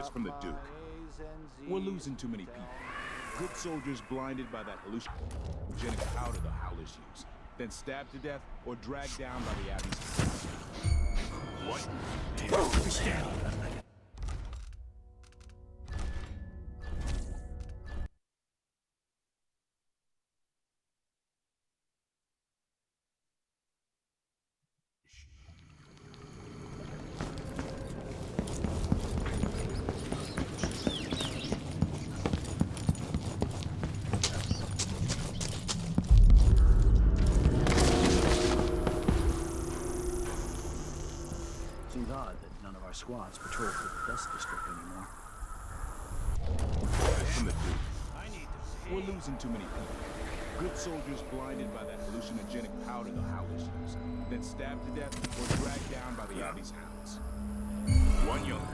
Orders from the Duke. We're losing too many people. Good soldiers blinded by that hallucinogenic powder the Howlers use, then stabbed to death or dragged down by the Abbey's. What? Seems odd that none of our squads patrol through the dust district anymore. From the Duke. We're losing too many people. Good soldiers blinded by that hallucinogenic powder the Howlers use, then stabbed to death or dragged down by the Abbey's hounds. One young.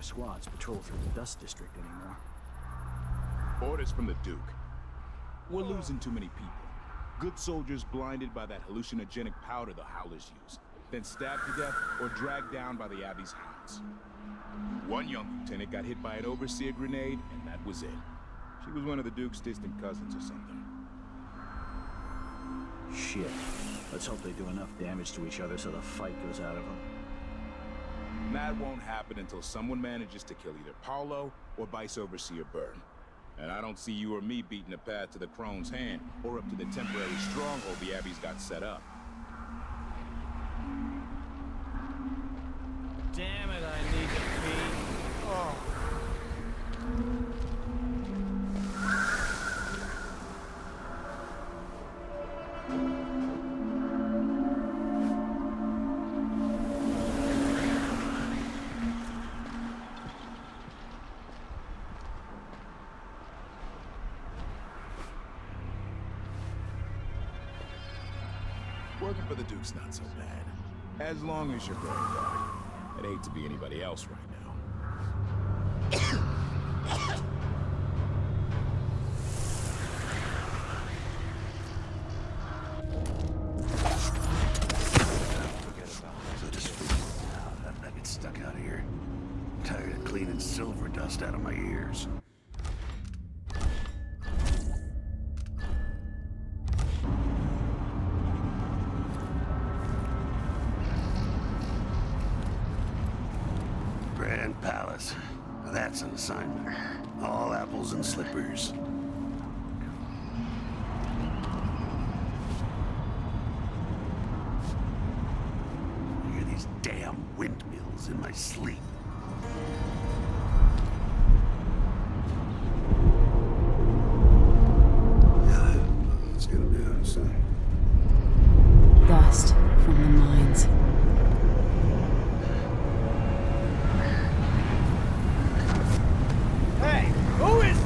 Squads patrol through the dust district anymore. Orders from the Duke. We're losing too many people. Good soldiers blinded by that hallucinogenic powder the Howlers use, then stabbed to death or dragged down by the Abbey's hounds. One young lieutenant got hit by an overseer grenade, and that was it. She was one of the Duke's distant cousins or something. Shit. Let's hope they do enough damage to each other so the fight goes out of them. That won't happen until someone manages to kill either Paulo or Vice Overseer Byrne. And I don't see you or me beating a path to the Crone's hand or up to the temporary stronghold the Abbey's got set up. Damn it, I need to pee. Oh. Working for the Duke's not so bad. As long as you're going guard. I'd hate to be anybody else right now. Forget about it. So just I get stuck out here. I'm tired of cleaning silver dust out of my ears. Grand Palace. Now that's an assignment. All apples and slippers. I hear these damn windmills in my sleep. It's gonna be outside. Dust from the mines. Hey, who is...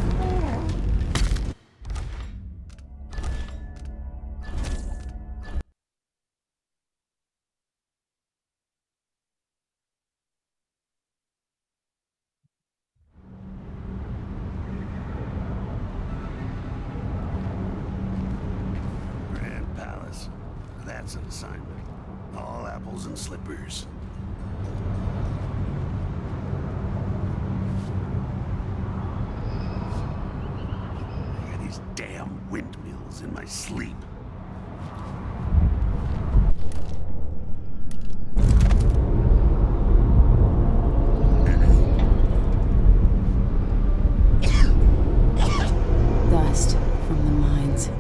Grand Palace. That's an assignment. All apples and slippers. I hear these damn windmills in my sleep. Dust from the mines.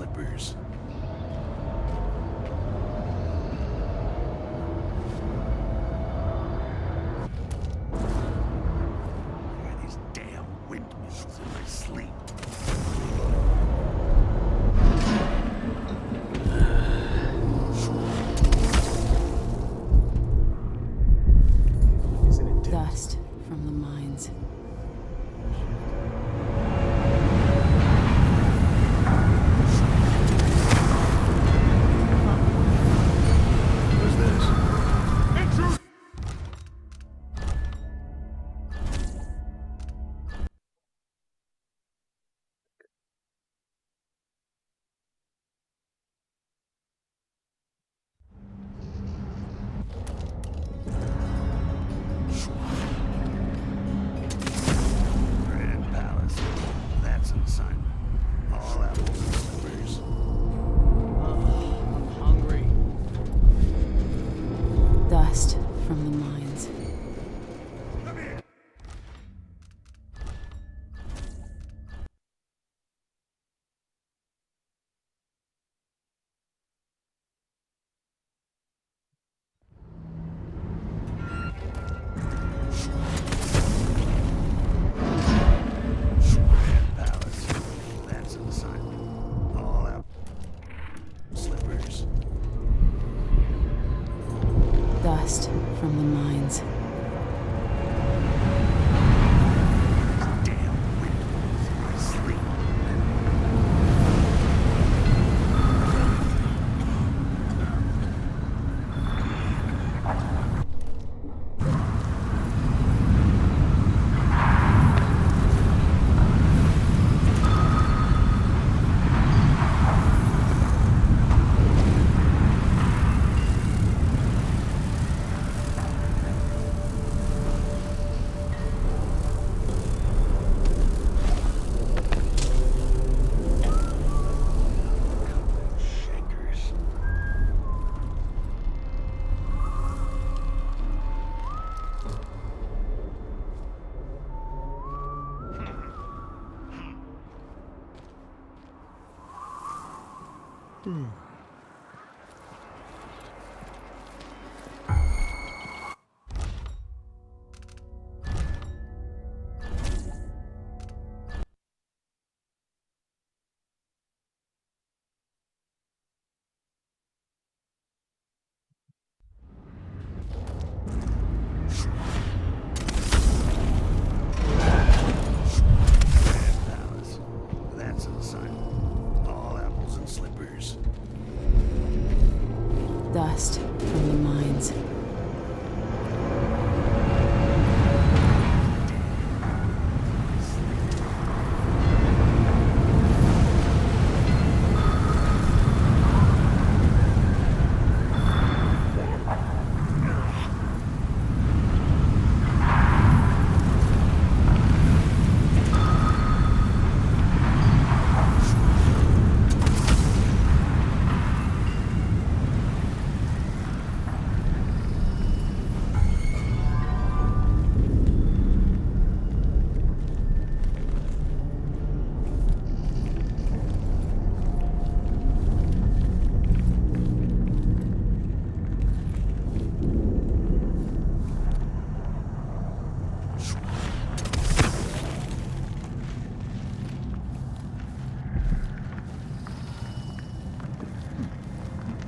slippers. I hear these damn windmills in my sleep. Isn't it dead? Dust from the mines. Who's this? Grand Palace. That's an assignment. All apples and slippers. I'm hungry. Dust from the mines. Grand Palace. That's an assignment. All apples. Slippers. Dust from the mines. Damn windmills in my sleep. Shakers. Grand Palace. That's an assignment. All apples and slippers. Dust from the mines.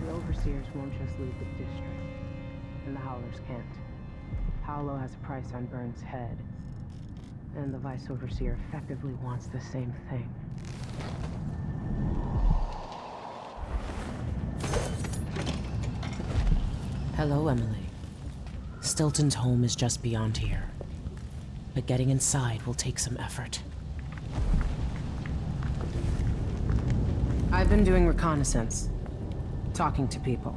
The overseers won't just leave the district, and the Howlers can't. Paolo has a price on Burns' head, and the Vice Overseer effectively wants the same thing. Hello, Emily. Stilton's home is just beyond here, but getting inside will take some effort. I've been doing reconnaissance, talking to people.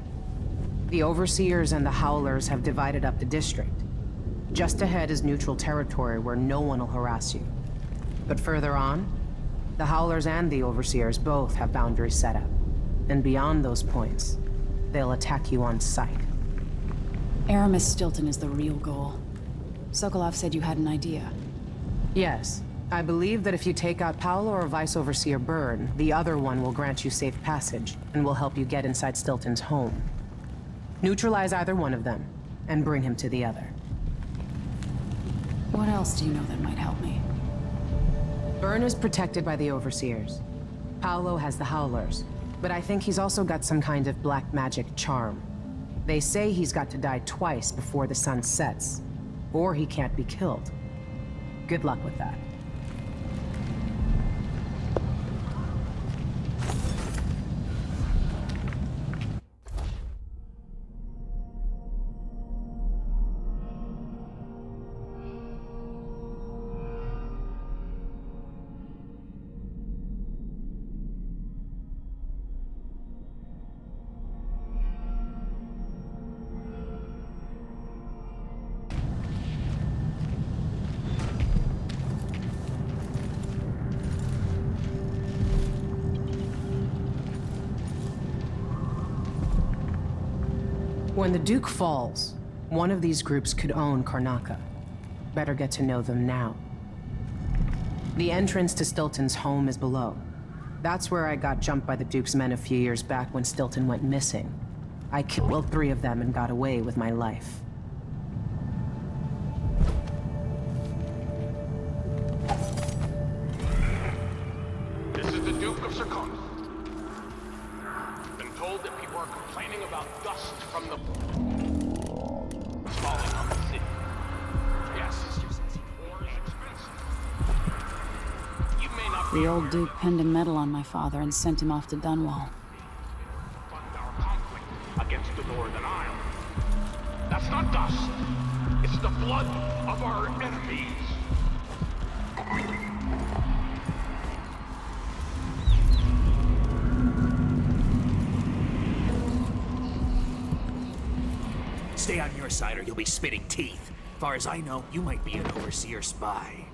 The Overseers and the Howlers have divided up the district. Just ahead is neutral territory where no one will harass you. But further on, the Howlers and the Overseers both have boundaries set up. And beyond those points, they'll attack you on sight. Aramis Stilton is the real goal. Sokolov said you had an idea. Yes, I believe that if you take out Paolo or Vice Overseer Byrne, the other one will grant you safe passage and will help you get inside Stilton's home. Neutralize either one of them, and bring him to the other. What else do you know that might help me? Byrne is protected by the Overseers. Paolo has the Howlers, but I think he's also got some kind of black magic charm. They say he's got to die twice before the sun sets, or he can't be killed. Good luck with that. When the Duke falls, one of these groups could own Karnaca. Better get to know them now. The entrance to Stilton's home is below. That's where I got jumped by the Duke's men a few years back when Stilton went missing. I killed 3 of them and got away with my life. This is the Duke of Circona. Been told that people are complaining about dust from the falling on the city. Yes, it's just expensive. You may not be The old Duke pinned a medal on my father and sent him off to Dunwall. fund our conflict against the Northern Isle. That's not dust. It's the blood of our enemies. Stay on your side or you'll be spitting teeth. Far as I know, you might be an overseer spy.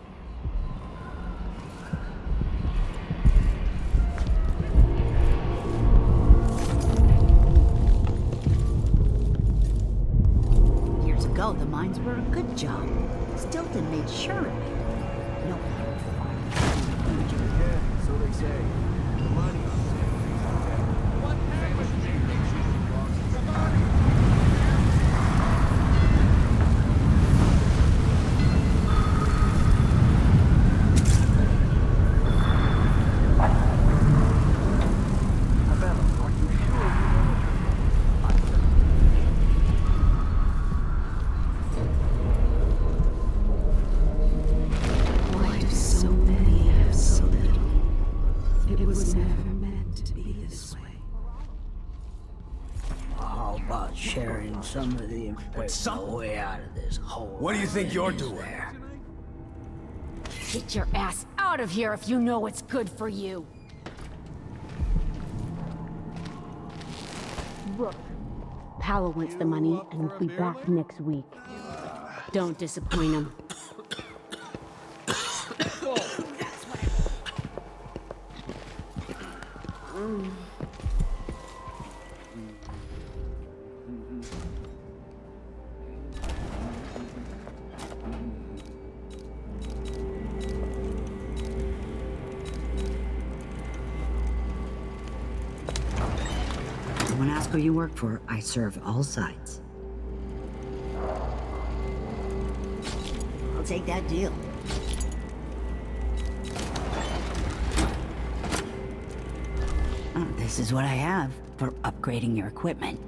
Years ago, the mines were a good job. Stilton made sure of it. No one would find it. Yeah, so they say. The money. What happened? Why do so many have so little? It was never meant to be this way. How about sharing some of the information way out of this hole? What do you think you're doing? There? Get your ass out of here if you know what's good for you. Look, Paolo wants the money and will be back next week. Don't disappoint him. When asked who you work for, I serve all sides. I'll take that deal. This is what I have for upgrading your equipment.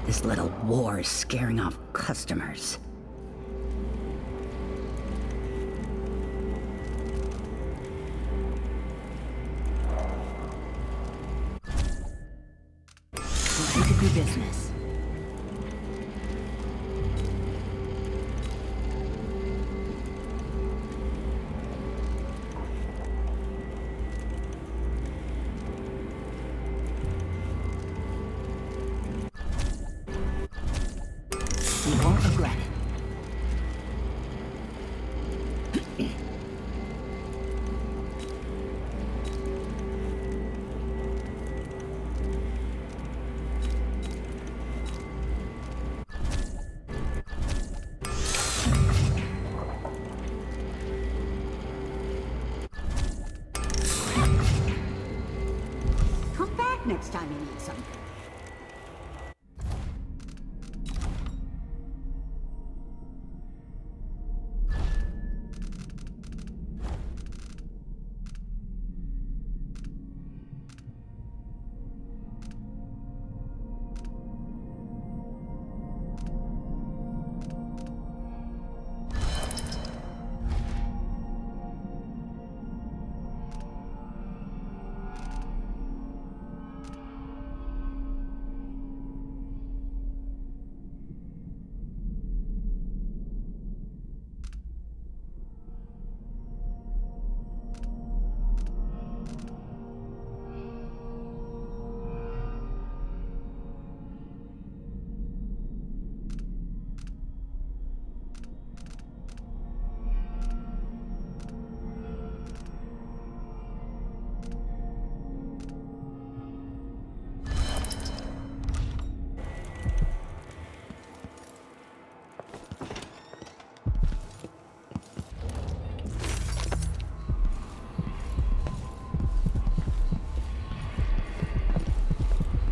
This little war is scaring off customers. We could do business. You won't regret it. Next time you need something.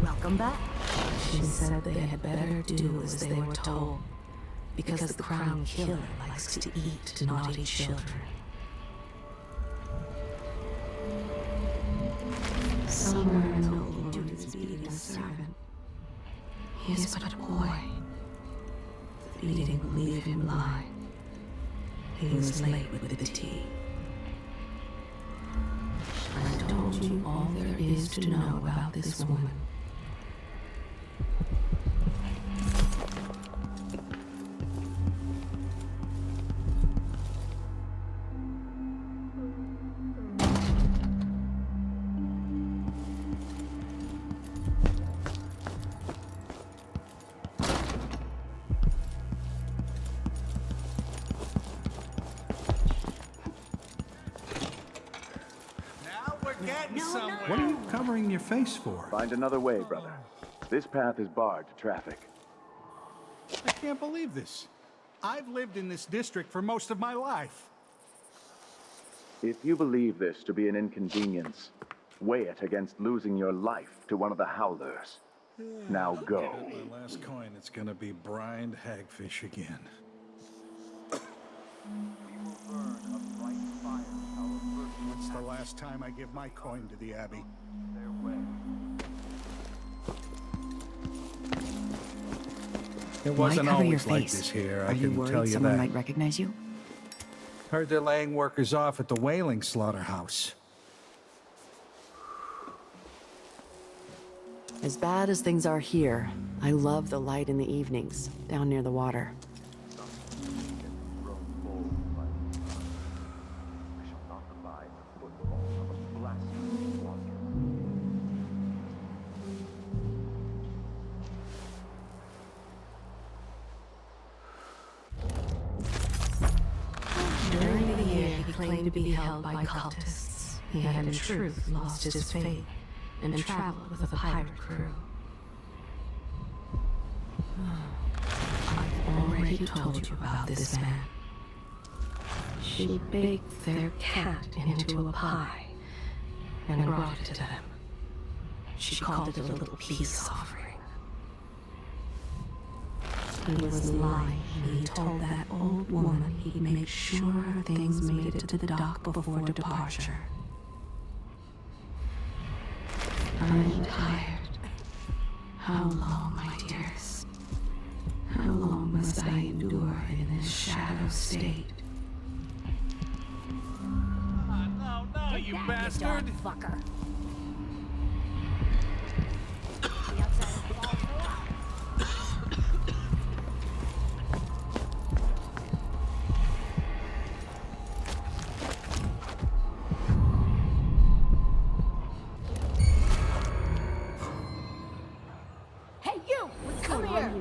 Welcome back. She said they had better do as they were told, because the crown killer likes to eat naughty children. Somewhere an old woman is beating a servant. He is but a boy. The beating will leave him blind. He was late with the tea. I told you all there is to know about this woman. What are you covering your face for? Find another way, brother. This path is barred to traffic. I can't believe this. I've lived in this district for most of my life. If you believe this to be an inconvenience, weigh it against losing your life to one of the Howlers. Now go. My last coin, it's gonna be brined hagfish again. What's the last time I give my coin to the Abbey? It wasn't always like this here, I can tell you someone that. might recognize you? Heard they're laying workers off at the whaling slaughterhouse. As bad as things are here, I love the light in the evenings, down near the water. During the year he claimed to be held by cultists, he had in truth lost his faith and traveled with a pirate crew. I've already told you about this man. She baked their cat into a pie and brought it to them. She called it a little peace offering. He was lying when he told that old woman he'd make sure things made it to the dock before departure. I'm tired. How long, my dearest? How long must I endure in this shadow state? No, you bastard! Fucker. Hey, you! Come here!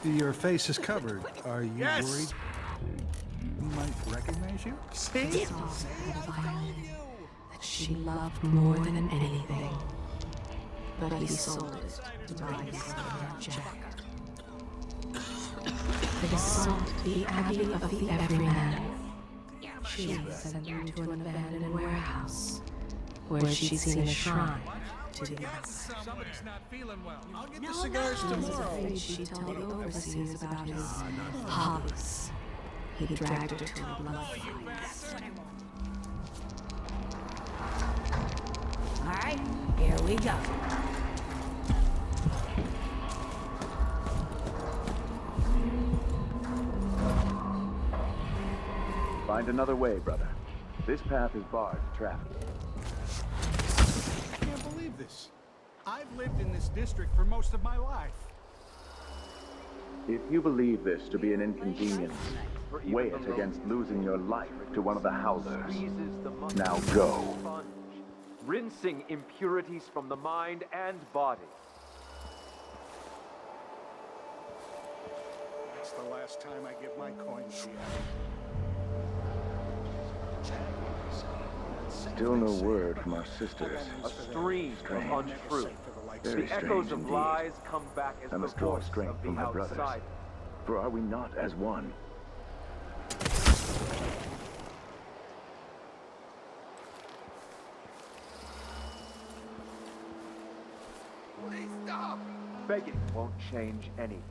Your face is covered. Are you Yes! worried? You might recognize recognize you. See? This all had a violin that she loved more than anything. But he sold it to buy his son Jack. They sought the Abbey of the Everyman. She sent her to an abandoned warehouse, where she'd seen a shrine to the gods. Somebody's not feeling well. I'll get the He cigars was tomorrow. afraid she'd tell the overseers about his hobbies. He dragged her to a blood fight. All right, here we go. Find another way, brother. This path is barred to traffic. I can't believe this. I've lived in this district for most of my life. If you believe this to be an inconvenience, weigh it against losing your life to one of the Howlers. Now go. Rinsing impurities from the mind and body. That's the last time I give my coins to you. Still no word from our sisters. A stream of untruth. Very The echoes strange of indeed. lies come back as I the must draw voice strength of from the my brothers. outside. For are we not as one? Please stop! Begging won't change anything.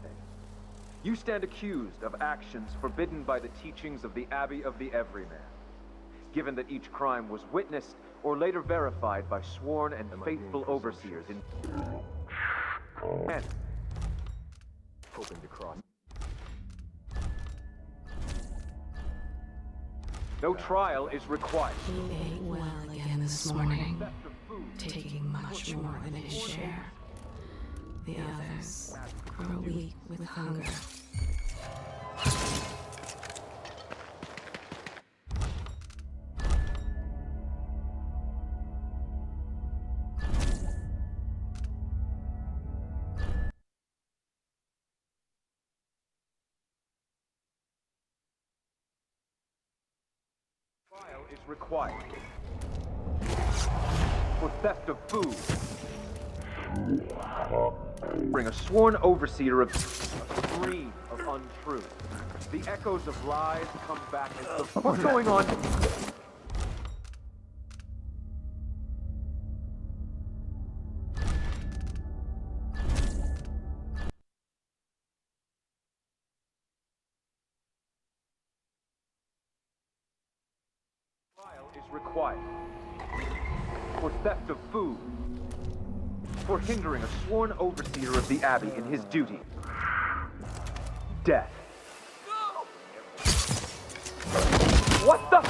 You stand accused of actions forbidden by the teachings of the Abbey of the Everyman. Given that each crime was witnessed or later verified by sworn and faithful overseers in and hoping to cross. No trial is required. He ate well again this morning, taking much more than his share. The others grow weak with hunger. Trial is required for theft of food. Bring a sworn overseer of a stream of untruth. The echoes of lies come back as the what's going on? Trial is required for theft of food, for hindering a sworn overseer of the Abbey in his duty. Death. What the?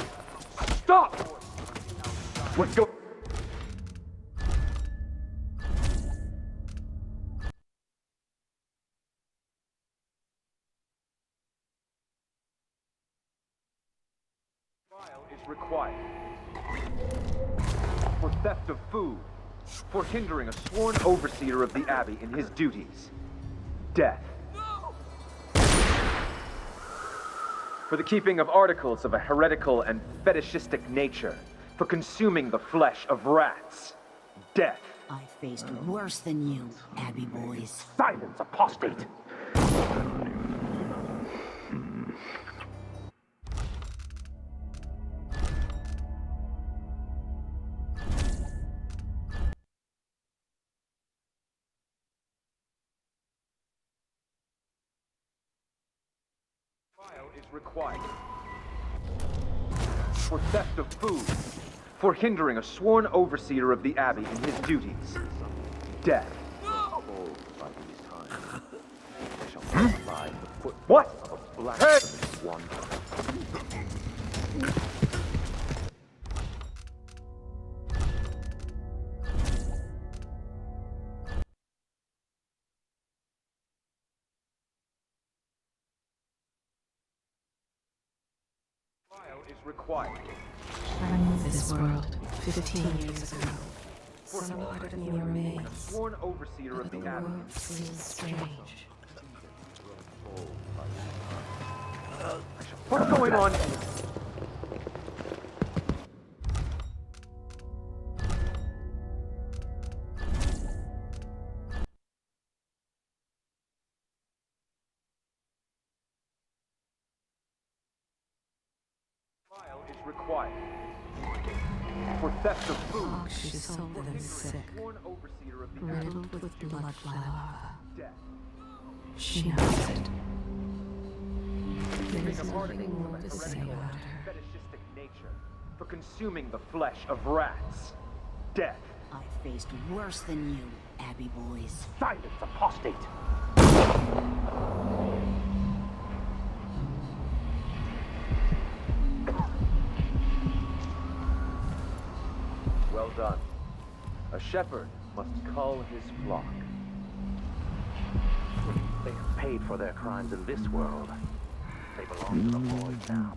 Stop! Let's go. Trial is required for theft of food, for hindering a sworn overseer of the Abbey in his duties. Death. For the keeping of articles of a heretical and fetishistic nature, for consuming the flesh of rats. Death. I faced worse than you, Abbey boys. Silence, apostate! Trial is required for theft of food, for hindering a sworn overseer of the Abbey in his duties. Death. What? Hey! Trial is required. I moved this world 15 years ago. Some part of me remains, Sworn overseer of but the the Abbey. world seems strange. What's going on? required. For theft of food, She's older than sick, sworn overseer of the riddled with bloodfly larva. death. She knows it. There Being is a part of nothing more to say heretical about and her. fetishistic nature. For consuming the flesh of rats. Death. I faced worse than you, Abbey boys. Silence, apostate! Well done. A shepherd must cull his flock. They have paid for their crimes in this world. They belong to the void now.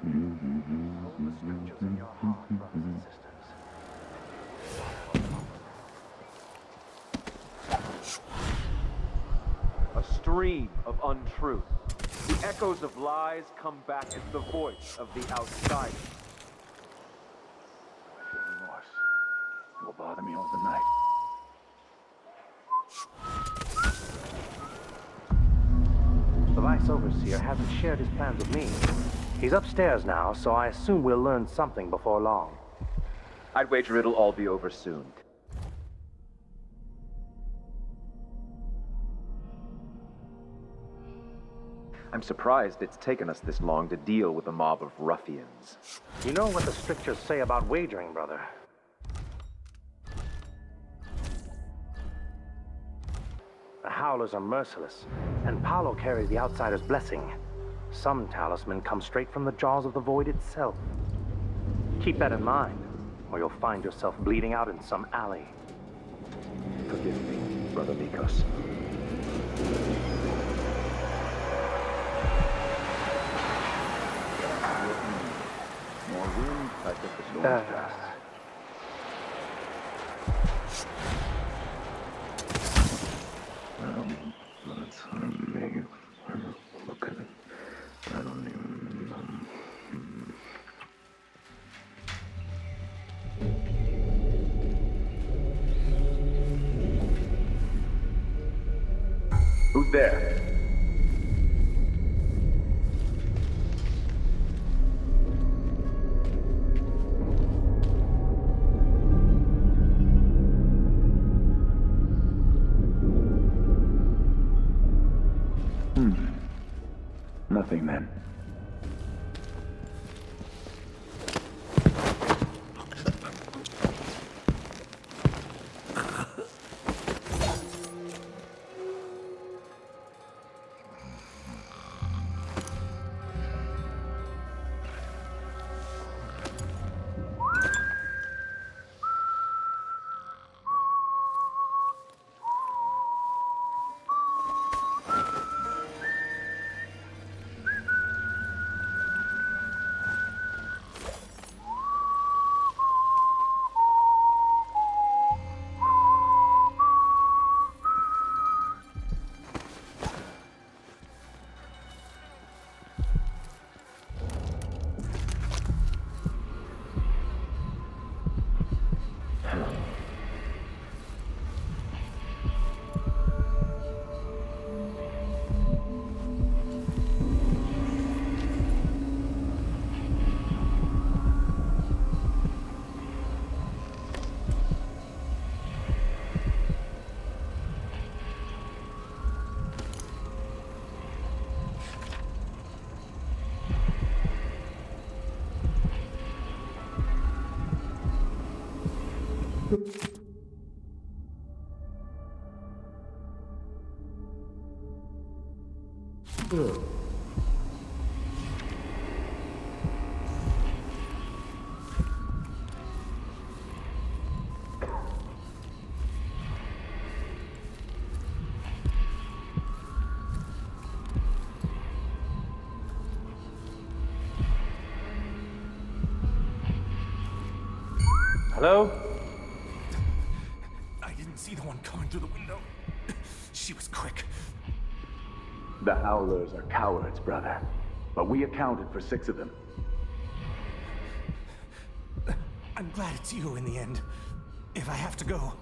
Hold the scriptures in your heart, brothers and sisters. A stream of untruth. The echoes of lies come back as the voice of the outsider. I feel remorse. It will bother me all the night. The Vice Overseer hasn't shared his plans with me. He's upstairs now, so I assume we'll learn something before long. I'd wager it'll all be over soon. I'm surprised it's taken us this long to deal with a mob of ruffians. You know what the strictures say about wagering, brother. The Howlers are merciless, and Paolo carries the Outsider's blessing. Some talisman comes straight from the jaws of the Void itself. Keep that in mind, or you'll find yourself bleeding out in some alley. Forgive me, Brother Nikos. More wind, I think the storm's past. I don't even Who's there? Nothing then. Hello? I didn't see the one coming through the window. She was quick. The Howlers are cowards, brother. But we accounted for 6 of them. I'm glad it's you in the end. If I have to go,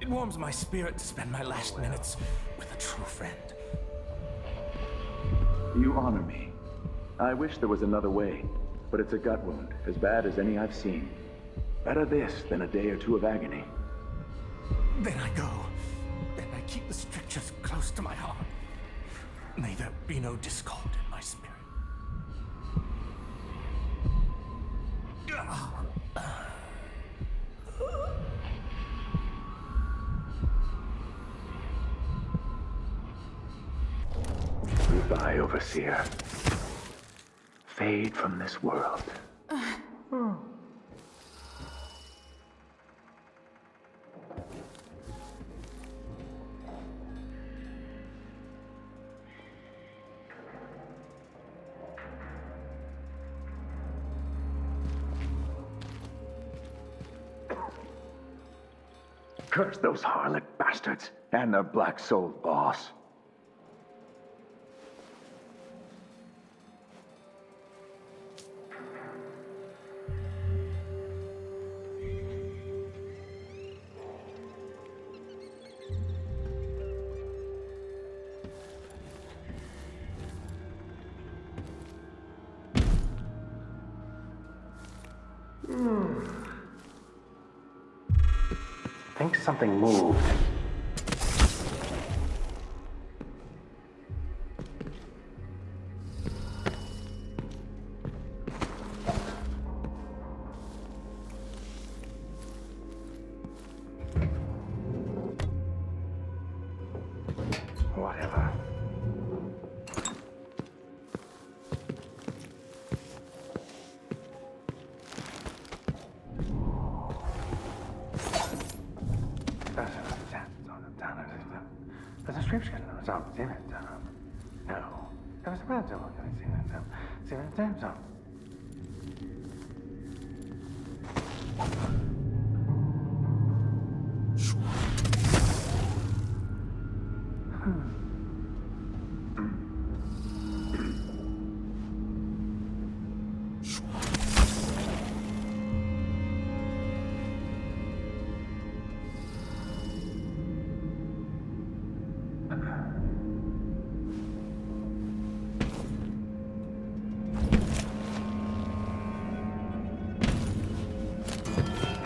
it warms my spirit to spend my last minutes with a true friend. You honor me. I wish there was another way, but it's a gut wound, as bad as any I've seen. Better this than a day or two of agony. Then I go, and I keep the strictures close to my heart. May there be no discord in my spirit. Goodbye, Overseer. Fade from this world. Curse those harlot bastards and their black-souled boss. Think something moved. Whatever. There's a scripture. No. There was a red zone. See that zone.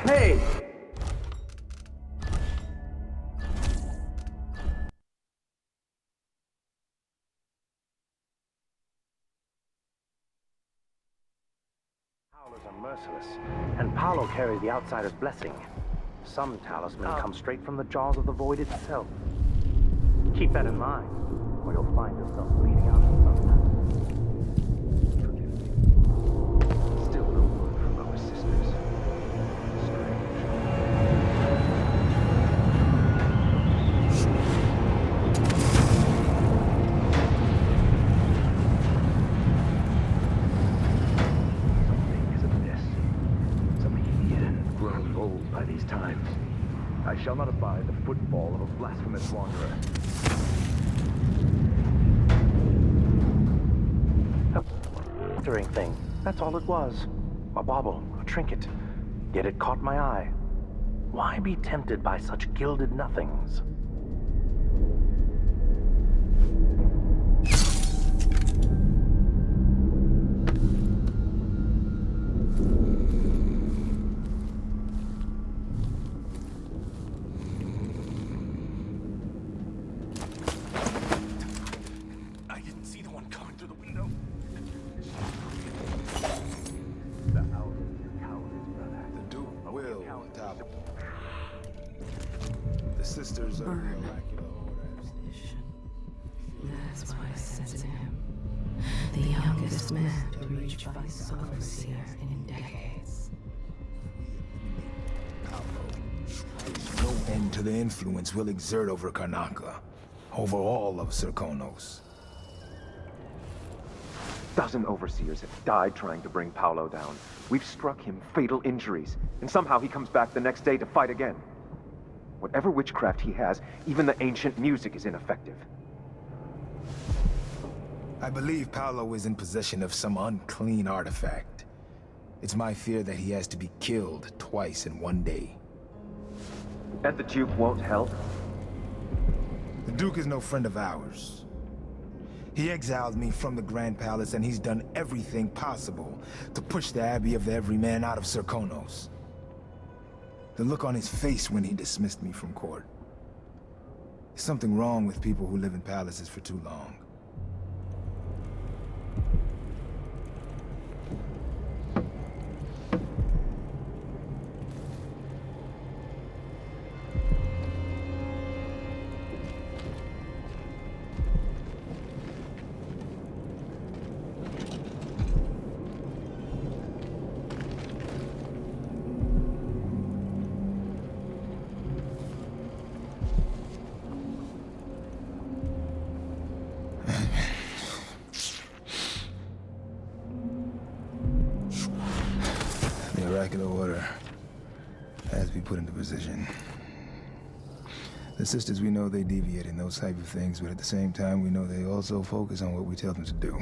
Hey! Howlers are merciless, and Paolo carries the outsider's blessing. Some talisman come straight from the jaws of the void itself. Keep that in mind, or you'll find yourself bleeding out in some time. Still no word from our sisters. By these times, I shall not abide the footfall of a blasphemous wanderer. A glittering thing. That's all it was. A bauble, a trinket. Yet it caught my eye. Why be tempted by such gilded nothings? Sisters of the oracular orders. That's why I sent him. The youngest man to reach vice overseer in decades. No end to the influence we'll exert over Karnaca, over all of Serkonos. Dozen overseers have died trying to bring Paolo down. We've struck him fatal injuries, and somehow he comes back the next day to fight again. Whatever witchcraft he has, even the ancient music is ineffective. I believe Paolo is in possession of some unclean artifact. It's my fear that he has to be killed twice in one day. And the Duke won't help? The Duke is no friend of ours. He exiled me from the Grand Palace, and he's done everything possible to push the Abbey of the Everyman out of Serkonos. The look on his face when he dismissed me from court. There's something wrong with people who live in palaces for too long. The oracular order has to be put into position. The sisters, we know they deviate in those type of things, but at the same time, we know they also focus on what we tell them to do.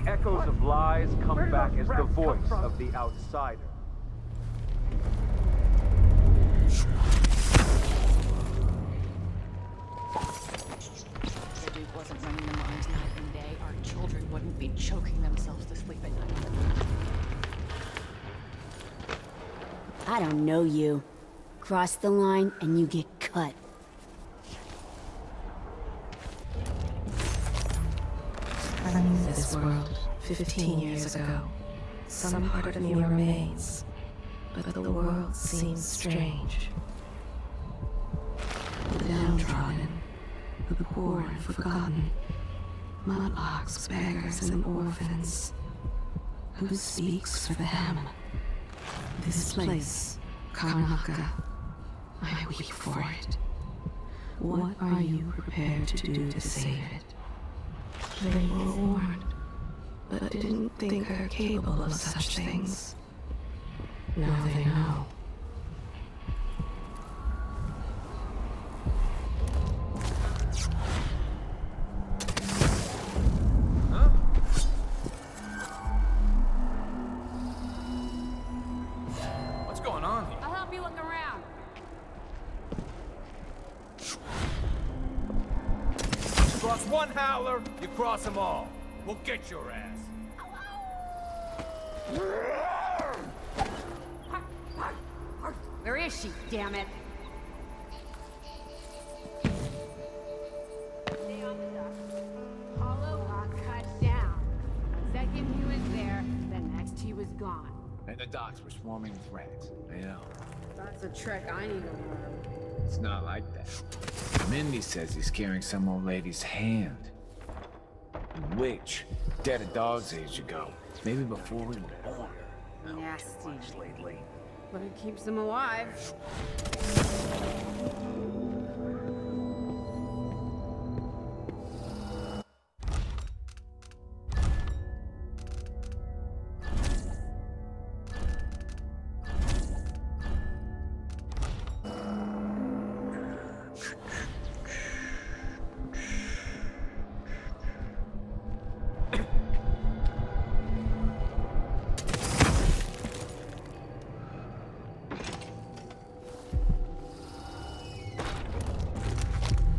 Echoes of lies come back as the voice of the outsider. If the Duke wasn't running the mines night and day, our children wouldn't be choking themselves to sleep at night. I don't know you. Cross the line and you get cut. I leave this world 15 years ago. Some part of me remains, but the world seems strange. The downtrodden, the poor and forgotten, mudlarks, beggars, and orphans. Who speaks for them? This place, Karnaca, I weep for it. What are you prepared to do to save it? They were warned, but didn't think her capable of such things. Now they know. What's going on here? I'll help you look around. Cross one howler, you cross them all. We'll get your ass. Where is she, damn it? Stay on the dock. Apollo got cut down. The second he was there, the next he was gone. And the docks were swarming with rats. I know. That's a trick I need to learn. It's not like that. Mindy says he's carrying some old lady's hand. A witch. Dead a dog's age ago. Maybe before we were born. Nasty. But it keeps them alive.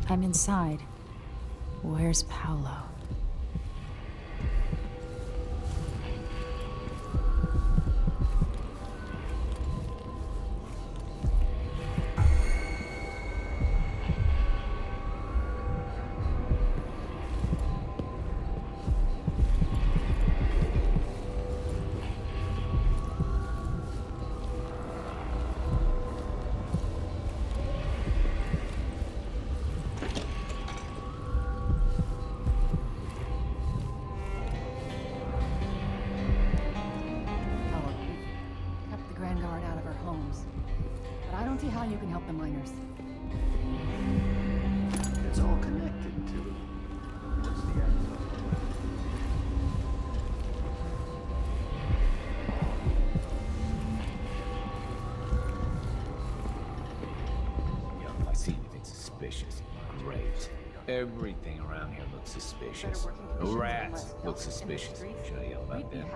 I'm inside. Where's Paolo? See how you can help the miners. It's all connected to just the end. Yo, if I see anything suspicious, great. Everything around here looks suspicious. The rats look suspicious. Should I yell about them?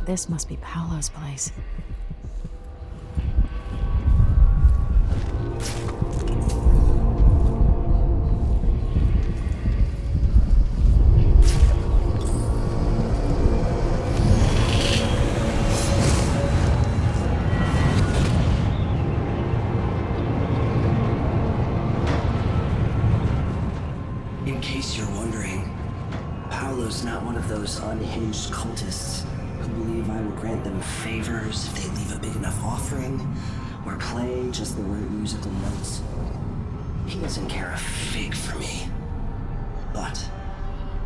This must be Paolo's place. In case you're wondering, Paolo's not one of those unhinged cultists who believe I will grant them favors if they leave a big enough offering or play just the right musical notes. He doesn't care a fig for me. But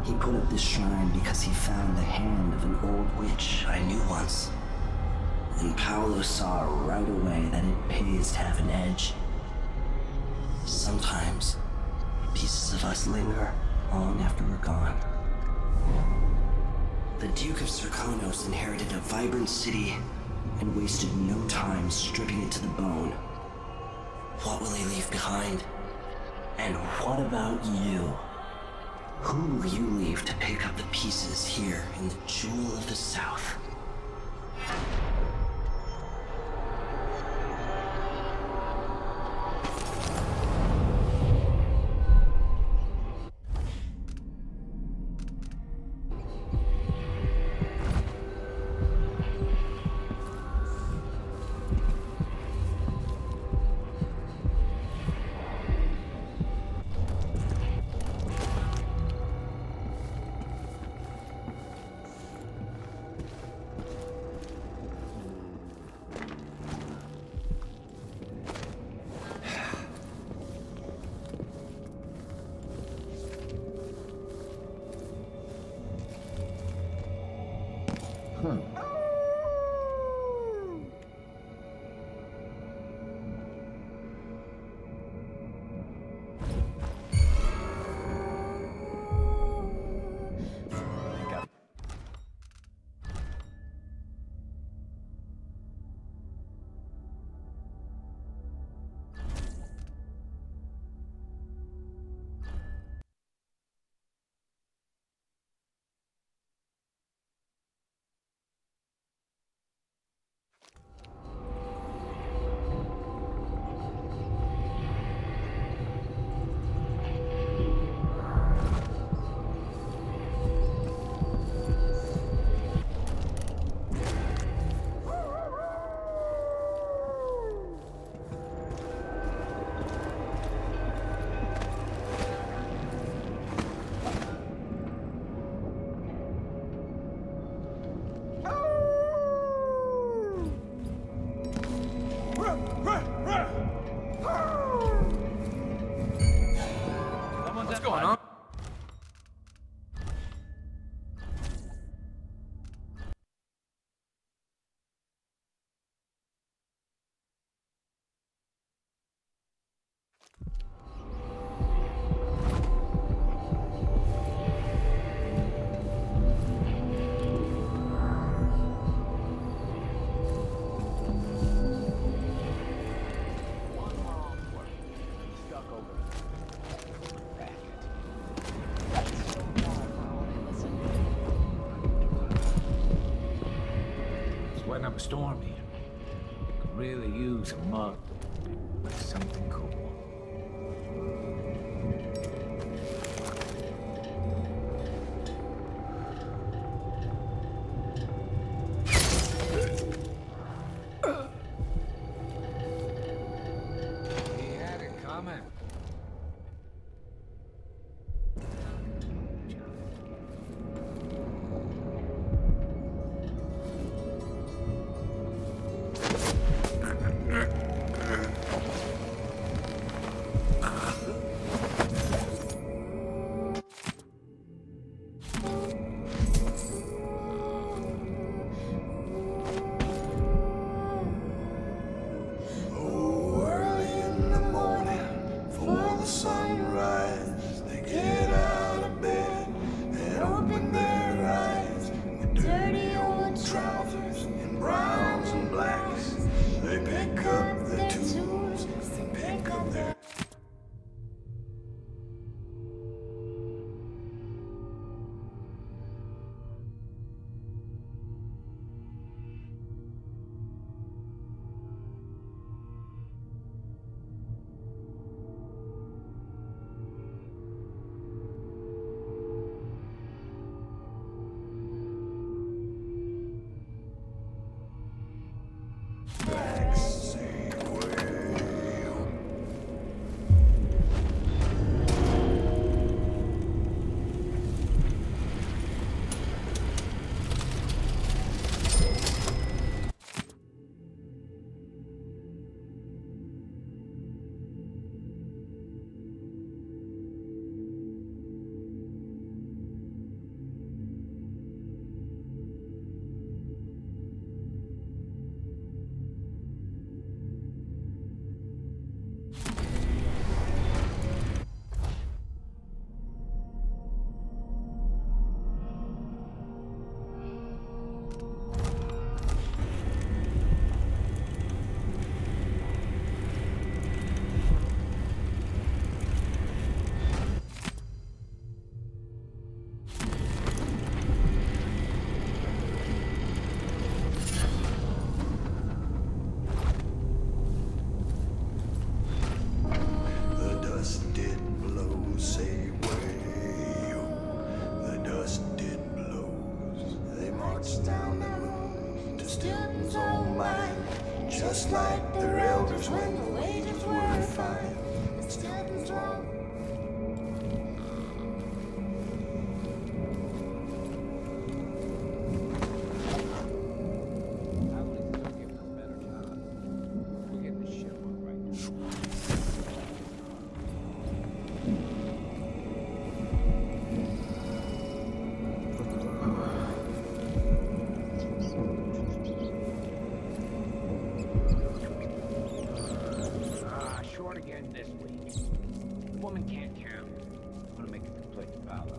he put up this shrine because he found the hand of an old witch I knew once. And Paolo saw right away that it pays to have an edge. Sometimes pieces of us linger long after we're gone. The Duke of Serkonos inherited a vibrant city and wasted no time stripping it to the bone. What will he leave behind? And what about you? Who will you leave to pick up the pieces here in the Jewel of the South? going on? Sweating up a storm here. Could really use a mug with something cool. He had it coming. Oh, early in the morning, before the sunrise, they get out of bed and open their eyes. With dirty old trousers and browns and blacks, they pick up their tools and pick up their... Just like their elders when the wages were fine. It's Stilton's wrong. Short again this week. The woman can't count. I'm gonna make a complaint to Paolo.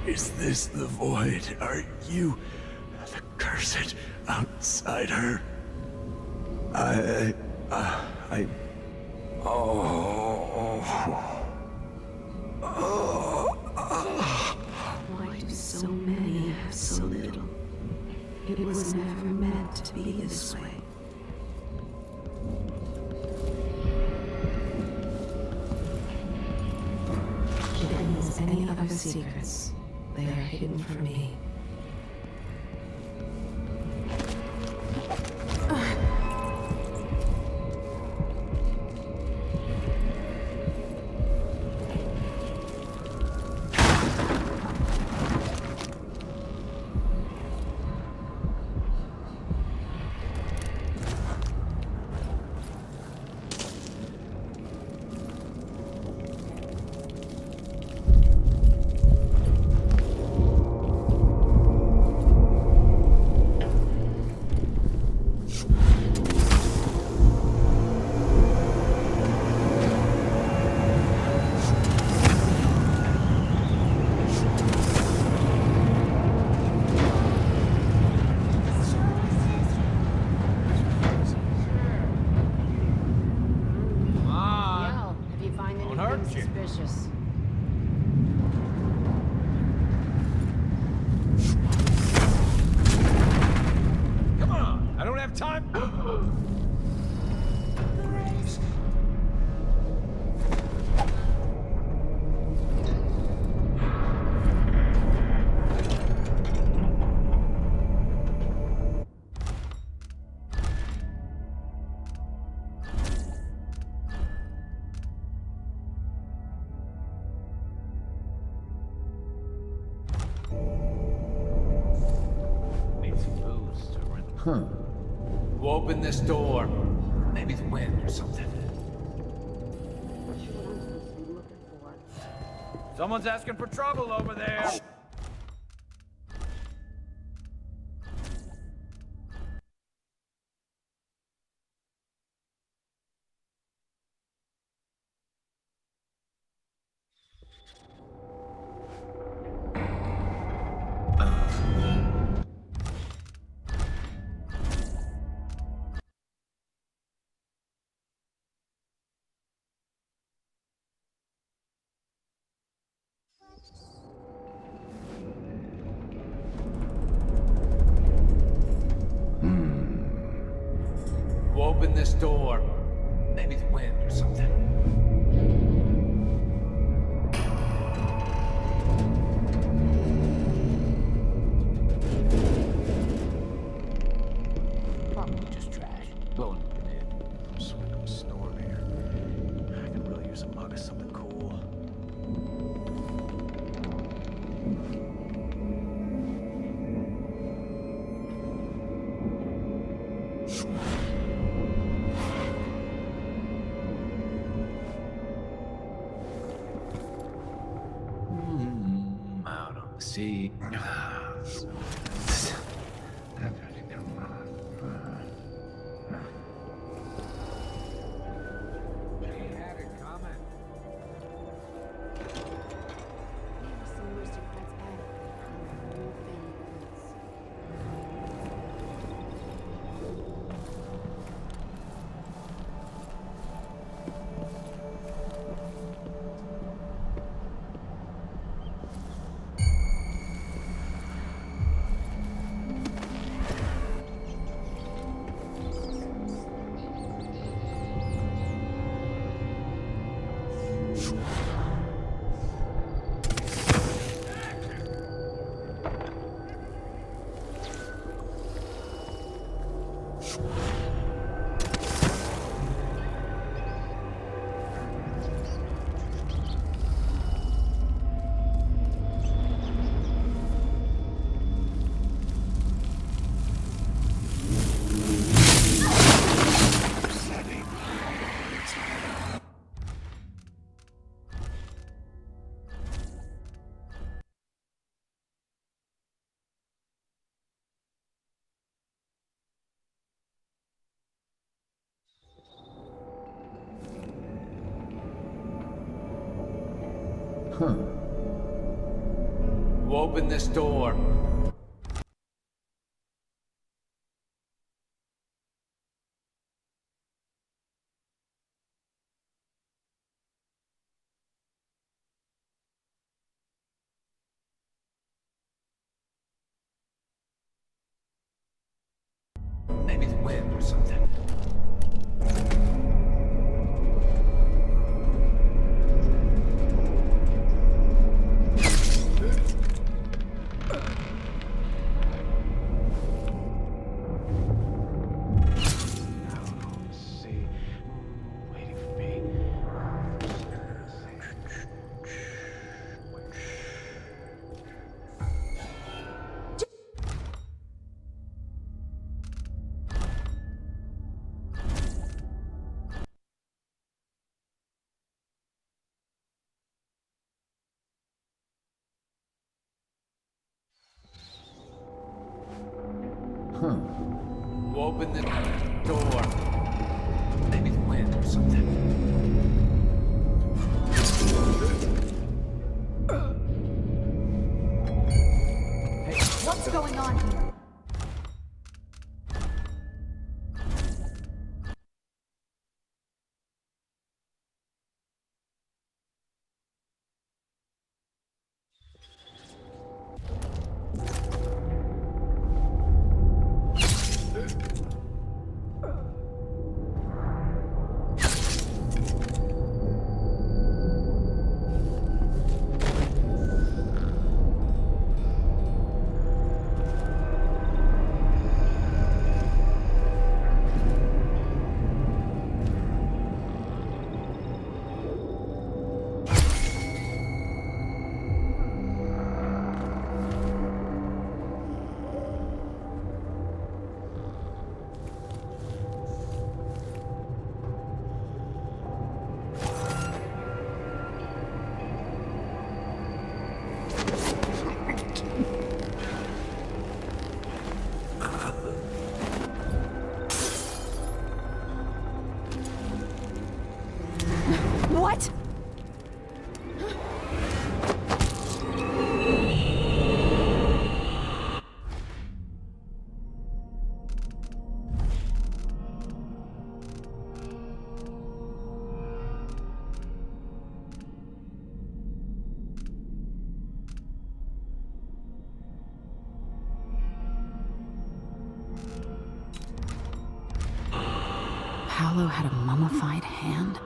Is this the void? Are you the cursed outsider? Why do so many have so little? It was never meant to be this way. If there is any other secrets, they are hidden from me. Suspicious. Come on! I don't have time. Huh. Who opened this door? Maybe the wind or something. Someone's asking for trouble over there. Who opened this door? Maybe the wind or something. Probably just trash. Blowing up your head. I'm sweating up a storm here. I could really use a mug of something cool. Out on the sea. Huh. Who opened this door? Maybe the wind or something. Who opened the door? Maybe the wind or something. Hey, What's going on here? What? Paolo had a mummified hand?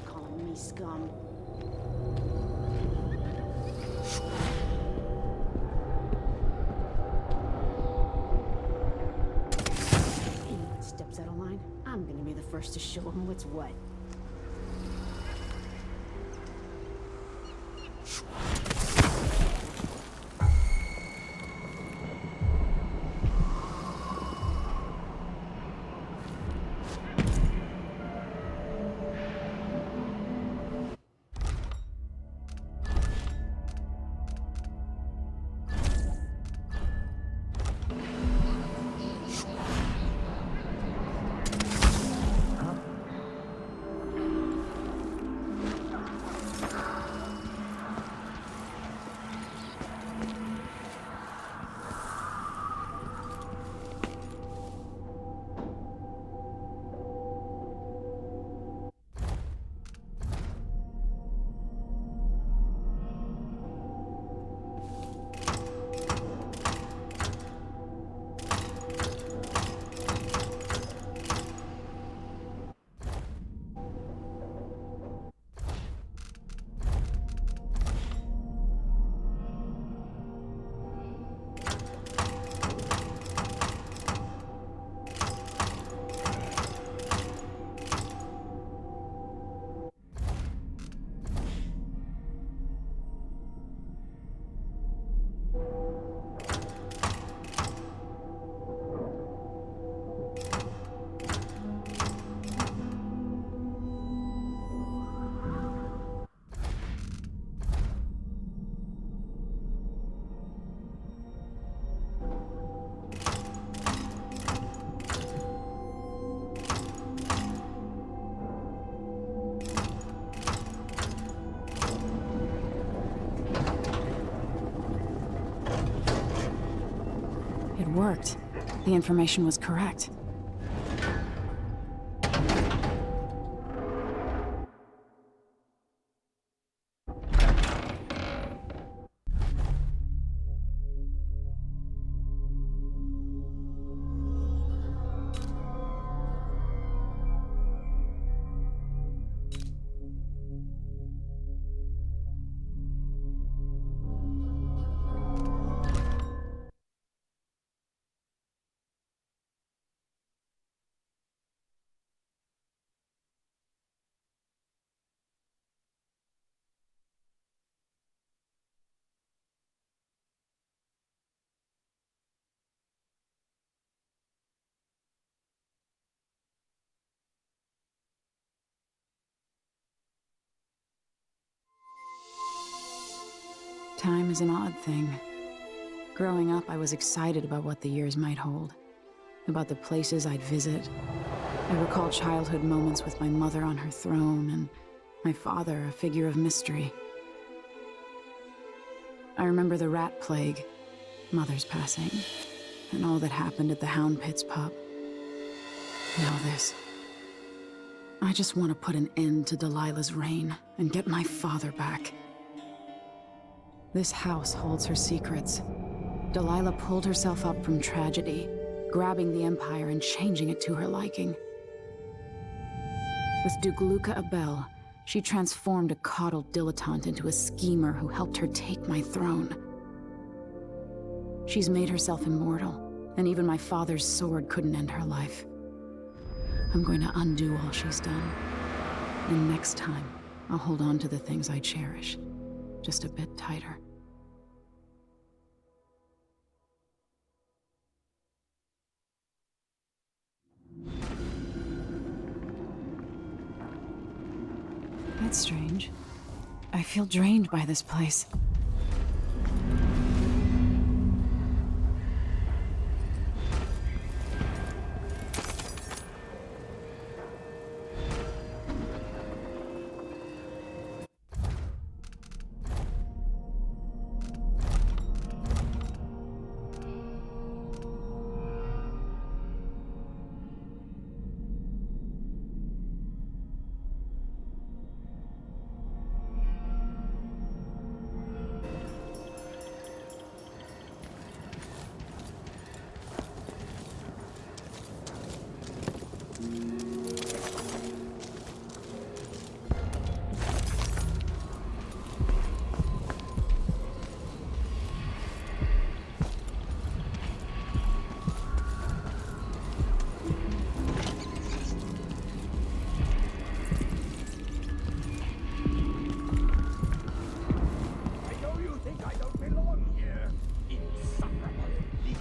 Calling me scum. Anyone steps out of line, I'm gonna be the first to show him what's what. worked. The information was correct. Time is an odd thing. Growing up, I was excited about what the years might hold, about the places I'd visit. I recall childhood moments with my mother on her throne, and my father, a figure of mystery. I remember the rat plague, Mother's passing, and all that happened at the Hound Pit's pub. Now this. I just want to put an end to Delilah's reign and get my father back. This house holds her secrets. Delilah pulled herself up from tragedy, grabbing the Empire and changing it to her liking. With Duke Luca Abel, she transformed a coddled dilettante into a schemer who helped her take my throne. She's made herself immortal, and even my father's sword couldn't end her life. I'm going to undo all she's done. And next time, I'll hold on to the things I cherish, just a bit tighter. That's strange. I feel drained by this place.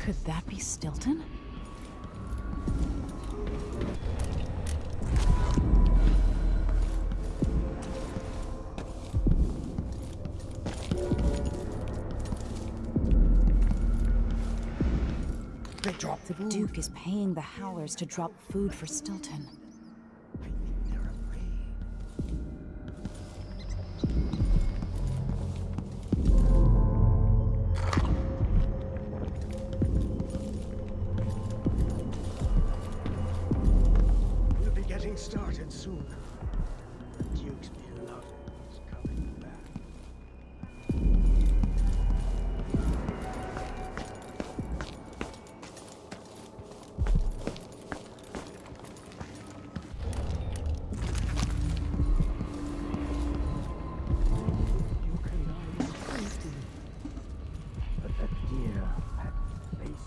Could that be Stilton? They dropped the Duke is paying the Howlers to drop food for Stilton. We'll be getting started soon. The Duke's beloved is coming back. But that deer had faces.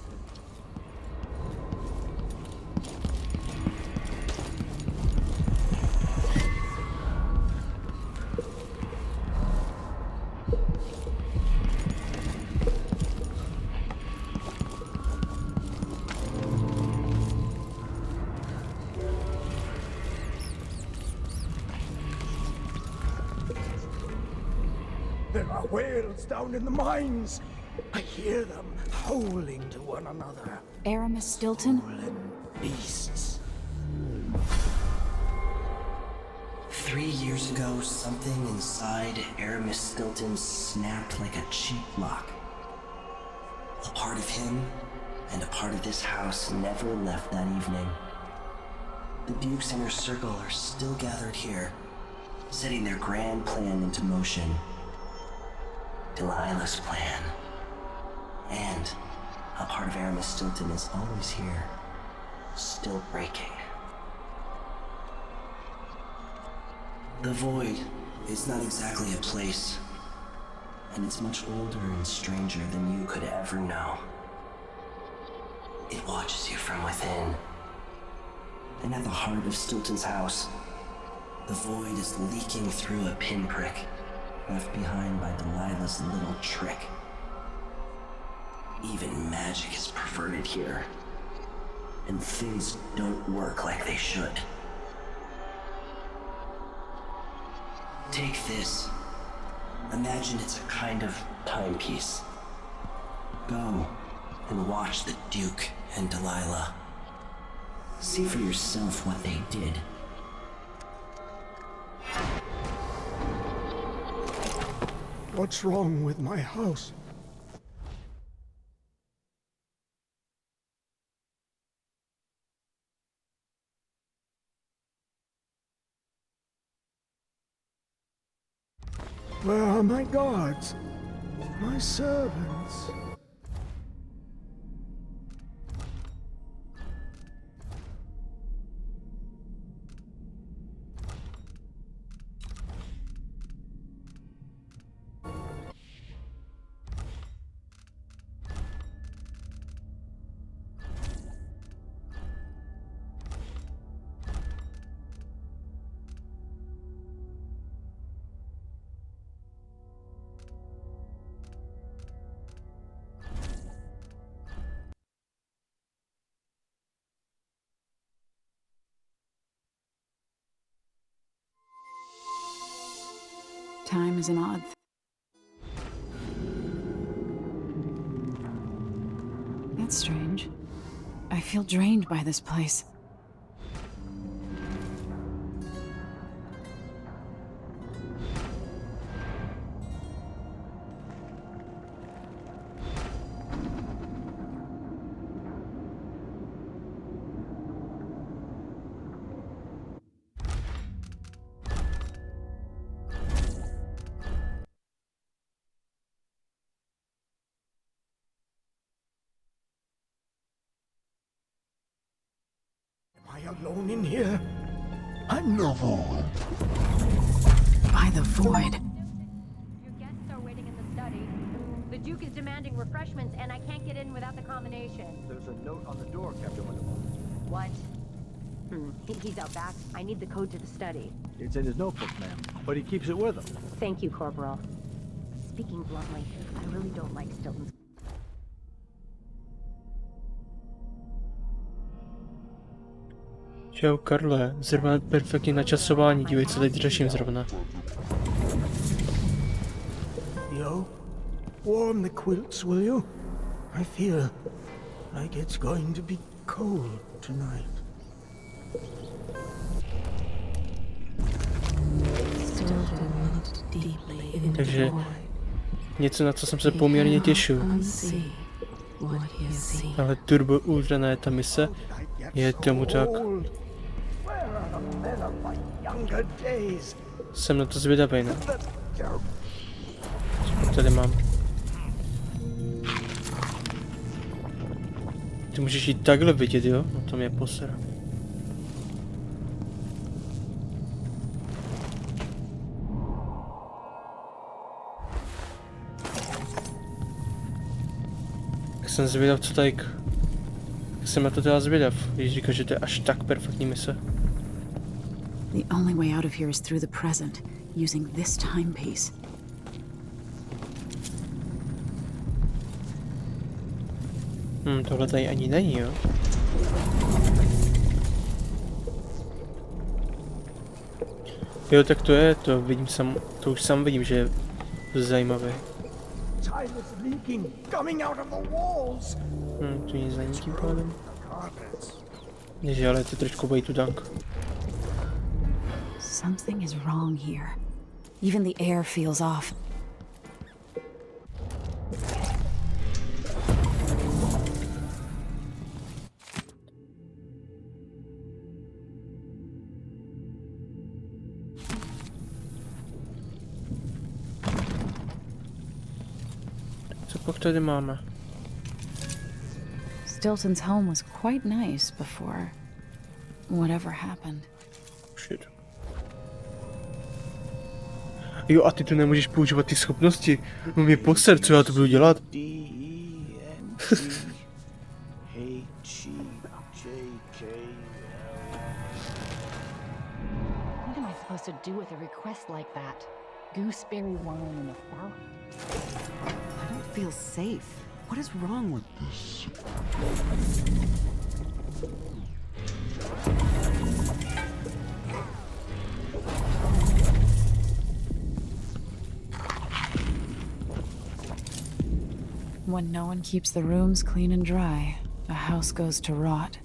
There are whales down in the mines. I hear them howling to one another. Aramis Stilton? Beasts. 3 years ago, something inside Aramis Stilton snapped like a cheap lock. A part of him and a part of this house never left that evening. The Duke's inner circle are still gathered here, setting their grand plan into motion. Delilah's plan. And a part of Aramis Stilton is always here, still breaking. The Void is not exactly a place, and it's much older and stranger than you could ever know. It watches you from within. And at the heart of Stilton's house, the Void is leaking through a pinprick left behind by Delilah's little trick. Even magic is perverted here, and things don't work like they should. Take this. Imagine it's a kind of timepiece. Go and watch the Duke and Delilah. See for yourself what they did. What's wrong with my house? Where are my guards? My servants? Time is an odd That's strange. I feel drained by this place. Am I alone in here? I'm no fool. By the Void. Your guests are waiting in the study. The Duke is demanding refreshments, and I can't get in without the combination. There's a note on the door, Captain Winterfell. What? He's out back. I need the code to the study. It's in his notebook, ma'am, but he keeps it with him. Thank you, Corporal. Speaking bluntly, I really don't like Stilton's. Čau, Karle, zrovna perfektní načasování, dívej, co teď řeším zrovna. Yo, warm the quilts, will you? I feel like it's going to be cold tonight. Takže něco, na co jsem se poměrně těšil. Ale turbo ultra ne ta mise, je tomu tak. Jsem na to zvědavej, ne? Co tady mám? Ty můžeš jít takhle vidět, jo? No to mě posera. Jsem zvědav, co tady... Jsem na to teda zvědav, když říkáš, že to je až tak perfektní mise. The only way out of here is through the present, using this timepiece. Tohle tady ani není, jo? Jo, tak to je, to vidím sam, to už sám vidím, že je zajímavé. Tu nic není tím pádem. Ježi, ale to trošku bojí tu dank. Something is wrong here. Even the air feels off. Pak tady máme. Stilton's home was quite nice before whatever happened. Shit. Jo, a ty tu nemůžeš používat ty schopnosti. No mě poser, co já to budu dělat? What am I supposed to do with a request like that? Gooseberry wine in a salad? I don't feel safe. What is wrong with this? When no one keeps the rooms clean and dry, a house goes to rot.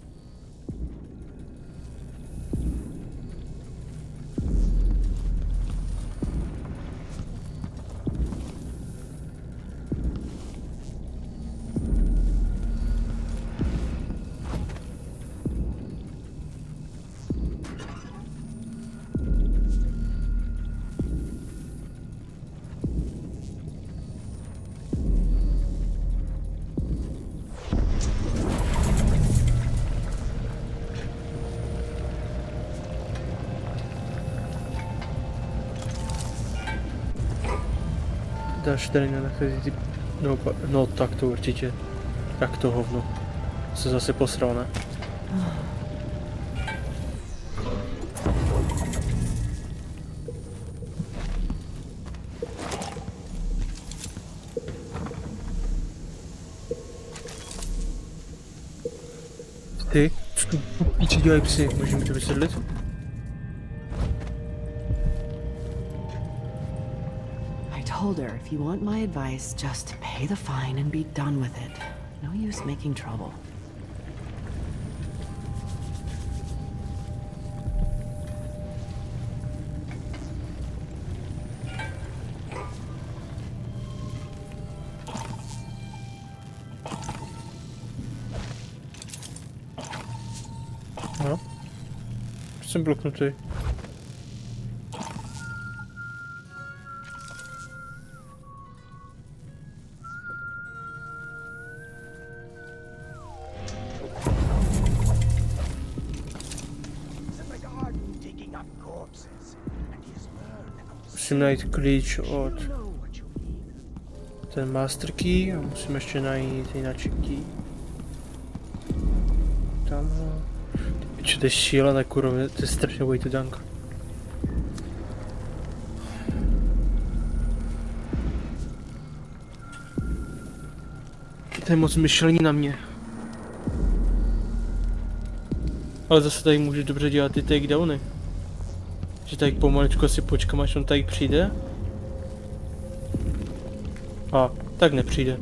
Dáš tady nenachází ty... No tak to určitě. Jak to hovno. Se zase posral, ne? Ty? Co tu píči dělají psy? Můžeme to vysvětlit? I told her if you want my advice, just pay the fine and be done with it. No use making trouble. No. Jsem bloknutý. Musím najít klíč od ten master key a musím ještě najít jináčí key. Tam. To je šílené, kurva, to je strašně way to dunk. To je moc myšlení na mě. Ale zase tady můžu dobře dělat ty takedowny. Že tady pomaličku asi počkám, až on tady přijde. A tak nepřijde.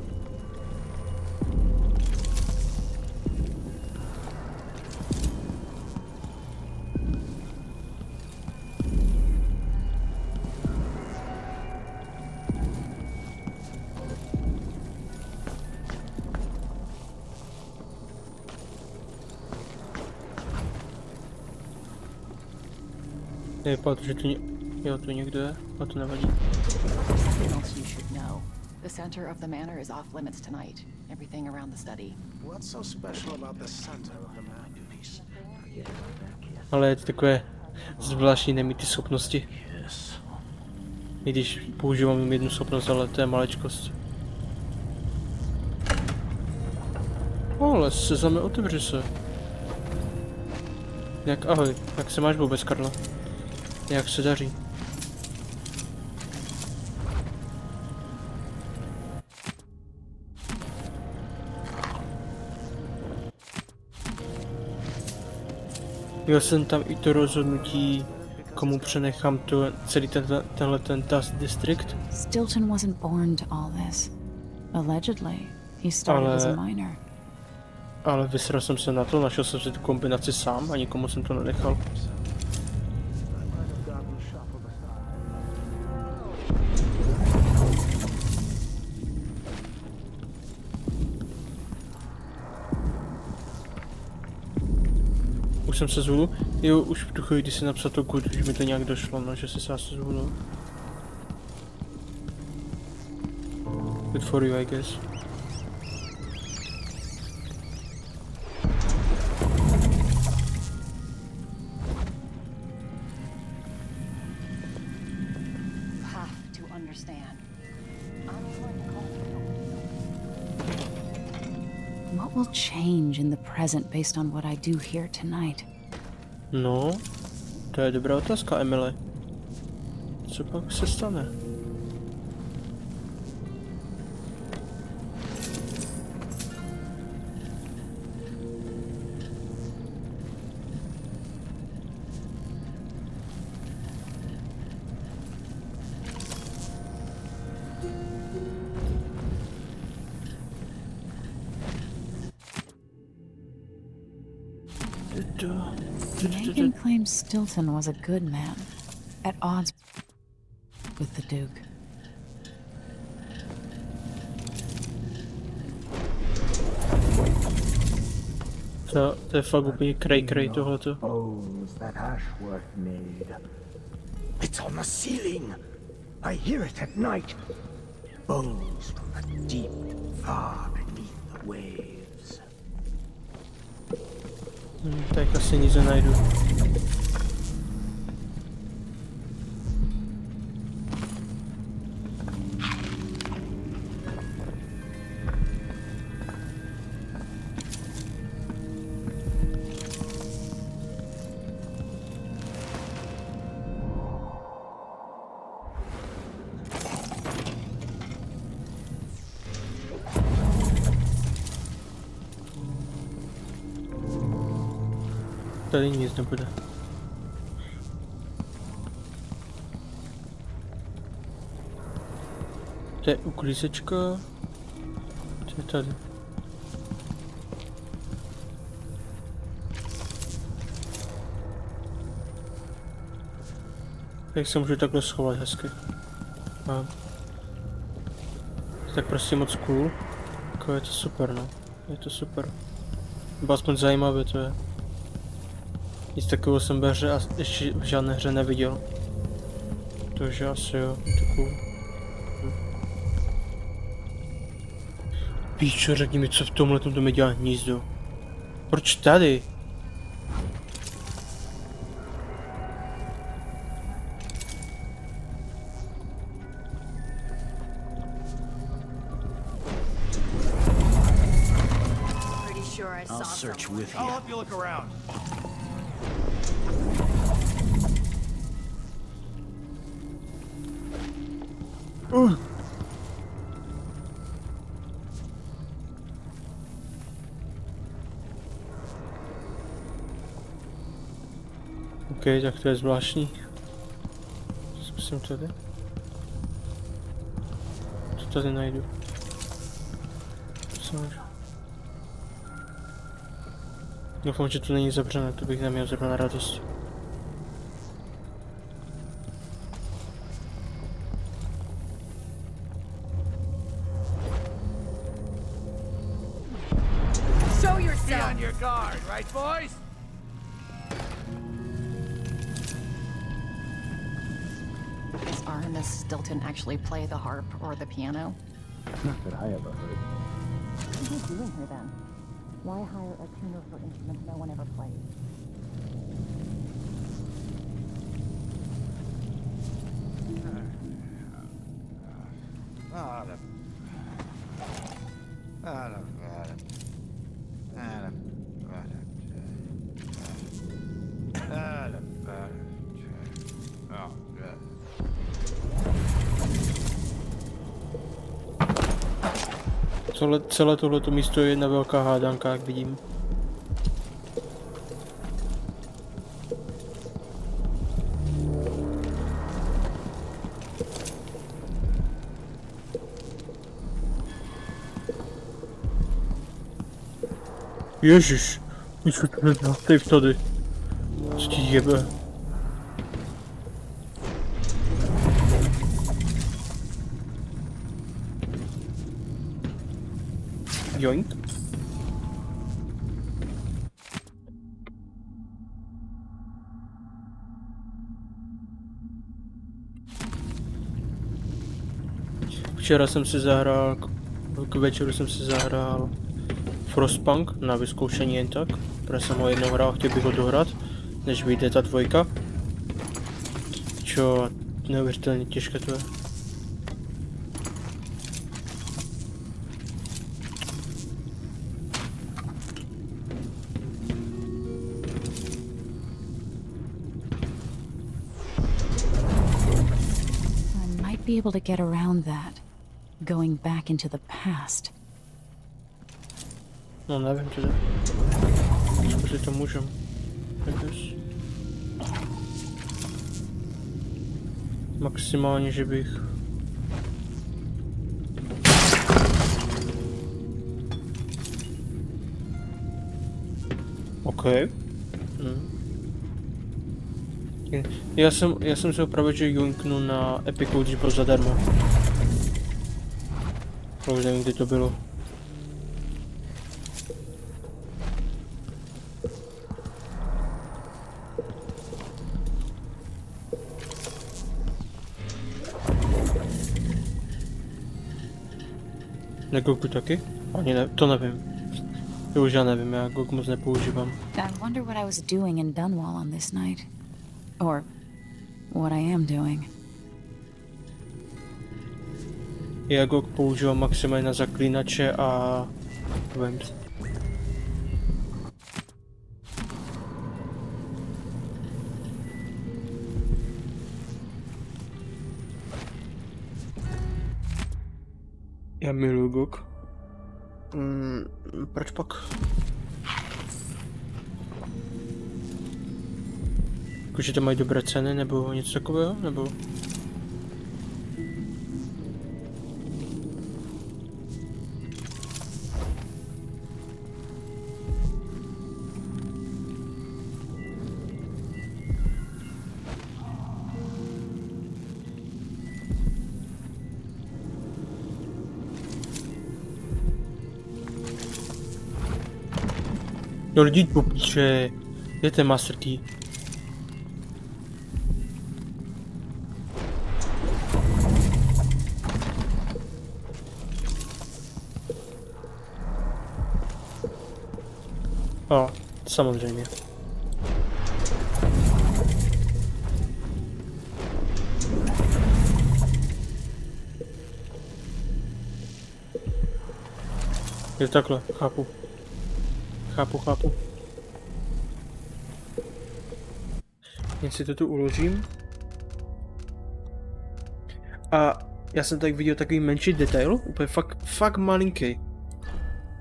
Vypadá, že tu jo, tu někdo je, a to nevadí. Else you should know. The center of the manor is off limits tonight. Everything around the study. What's so special about the center of the masterpiece? Ale je to takové zvláštní nemít ty schopnosti. I když používám jen jednu schopnost, ale to je maličkost. Ale sezame, otevři se. Jak ahoj, jak se máš vůbec, Karla? Jak se daří? Měl jsem tam i to rozhodnutí, komu přenechám celý ten task district. Stilton wasn't born to all this. Allegedly, he started as a minor. Ale vysral jsem se na to, našel jsem si tu kombinaci sám a nikomu jsem to nenechal. Už jsem se zvul? Jo, už v tu chvíli, když jsem napsal to good, už mi to nějak došlo, no, že se zase zvul. Good for you, I guess. Have to understand. What will change in the present based on what I do here tonight? No, to je dobrá otázka, Emily. Co pak se stane? Megan claims Stilton was a good man, at odds with the Duke. To je fakt úplně cray tohoto. Bones that Ashworth made. It's on the ceiling. I hear it at night. Bones from the deep, far beneath the waves. Tak asi nic nenajdu. Tady nic nebude. To je uklízečka. Co je tady? Jak se můžu takhle schovat hezky. A. Tak prostě moc cool. Jako je to super, no. Je to super. Nebo aspoň zajímavé to je. Nic takového jsem ve hře a ještě v žádné hře neviděl. Takže asi jo, je to cool. Píčo, řekni mi, co v tomhle to mi dělá hnízdo. Proč tady? I'll search with you. I'll help you look around. OK, tak to je zvláštní. Zkusím tady. Co tady najdu? Co můžu? Doufám, že to není zavřené, to bych neměl zrovna na radost. Show yourself. Be on your guard, right, boys? Does Artemis Stilton actually play the harp or the piano? Not that I ever heard. What are you doing here then? Why hire a tuner for instruments no one ever plays? Celé tohleto místo je jedna velká hádanka, jak vidím. Ježiš, nic tu nedá, tady. Co ti jebe? Joink. Včera jsem si zahrál, k večeru jsem si zahrál Frostpunk na vyzkoušení jen tak, protože jsem ho jednou hrál, chtěl bych ho dohrát, než vyjde ta dvojka. Čo, neuvěřitelně těžké to je. Be able to get around that, going back into the past. No nevím teda. Zkusit to můžem. Maximálně, že bych... OK. Já jsem se opravdu, že joinknu na Epiku, když byl zadarmo. Už nevím, kdy to bylo. Negoku taky? Ani ne, to nevím. To už já nevím, já Goku moc nepoužívám. I wonder what I was doing in Dunwall on this night. Or what I am doing. Já Goku používám maximálně na zaklínače a... Vemz. Já miluji Goku. Proč pak? Jakože to mají dobré ceny, nebo něco takového, nebo? No lidi popíče, je ten Master Key. A, samozřejmě. Je takhle, chápu. Chápu. Jen si to tu uložím. A já jsem tak viděl takový menší detail, úplně fakt malinký.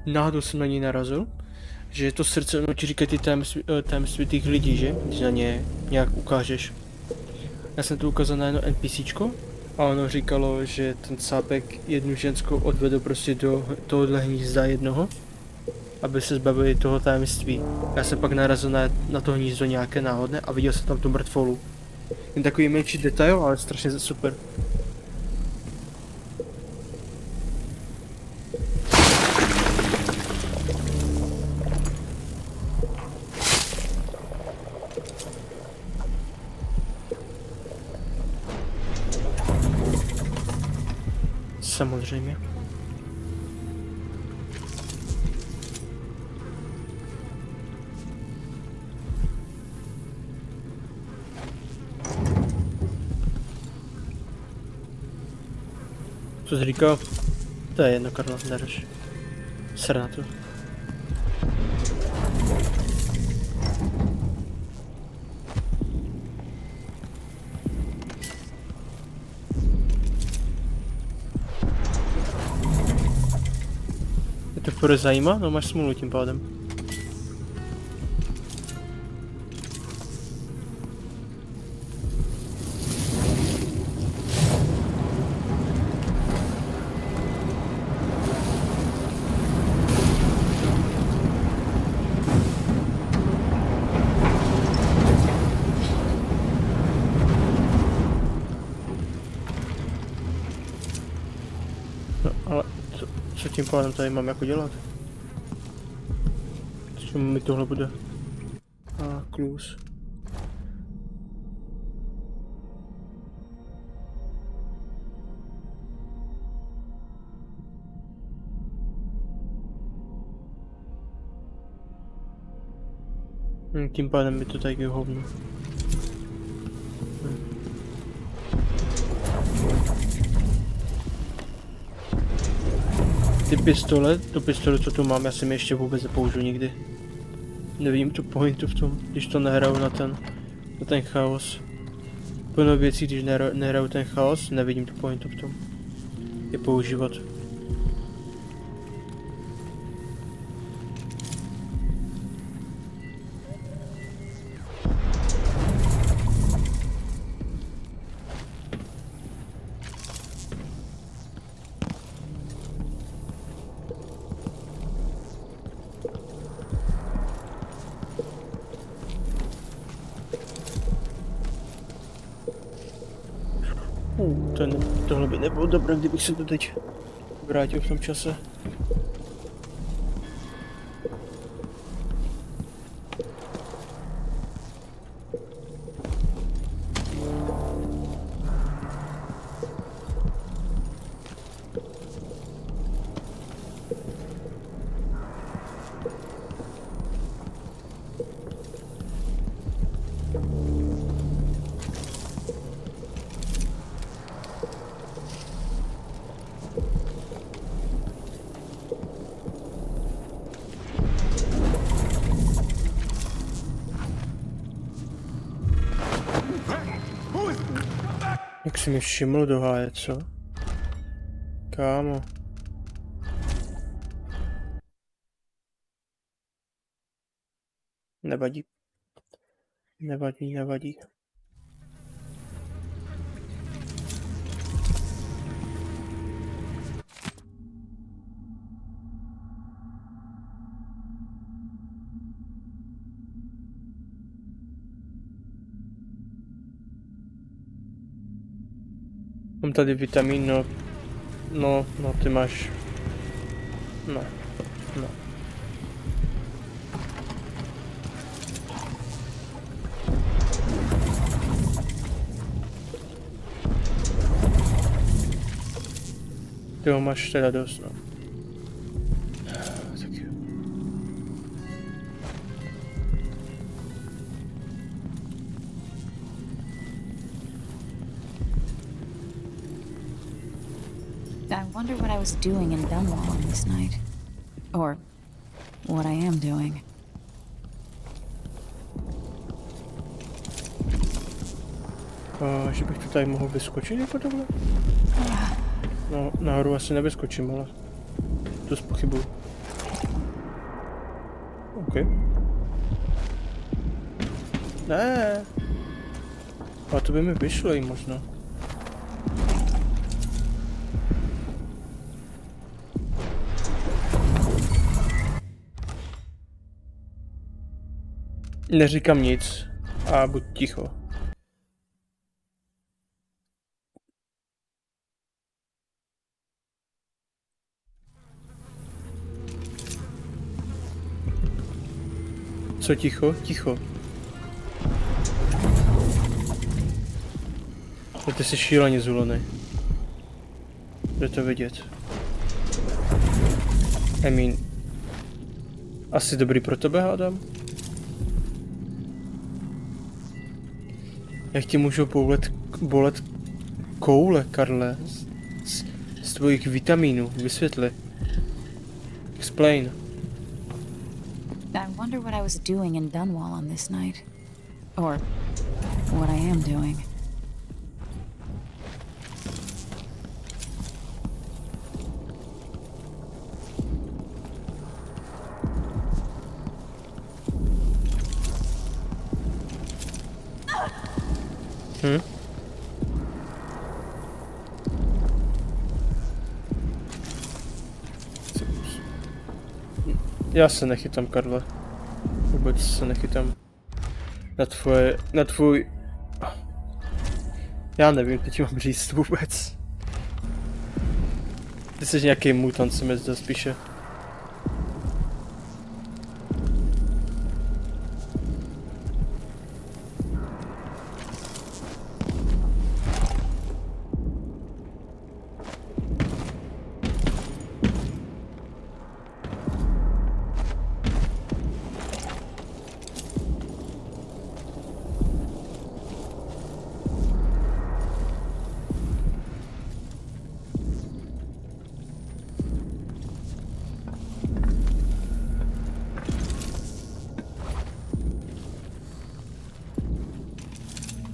Náhodou jsem na něj narazil, že to srdce, no ti říkají ty tajemství těch lidí, že? Když na ně nějak ukážeš. Já jsem to ukázal na jedno NPCčko a ono říkalo, že ten cápek jednu ženskou odvedl prostě do tohohle hnízda jednoho, aby se zbavili toho tajemství. Já jsem pak narazil na to hnízdo nějaké náhodné a viděl jsem tam tu mrtvolu. Jen takový menší detail, ale strašně super. Samozřejmě. Co jsi říkal? To je jedno, Karla, neřeš. Ser na to. Je to furt zajímá? No máš smůlu tím pádem. Co tím pádem tady mám jako dělat? S čemu mi tohle bude? A kluz. Tím pádem by to taky hovno. Ty pistole, tu pistoli, co tu mám, já jsem ještě vůbec nepoužil nikdy. Nevidím tu pointu v tom, když to nehraju na ten chaos. Plno věcí, když nehraju ten chaos, nevidím tu pointu v tom. Je používat. Tohle by nebylo dobré, kdybych se to teď vrátil v tom čase. Jak jsi mi všiml do háje, co? Kámo. Nevadí. Nevadí. Mám tady vitamin, no, ty máš... No. Ty ho máš teda dost, no. Tak jo. I wonder what I was doing in Dunwall on this night. Or what I am doing. Že bych to tady mohl vyskočit jako tohle? No, nahoru asi nevyskočím, ale to zpochybuju. OK. Ne. A to by mi vyšlo i možná. Neříkám nic a buď ticho. Co ticho? Ticho. Ty jsi šíleně zulený. Jde to vidět. I mean, asi dobrý pro tebe, hádám? Jak ti můžou bolet koule, Karle? Z tvojich vitamínů. Vysvětli. Explain. I wonder what I was doing in Dunwall on this night. Or what I am doing. Já se nechytám, Karle. Vůbec se nechytám. Na tvůj... Já nevím, co ti mám říct vůbec. Ty jsi nějaký mutant, se mi zdá spíše.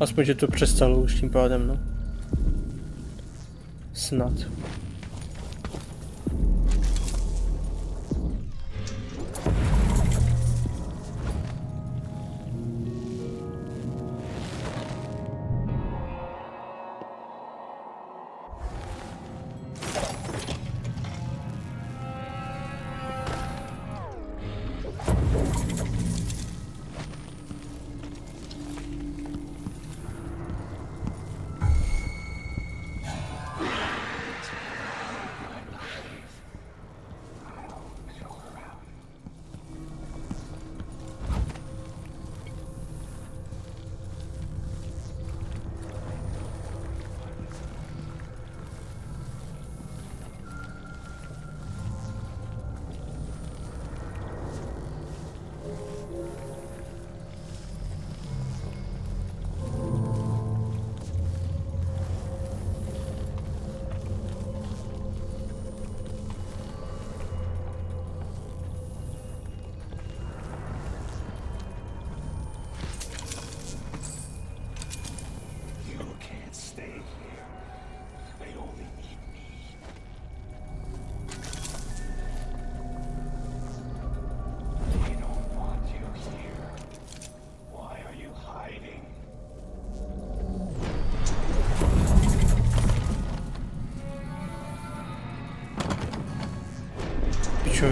Aspoň, že to přestalo už tím pádem, no. Snad.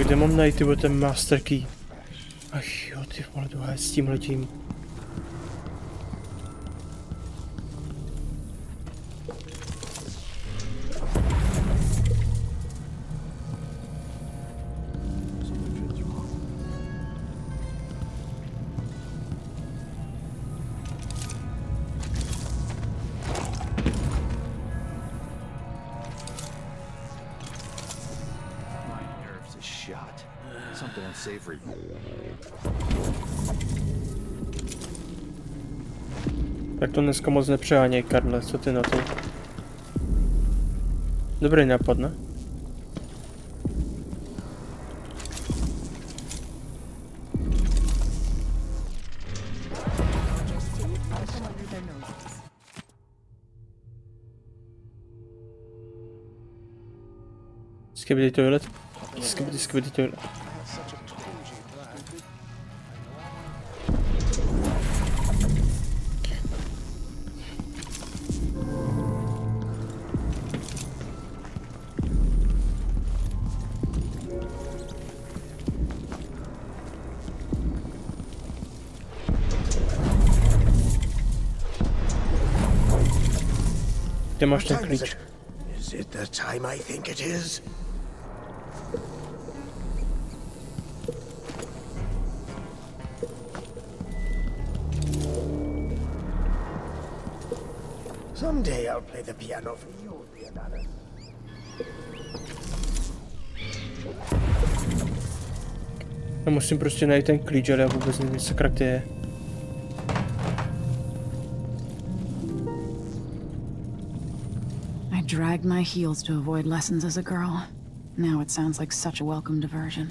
Kde mám najít tyhle ten master key? Ach jo, ty vole, dohaj s tímhletím. Tak to dneska moc nepřeháněj, Karle, co ty na to? Dobrý nápad, ne? Skibidi toilet? Skibidi toilet. Kde máš ten klíč? Is it the time I think it is? Someday I'll play the piano for you, Leonardo. Já musím prostě najít ten klíč, ale já vůbec nevím, sakra, kde je. I dragged my heels to avoid lessons as a girl. Now it sounds like such a welcome diversion.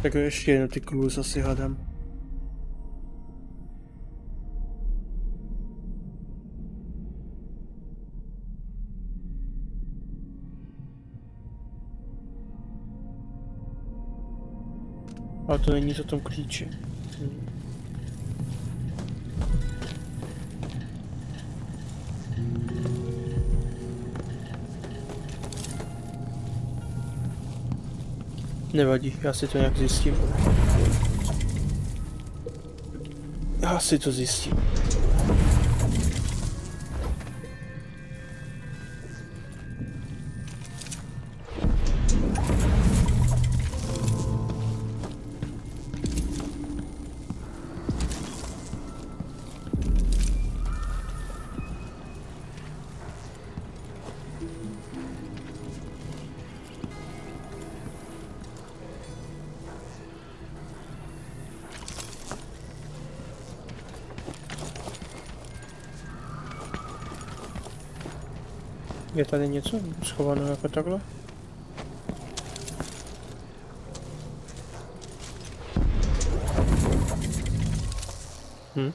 Tak ještě jedno ty kluz asi hledám. Ale to není o tom klíči. Nevadí, já si to nějak zjistím. Já si to zjistím. Je tady něco schovaného jako takhle? Hm.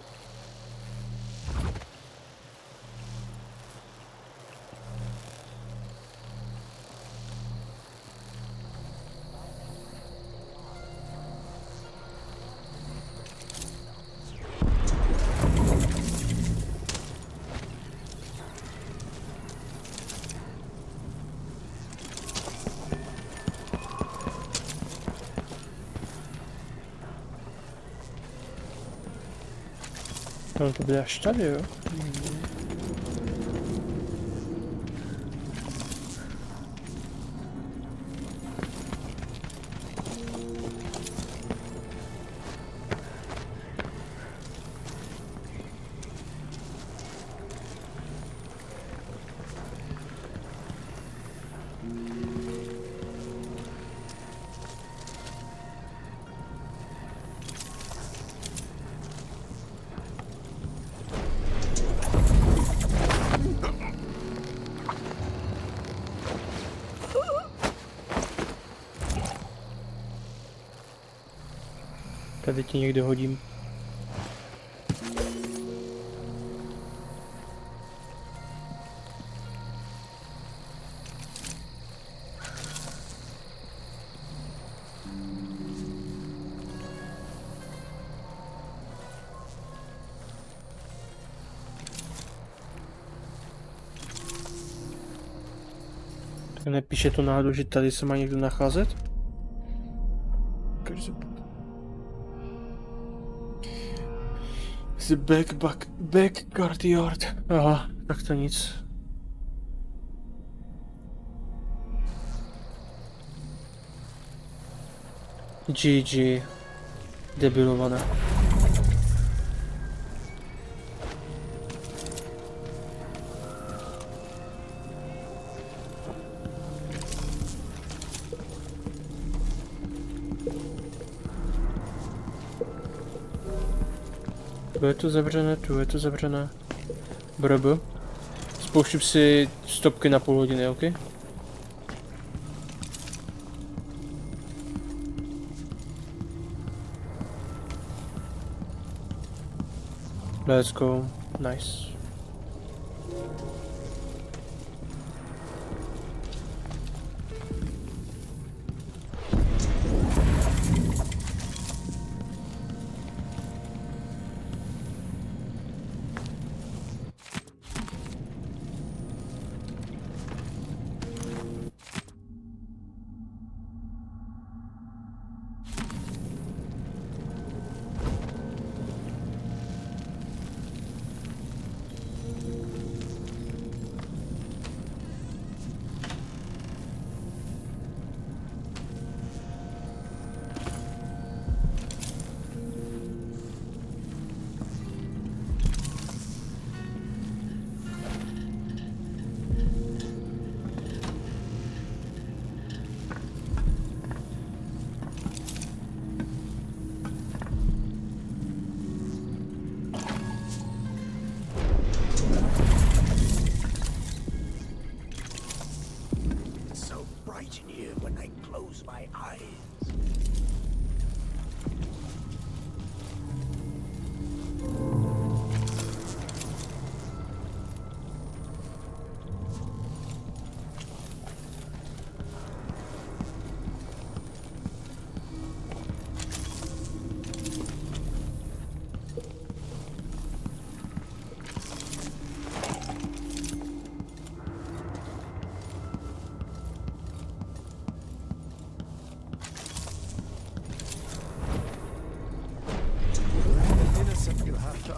No to bude až tady, jo? Tady ti někde hodím. Tak nepíše to náhodou, že tady se má někdo nacházet? The back guard. Aha, tak to nic. GG. Debilované. Tu je to zavřené, tu je to zavřené. BRB. Spouštím si stopky na půl hodiny, ok? Let's go. Nice.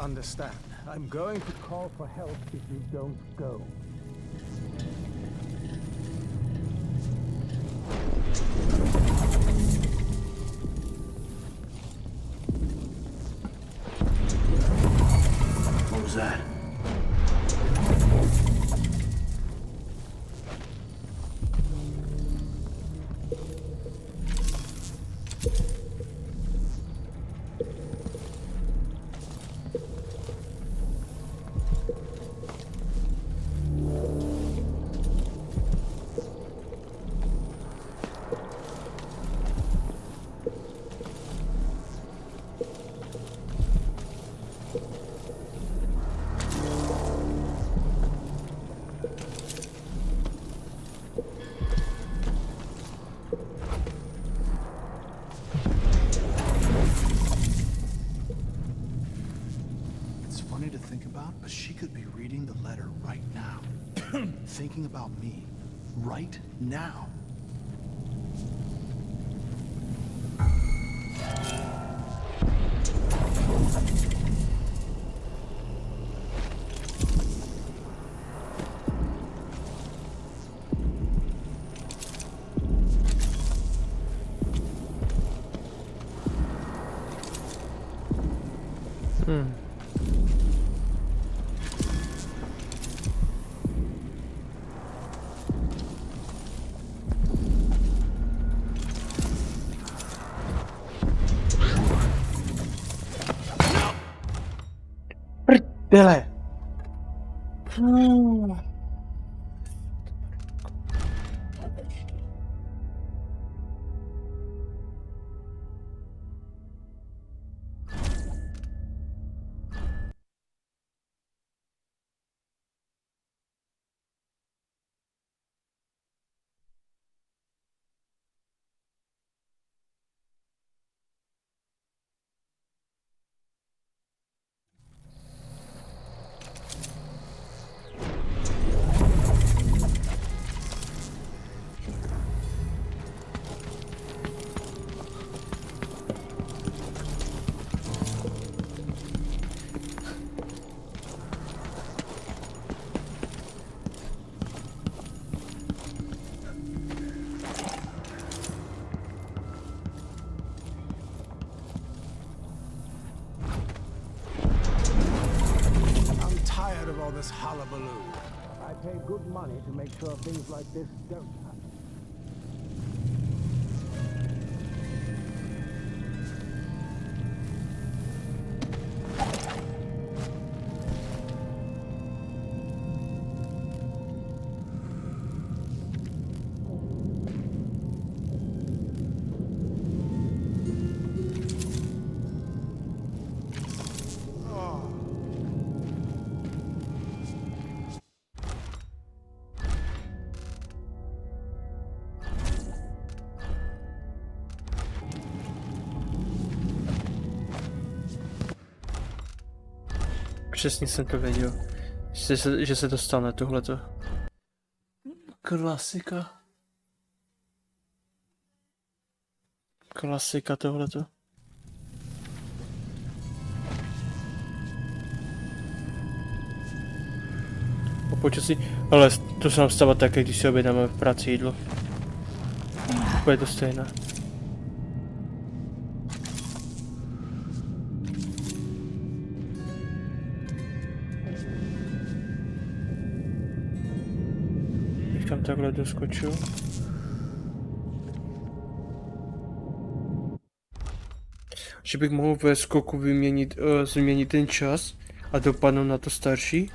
Understand. I'm going to call for help if you don't go. What was that? thinking about me right now. Prdele. I'm tired of all this hullabaloo. I pay good money to make sure things like this don't happen. Přesně jsem to věděl, že se dostane tohleto. Klasika. Klasika tohleto. Po počasí, ale to se nám stává také, když si objednáme v práci jídlo. Úplně to stejné. Tam takhle doskočil. Že bych mohl ve skoku změnit ten čas a dopadnout na to starší?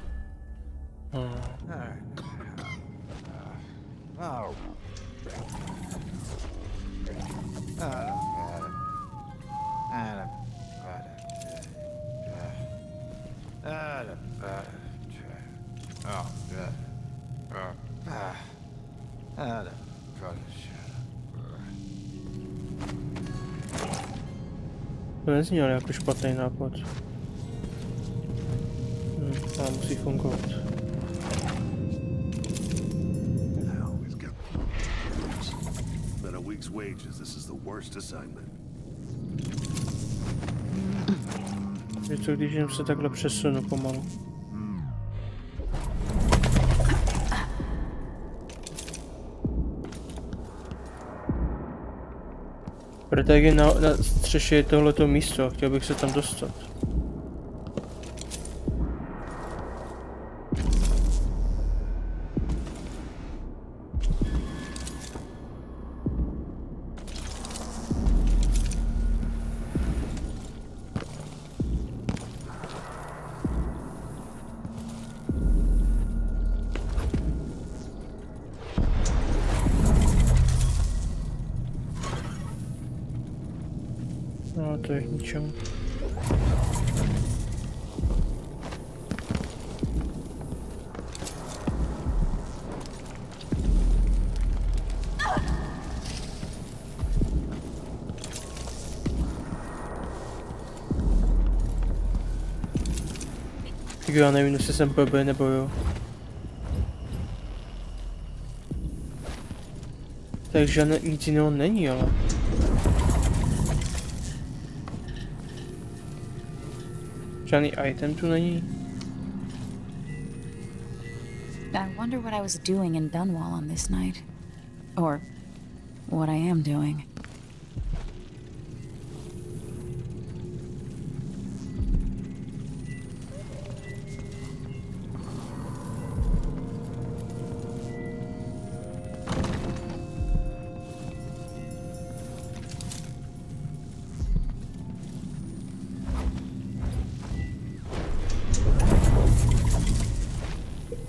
To nezněl jako špatný nápad. Ale musí fungovat. Je to, když jen se takhle přesunu pomalu. Proto jak je na střeše je tohleto místo a chtěl bych se tam dostat. No to je k ničemu. Tak já nevím, jestli jsem blbý nebo jo. Takže nic jiného není, ale... Žádný item tu není. I wonder what I was doing in Dunwall on this night. Or what I am doing.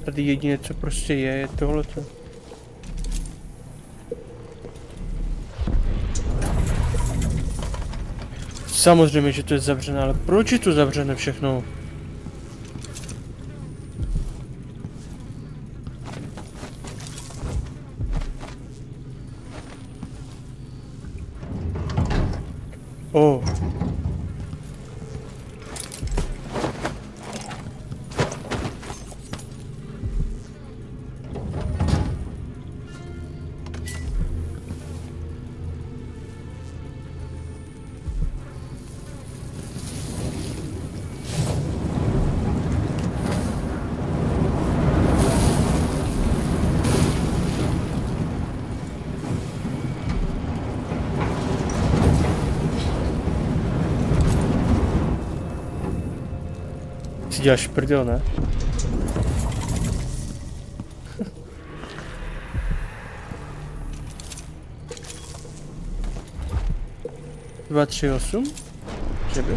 Tady jediné, co prostě je tohleto. Samozřejmě, že to je zavřené, ale proč je to zavřené všechno? Oh. Si děláš prdel, ne? Dva, tři, 8? Že by?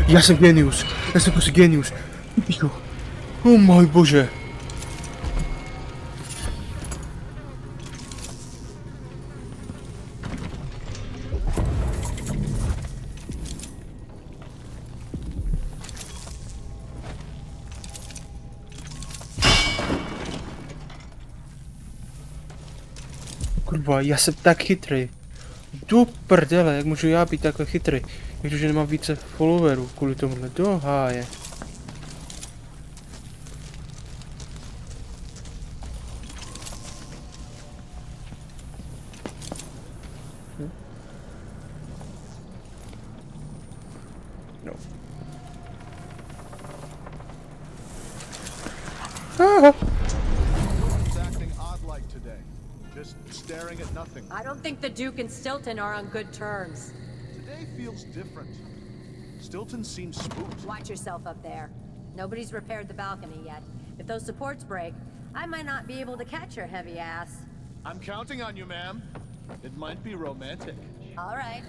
Já jsem genius. Já jsem prostě genius. Oh můj bože. Kurva, já jsem tak chytrý. Do prdele, jak můžu já být takhle chytrý? Protože nemám více followerů kvůli tomuhle. Do háje. No. Aha. Staring at nothing. I don't think the Duke and Stilton are on good terms. Today feels different. Stilton seems spooked. Watch yourself up there. Nobody's repaired the balcony yet. If those supports break, I might not be able to catch your heavy ass. I'm counting on you, ma'am. It might be romantic. All right.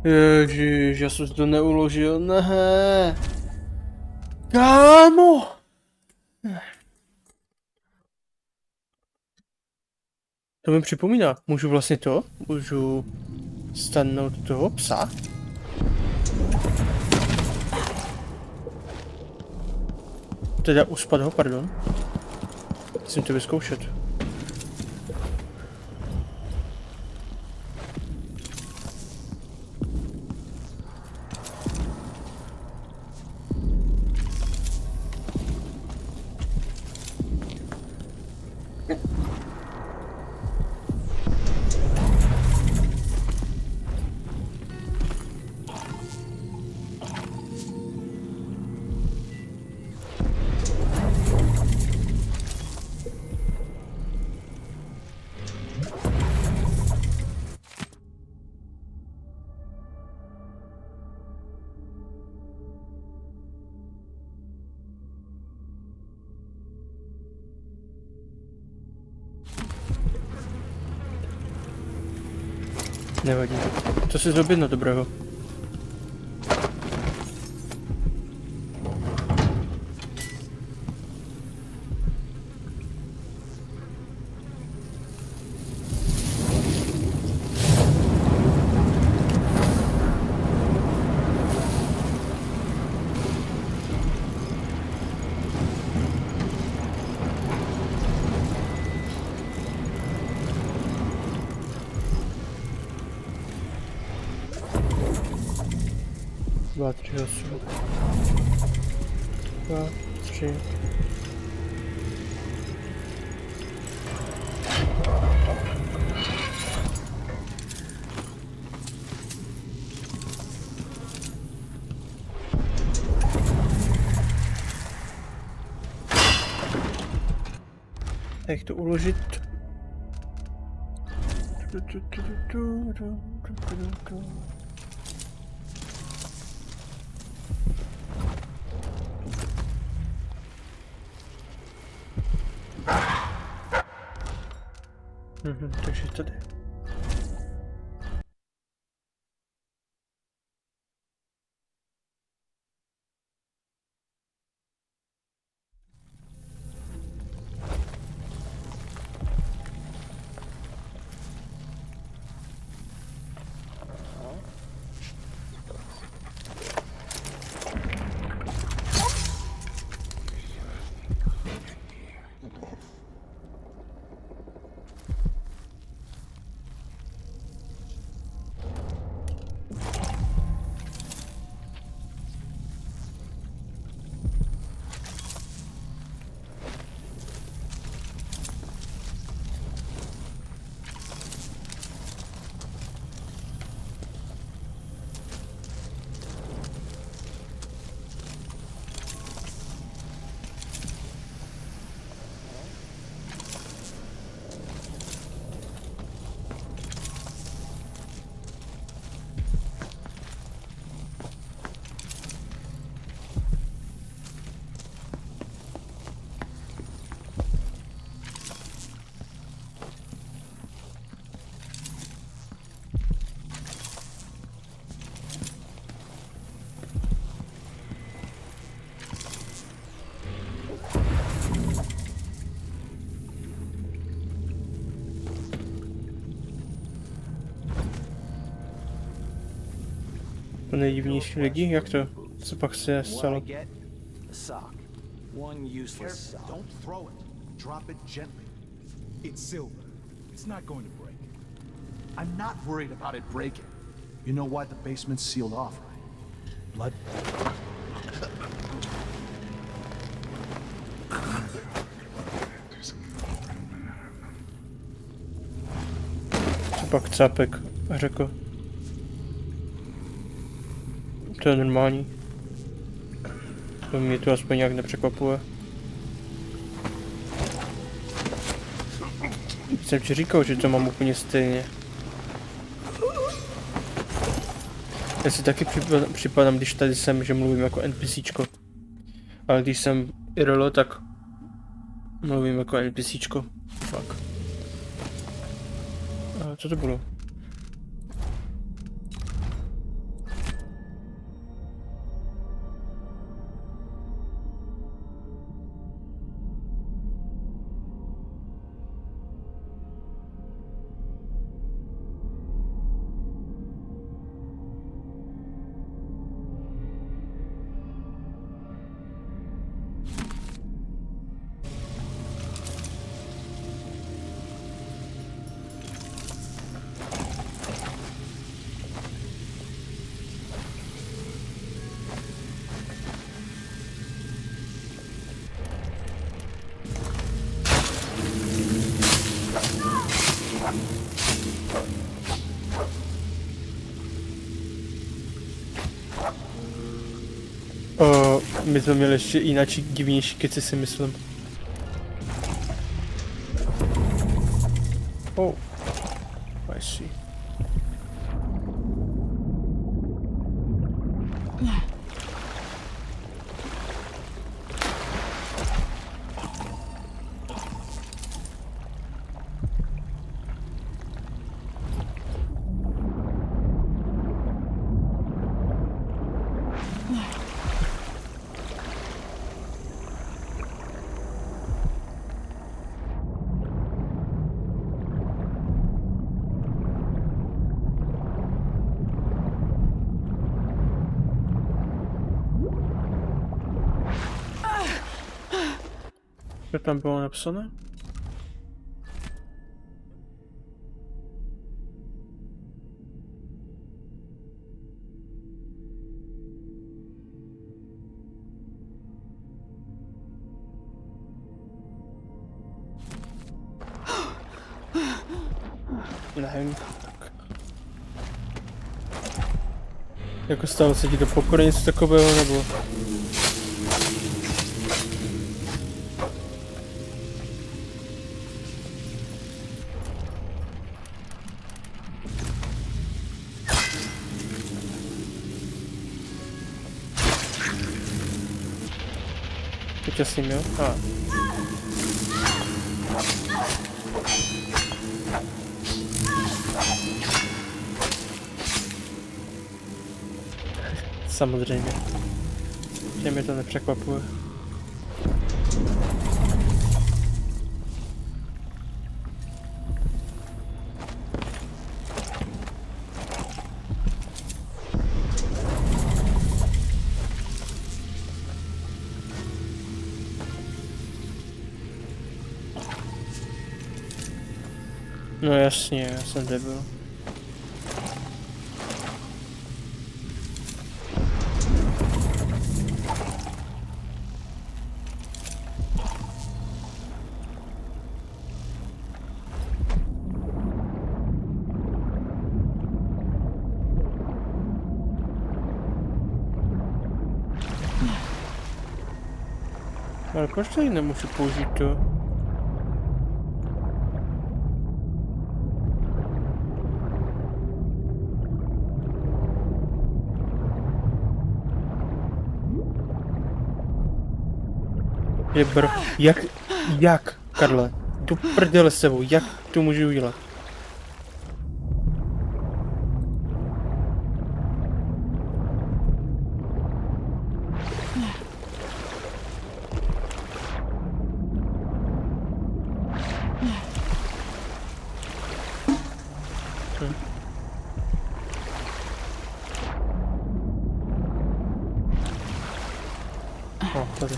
Ježiš, já jsem si to neuložil, ne. Kámo! To mi připomíná, můžu vlastně to? Můžu stanout toho psa? Teda uspat ho, pardon. Musím to vyzkoušet. Nevadí. Co si zrobit na dobrého? 2, 3, 8. 2, 3. Jak to uložit? Takže tady. To nejdivnější lidi? Jak to? Co pak se stalo? Don't throw it. Drop it gently. It's silver. It's not going to break. I'm not worried about it breaking. You know why the basement's sealed off, right? Blood. Co pak Cápek řekl? To je normální. To mě to aspoň nějak nepřekvapuje. Jsem ti říkal, že to mám úplně stejně. Já si taky připadám, když tady jsem, že mluvím jako NPCčko. Ale když jsem IRL, tak mluvím jako NPCčko. Fuck. A co to bylo? My jsme měli ještě jináčí divnější keci, si myslím. Oh, I see. Co tam bylo napsané? Nevím. Jako stalo se ti to poprvé něco takového, nebo? Teď s ním, jo? Samozřejmě. Že mě to nepřekvapuje. No jasně, já jsem debil. Ale proč tady nemůžu použít to? Jak, Karle? Tu prdele s sebou, jak to můžu udělat? Tady.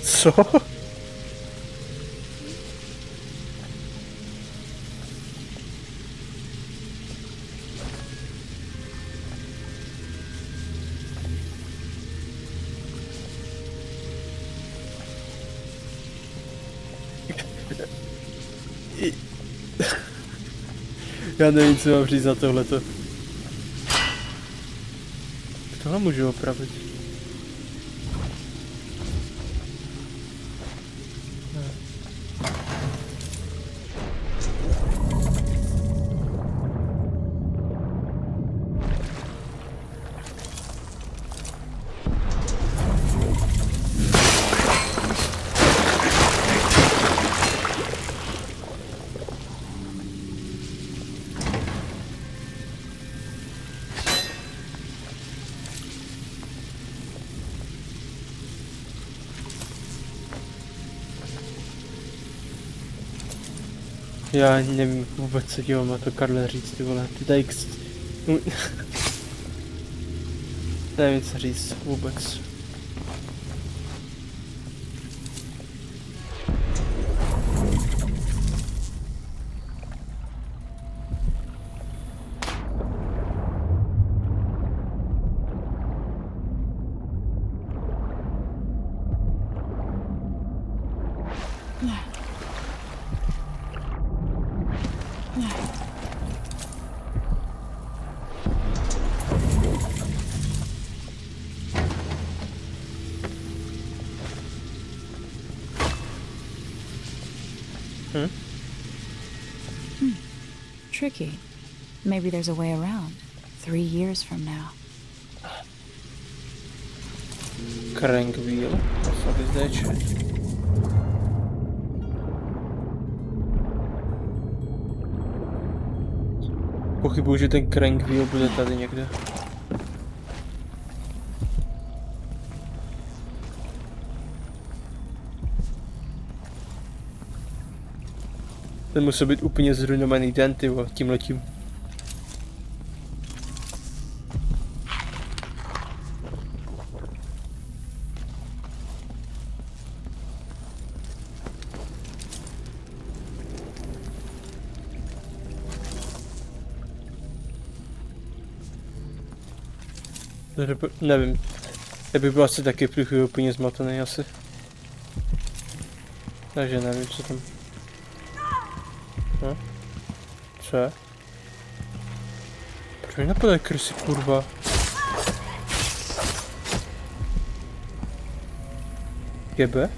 Co? Já nevím, co mám říct za tohleto. Tohle můžu opravit. Já nevím vůbec, co ti mám na to Karle říct, ty vole, ty tady nevím, co říct vůbec. tricky. Maybe there's a way around. 3 years from now. Crank wheel? What the fuck is that shit? Pochybuji, že ten crank wheel bude tady někde. Ten musí být úplně zrujnovaný den, tyvo, tímhletím. Nevím. Já bych byl asi taky průchůj úplně zmatený asi. Takže nevím, co tam. No? Co je? Proč mi napadají krysy, kurva? Gebe?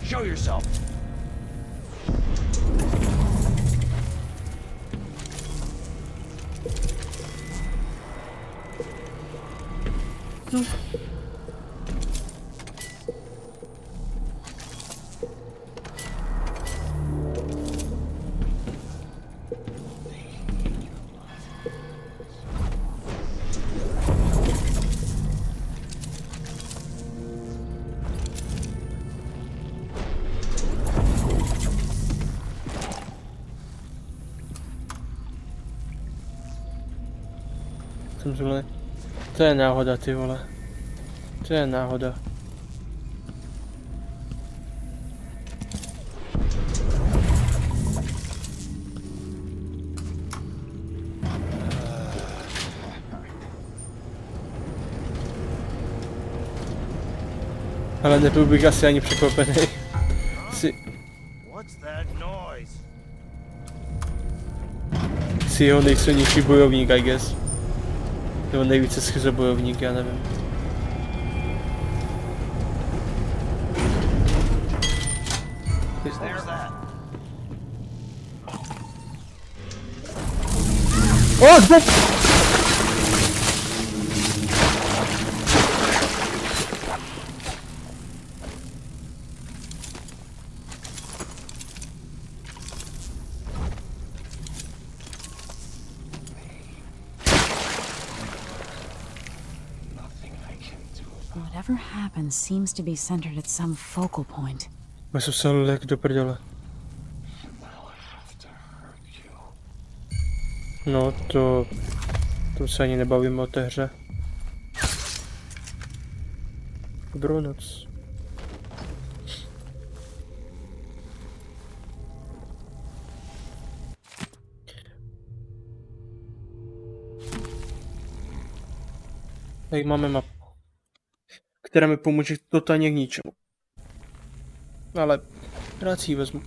Show yourself. To je náhoda, ty vole. To je náhoda. Ale nebyl bych asi ani překvapený. Si jeho nejsilnější bojovník, I guess. Nebo nejvíce schizobojovník, já nevím. Oh, Whatever happens seems to be centered at some focal point. Maso se lek do prdele. No to se ani nebavím o té hře. Dobrou noc. Tady máme mapu, která mi pomůže totálně k ničemu. Ale rád si ji vezmu.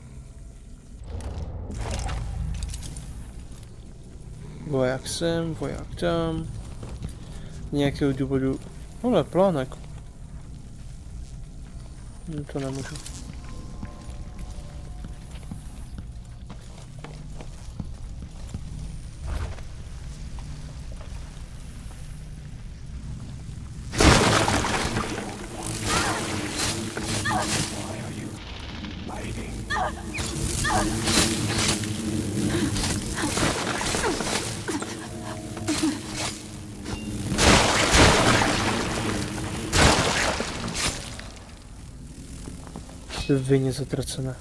Voják sem, voják tam. Z nějakého důvodu... Ale plánek. To nemůžu. Vině zatracené.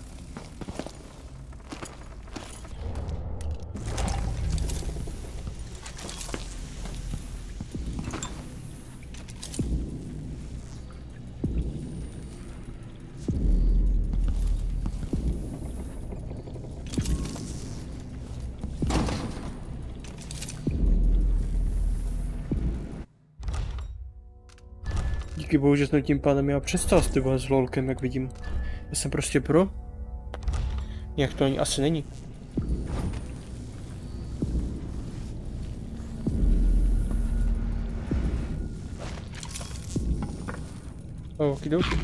Díky bohu, že jsem tím pádem já přestal s lolkem, jak vidím. Já jsem prostě pro. Jak to ani asi není. Okidoki.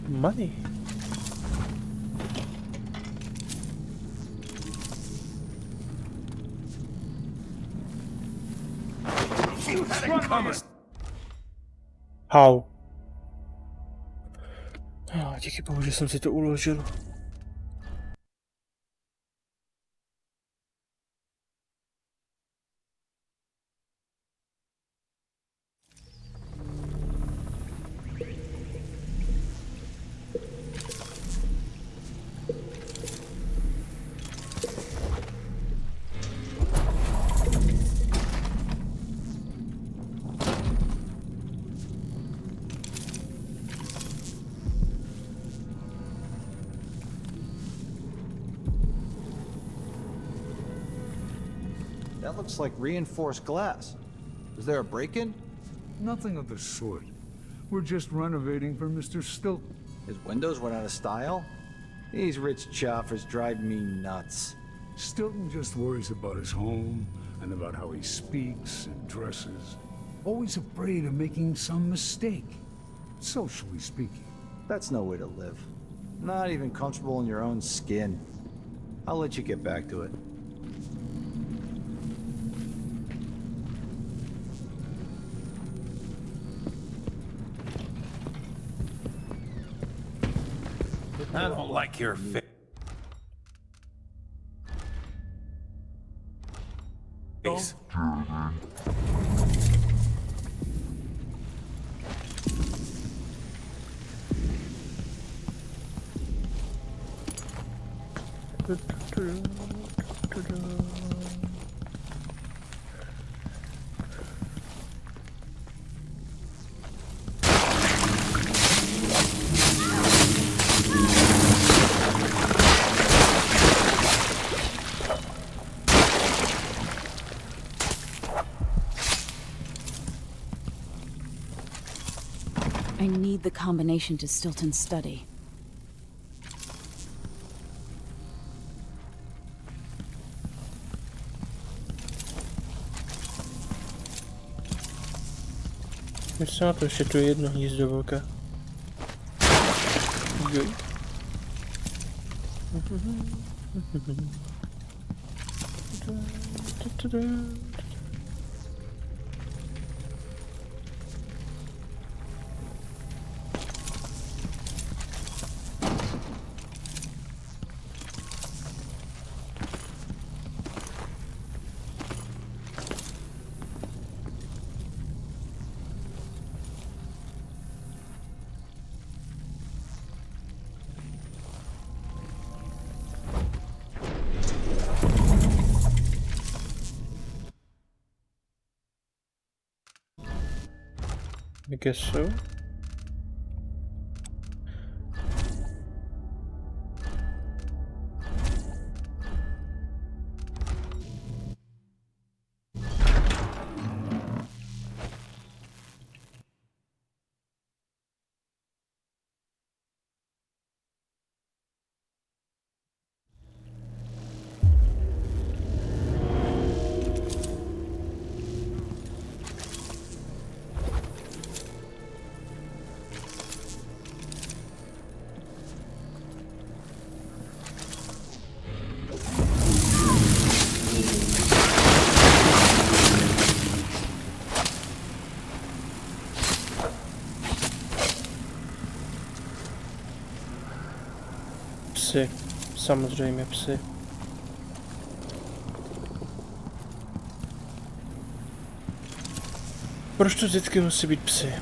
Money. How? Díky bohu, že jsem si to uložil. That looks like reinforced glass. Is there a break-in? Nothing of the sort. We're just renovating for Mr. Stilton. His windows went out of style? These rich choffers drive me nuts. Stilton just worries about his home and about how he speaks and dresses. Always afraid of making some mistake, socially speaking. That's no way to live. Not even comfortable in your own skin. I'll let you get back to it. I don't like your face. I need the combination to Stilton's study. Myslím, to ještě tu je jedno hnízdo velké. Joj. I guess so. Psy. Samozřejmě psy. Proč to vždycky musí být psy?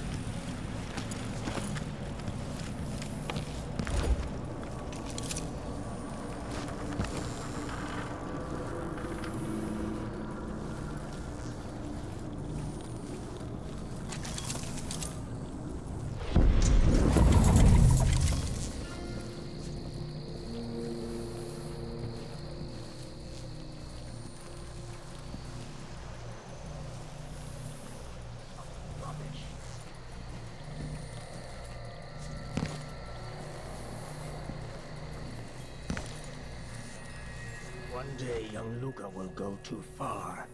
Someday young Luca will go too far.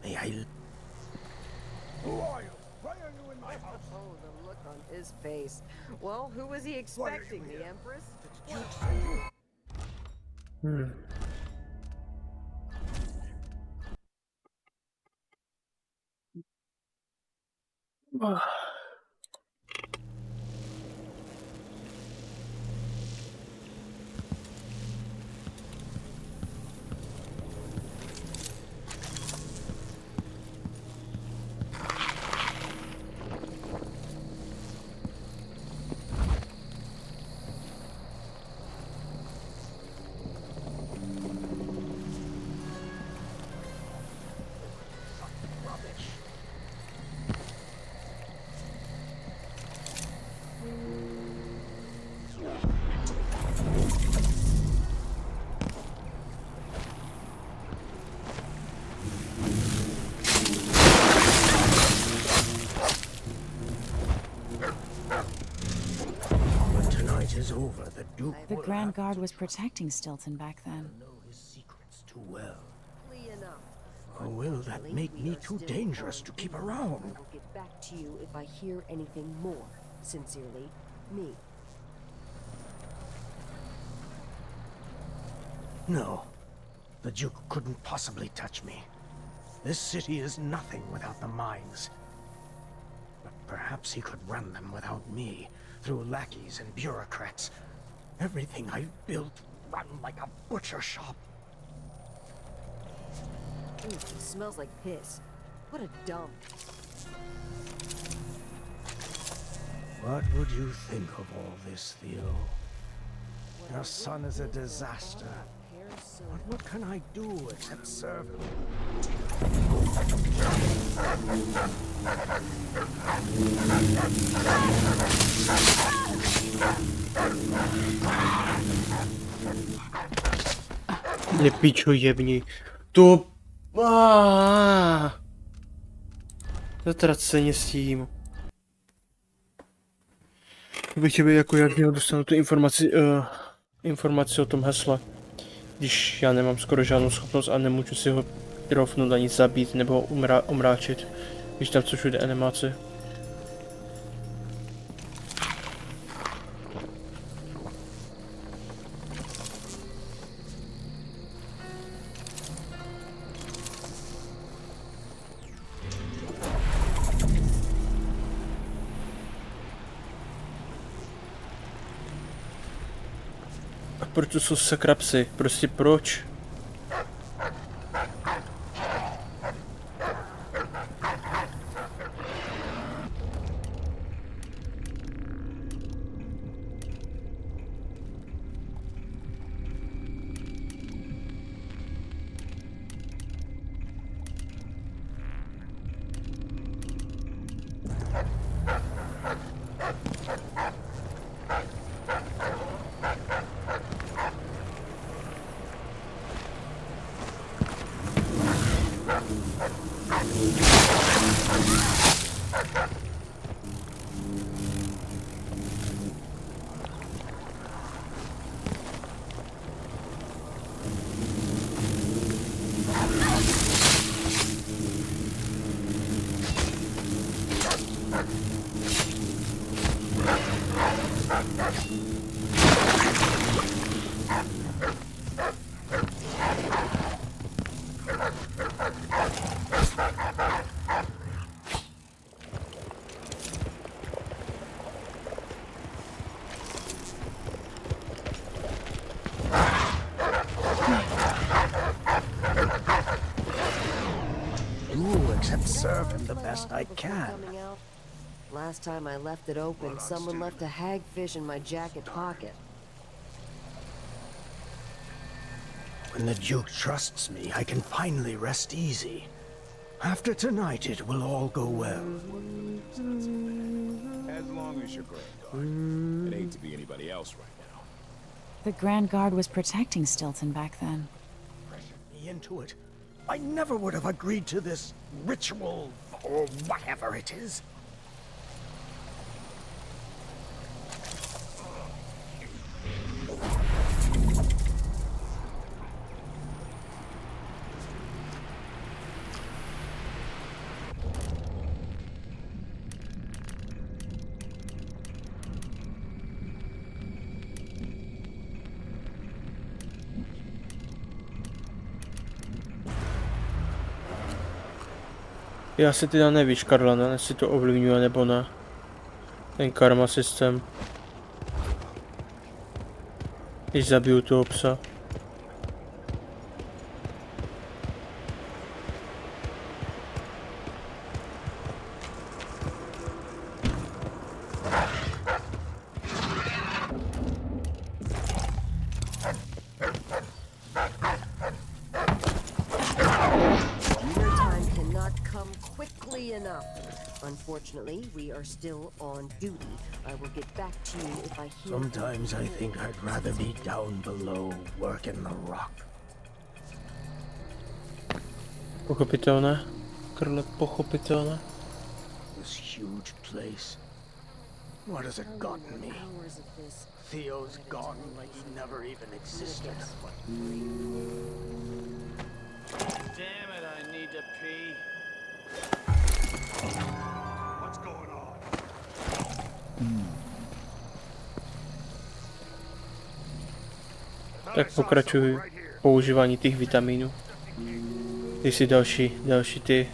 May I... Who are you? Why are you in my house? Oh, the look on his face. Well, who was he expecting? The Empress? When tonight is over, the Duke The will Grand have Guard was protecting Stilton back then. to know his secrets too well. Enough. Or will that make me too dangerous to keep around? I will get back to you if I hear anything more. Sincerely, me. No. The Duke couldn't possibly touch me. This city is nothing without the mines. But perhaps he could run them without me, through lackeys and bureaucrats. Everything I've built run like a butcher shop. Ooh, it smells like piss. What a dump. What would you think of all this, Theo? Your son is a disaster. But what can I do except serve him? Pičo jebni. To... Zatraceně s tím. Bych tě jako jak měl dostanu tu informaci o tom hesle. Když já nemám skoro žádnou schopnost a nemůžu si ho trofnout ani zabít nebo ho omráčit. Když tam co všude animace. Proč to jsou sakra psy? Prostě proč? Serve him the best I can. Last time I left it open, someone left a hagfish in my jacket pocket. When the Duke trusts me, I can finally rest easy. After tonight, it will all go well. As long as you're Grand Guard. It ain't to be anybody else right now. The Grand Guard was protecting Stilton back then. Pressured me into it. I never would have agreed to this ritual, or whatever it is. Já si teda nevíš, Karlana, jestli to ovlivňuje nebo ne. Ten karma systém. Když zabiju toho psa. Unfortunately, we are still on duty. I will get back to you if I hear. Sometimes I think I'd rather be down below, working the rock. Pochopitelné. Karle, pochopitelné. This huge place. What has it gotten me? Theo's gone like he never even existed. Damn it, I need to pee. What's going on? Tak pokračuji používání těch vitamínů. Ty si další ty...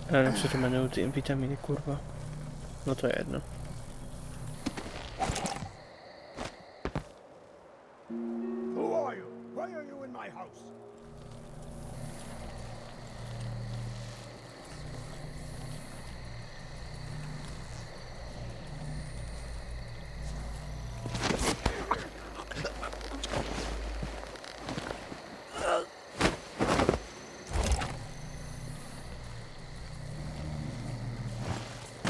Já nevím, jak se to jmenují, ty vitamíny, kurva. No to je jedno. Who are you? Why are you in my house?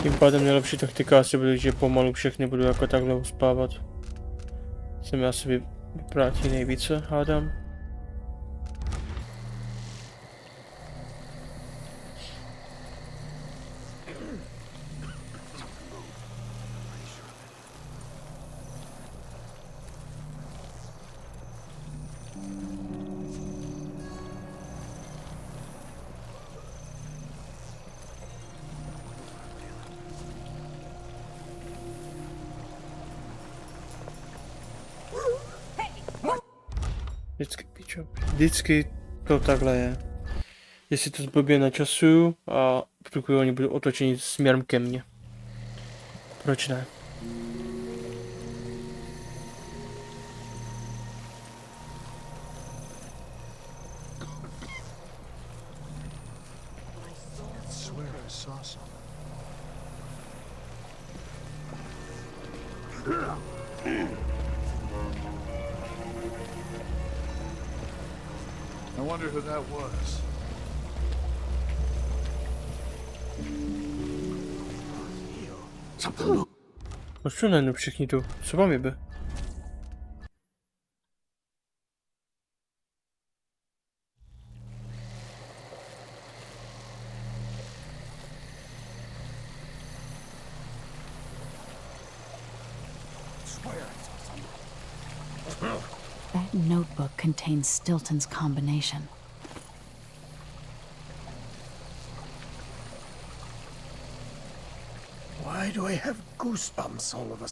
Tím pádem nejlepší taktika asi bude, že pomalu všechny budu jako takhle uspávat. Se mi asi vyprátí nejvíce, hádám. Vždycky to takhle je. Jestli to zblbě načasuju a v průběhu oni budou otočeni směrem ke mně. Proč ne? I wonder who that was. Proč to najednou všichni tu? Co vám jebe? That notebook contains Stilton's combination. Why do I have goosebumps all of a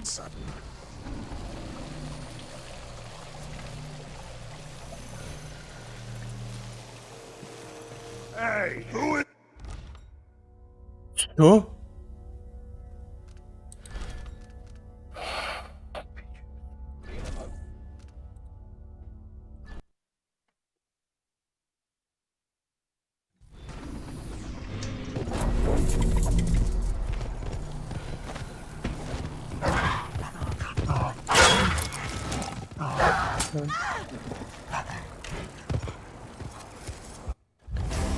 sudden? Hey, who is... Co?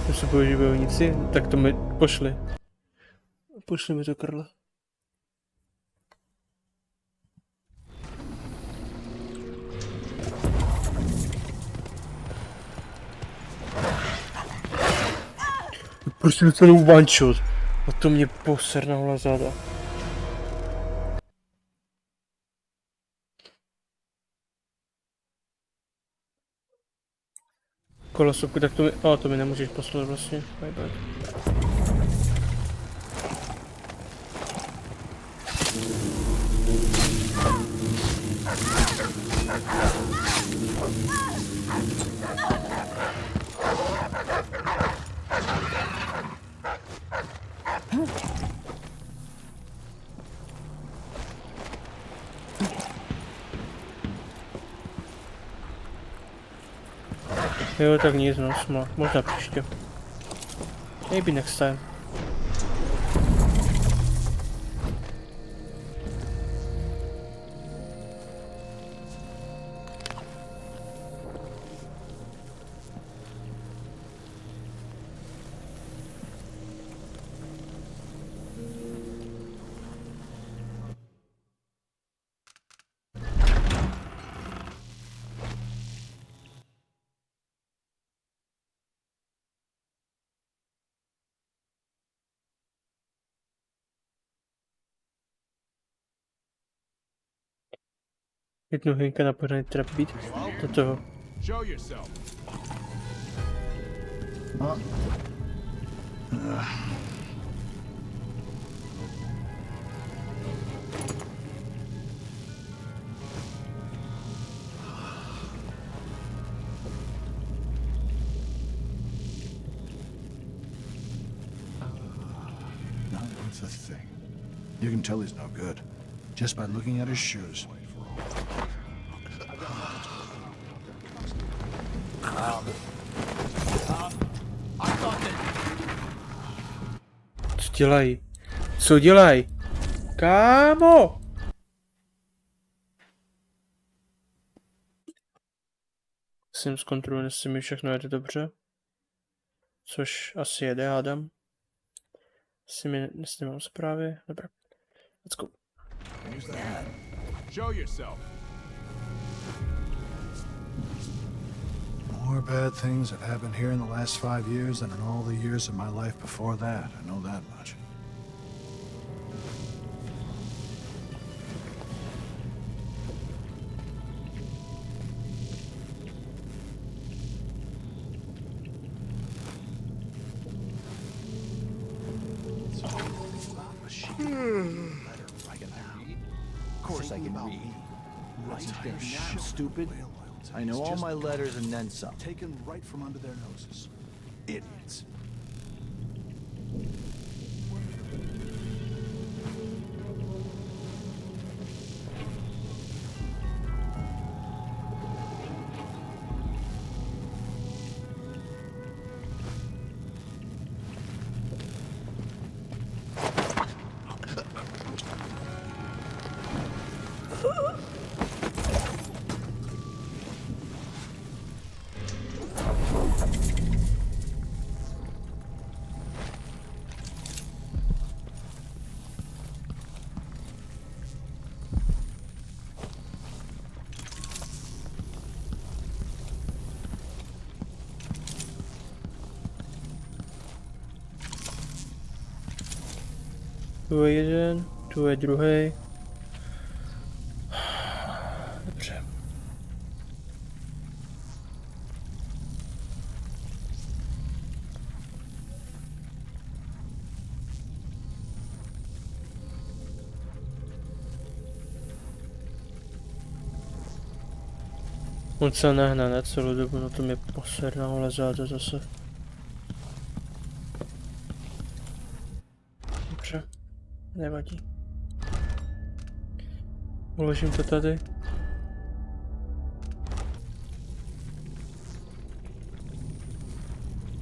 To se bojí bojovníci? Tak to mi pošli. Pošli mi to, Karle. Prostě docela one shot. A to mě poser na hula záda. Kolosovku, tak to mi... A, to mi nemůžeš poslat vlastně. My bad. Jo, tak nic, no, smá. Možná příště. Maybe next time. Jednu hynka na pořádný trap beat do toho. What's the thing? You can tell he's no good just by looking at his shoes. Co dělají? Co dělají? Kámo! Jsem zkontroluje, jestli mi všechno jede dobře. Což asi jede, hádám. Jestli nemám zprávy. Dobré. Let's go. Show yourself. More bad things have happened here in the last 5 years than in all the years of my life before that. I know that much. Of course I can read. I'm stupid. I know all my letters and then some. Taken right from under their noses. Idiots. Tu je jeden, tu je druhý. Dobře. On se nehne, ne, celou dobu, no to mě poser na hole záda zase. Dobře. Nevadí. Uložím to tady.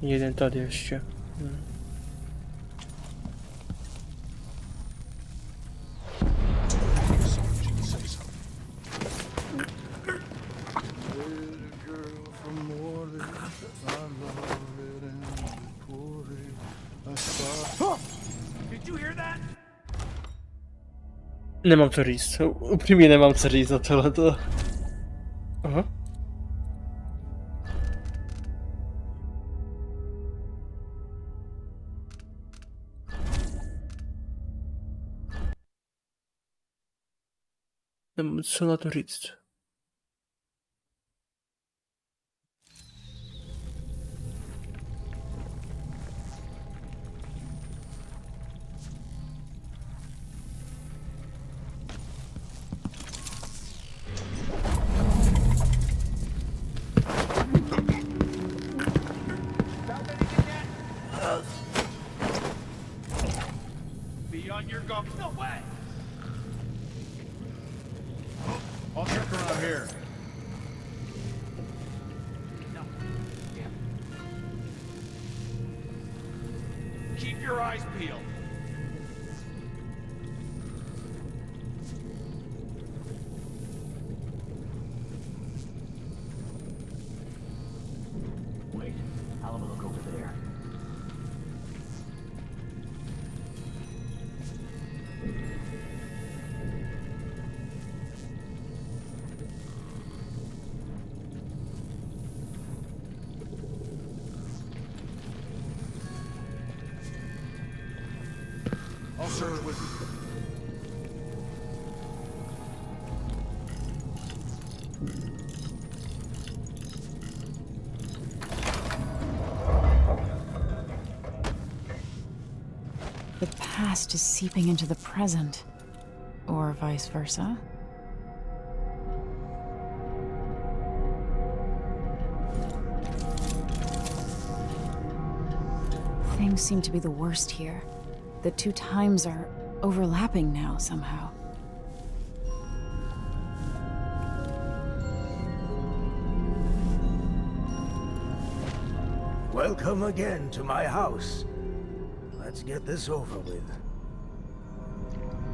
Jeden tady ještě. Nemám co říct, upřímně nemám co říct za tohleto. Aha. co na to říct. Be on your guard. No way! I'll check around here. No. Damn. Keep your eyes peeled. Wait, I'll have a look over there. I'll search with you. The past is seeping into the present. Or vice versa. Things seem to be the worst here. The two times are overlapping now somehow. Welcome again to my house. Let's get this over with.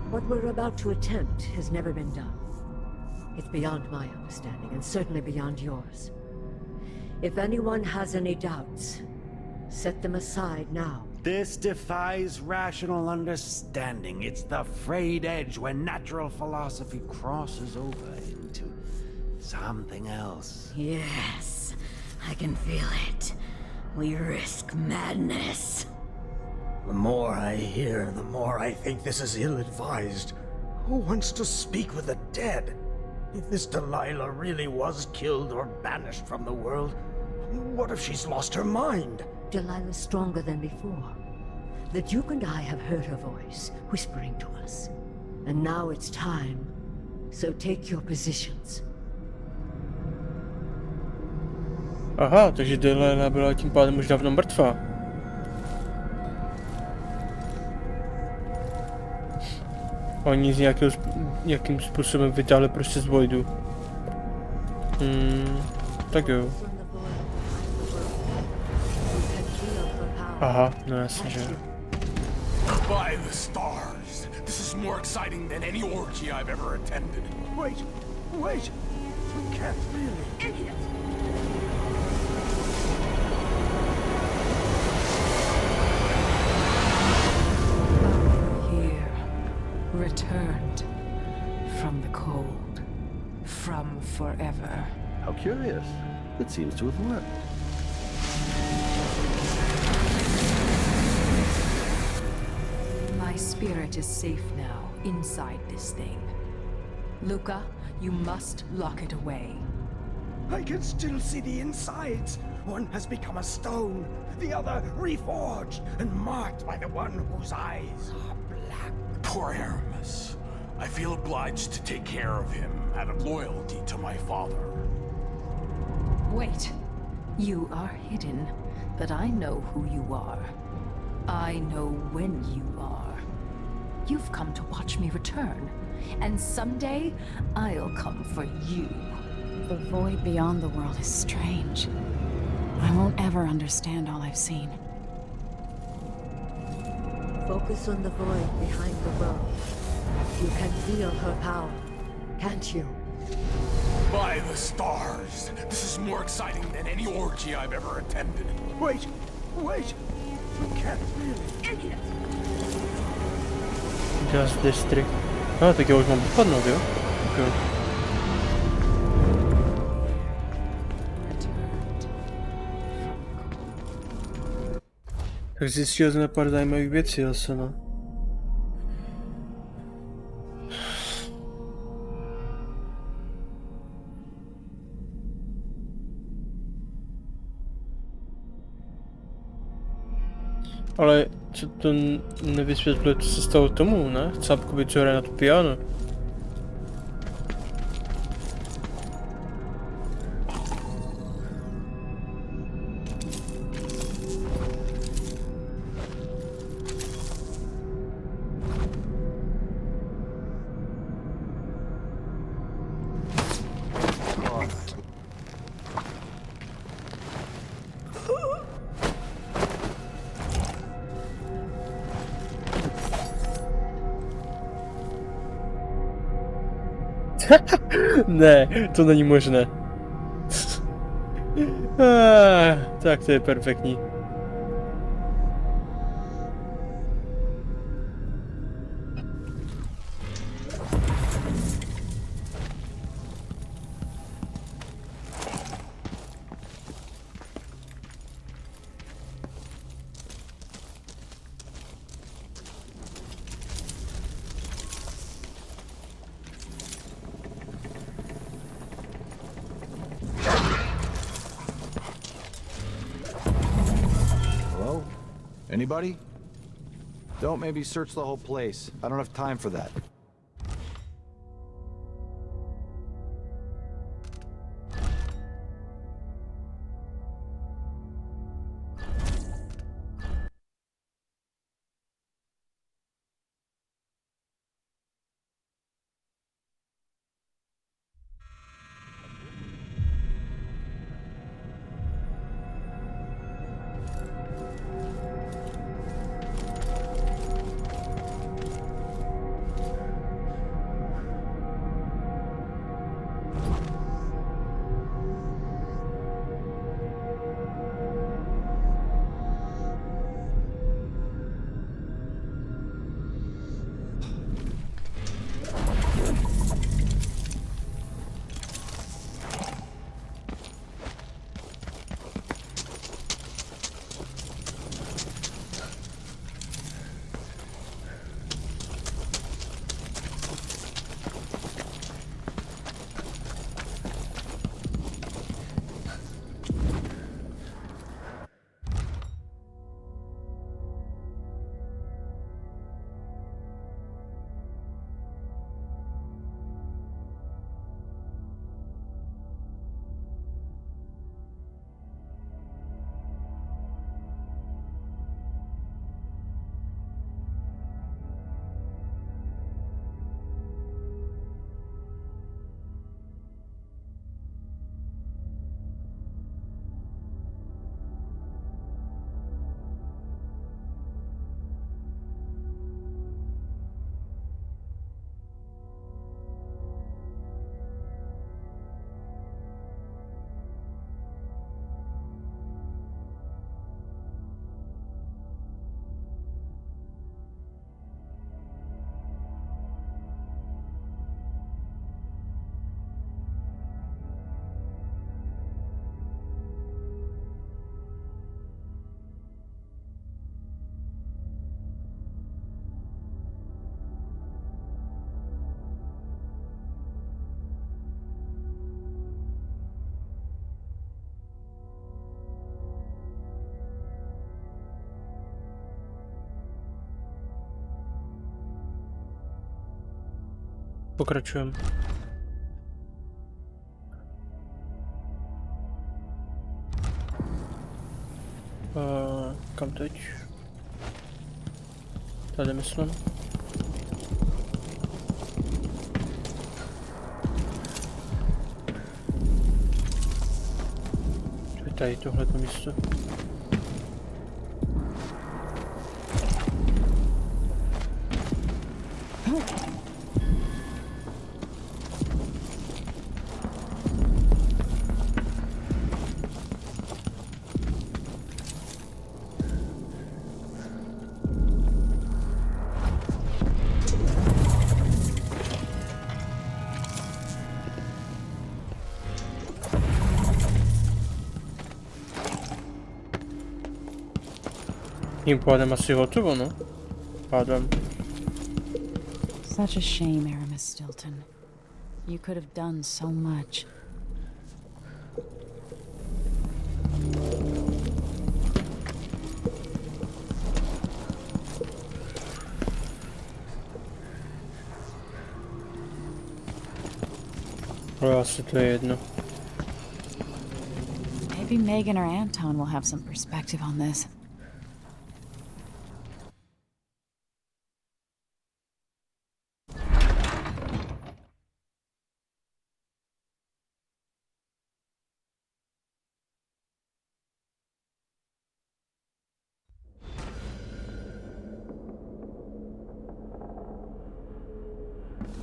What we're about to attempt has never been done. It's beyond my understanding, and certainly beyond yours. If anyone has any doubts, set them aside now. This defies rational understanding. It's the frayed edge when natural philosophy crosses over into something else. Yes, I can feel it. We risk madness. The more I hear, the more I think this is ill-advised. Who wants to speak with the dead? If this Delilah really was killed or banished from the world, what if she's lost her mind? Delilah's stronger than before. The Duke and I have heard her voice, whispering to us. And now it's time. So take your positions. Aha, takže Delilah byla tím pádem už dávno mrtvá. Oni z nějakým způsobem vytáhli prostě z Voidu. Tak jo. Aha, no jasně, že. By the stars, this is more exciting than any orgy I've ever attended. Wait, wait! We can't really. Idiot! Returned from the cold, from forever. How curious. It seems to have worked. My spirit is safe now, inside this thing. Luca, you must lock it away. I can still see the insides. One has become a stone, the other reforged and marked by the one whose eyes are black. Poor Aramis. I feel obliged to take care of him out of loyalty to my father. Wait. You are hidden, but I know who you are. I know when you are. You've come to watch me return, and someday I'll come for you. The void beyond the world is strange. I won't ever understand all I've seen. Focus on the void behind the world. You can feel her power, can't you? By the stars, this is more exciting than any orgy I've ever attended. Wait, wait! We can't really. Idiot! Just District. A, tak já už mám vypadnout, jo? Okay. Tak zjistil jsme pár zajímavých věcí zase, no. Ale co to nevysvětluje, co se stalo tomu, ne? Cápkovi, co hraje na to piano. Ne, to není možné. Tak to je perfektní. Hello? Anybody? Don't maybe search the whole place. I don't have time for that. Pokračujeme. Kam teď? Tady myslím. Tady tohleto místo. Tím pádem asi hotovo, no? Pádem. Such a shame, Aramis Stilton. You could have done so much. Skoro asi to je jedno. Maybe Megan or Anton will have some perspective on this.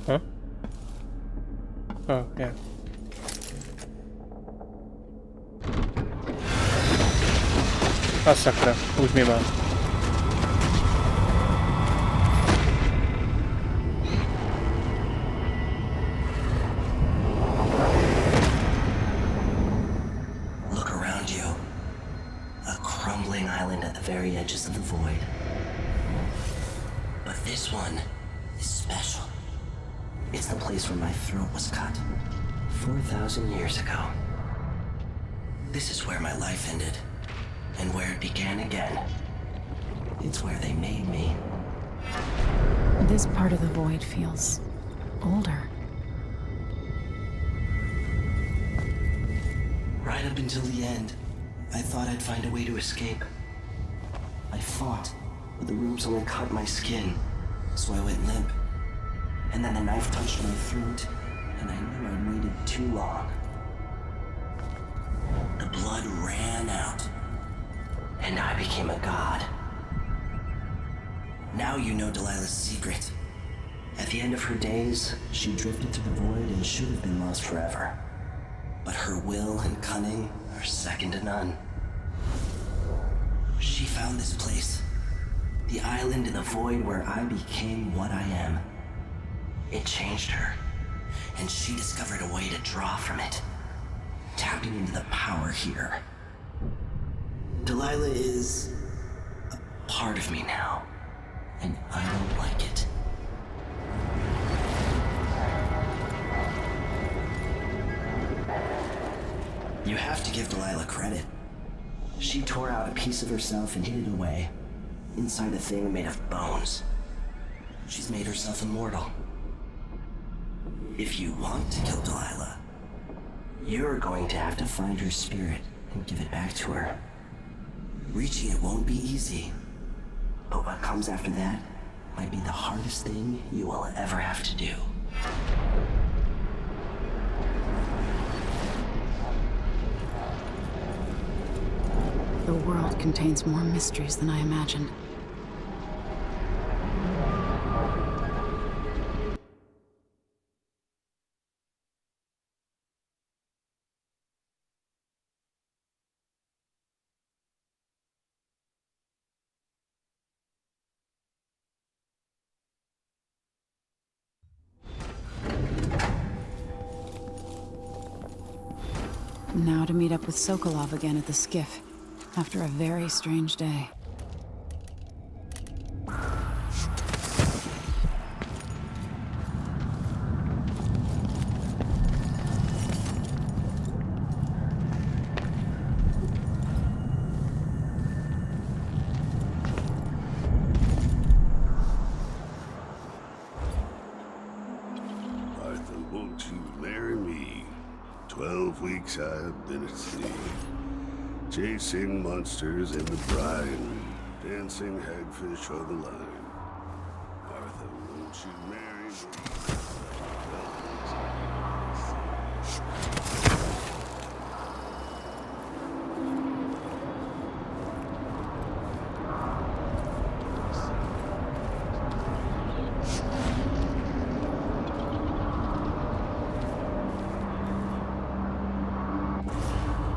Huh? Oh, yeah. A sakra, už mě má. Look around you. A crumbling island at the very edges of the void. But this one is special. It's the place where my throat was cut 4,000 years ago. This is where my life ended, and where it began again. It's where they made me. This part of the void feels older. Right up until the end, I thought I'd find a way to escape. I fought, but the ropes only cut my skin, so I went limp. And then the knife touched my throat, and I knew I'd waited too long. The blood ran out, and I became a god. Now you know Delilah's secret. At the end of her days, she drifted through the void and should have been lost forever. But her will and cunning are second to none. She found this place, the island in the void where I became what I am. It changed her, and she discovered a way to draw from it, tapping into the power here. Delilah is a part of me now, and I don't like it. You have to give Delilah credit. She tore out a piece of herself and hid it away, inside a thing made of bones. She's made herself immortal. If you want to kill Delilah, you're going to have to find her spirit and give it back to her. Reaching it won't be easy, but what comes after that might be the hardest thing you will ever have to do. The world contains more mysteries than I imagined. Now to meet up with Sokolov again at the skiff, after a very strange day. Arthur, won't you marry me? 12 weeks I have been at sea, chasing monsters in the brine, dancing hagfish on the line. Arthur, won't you marry me?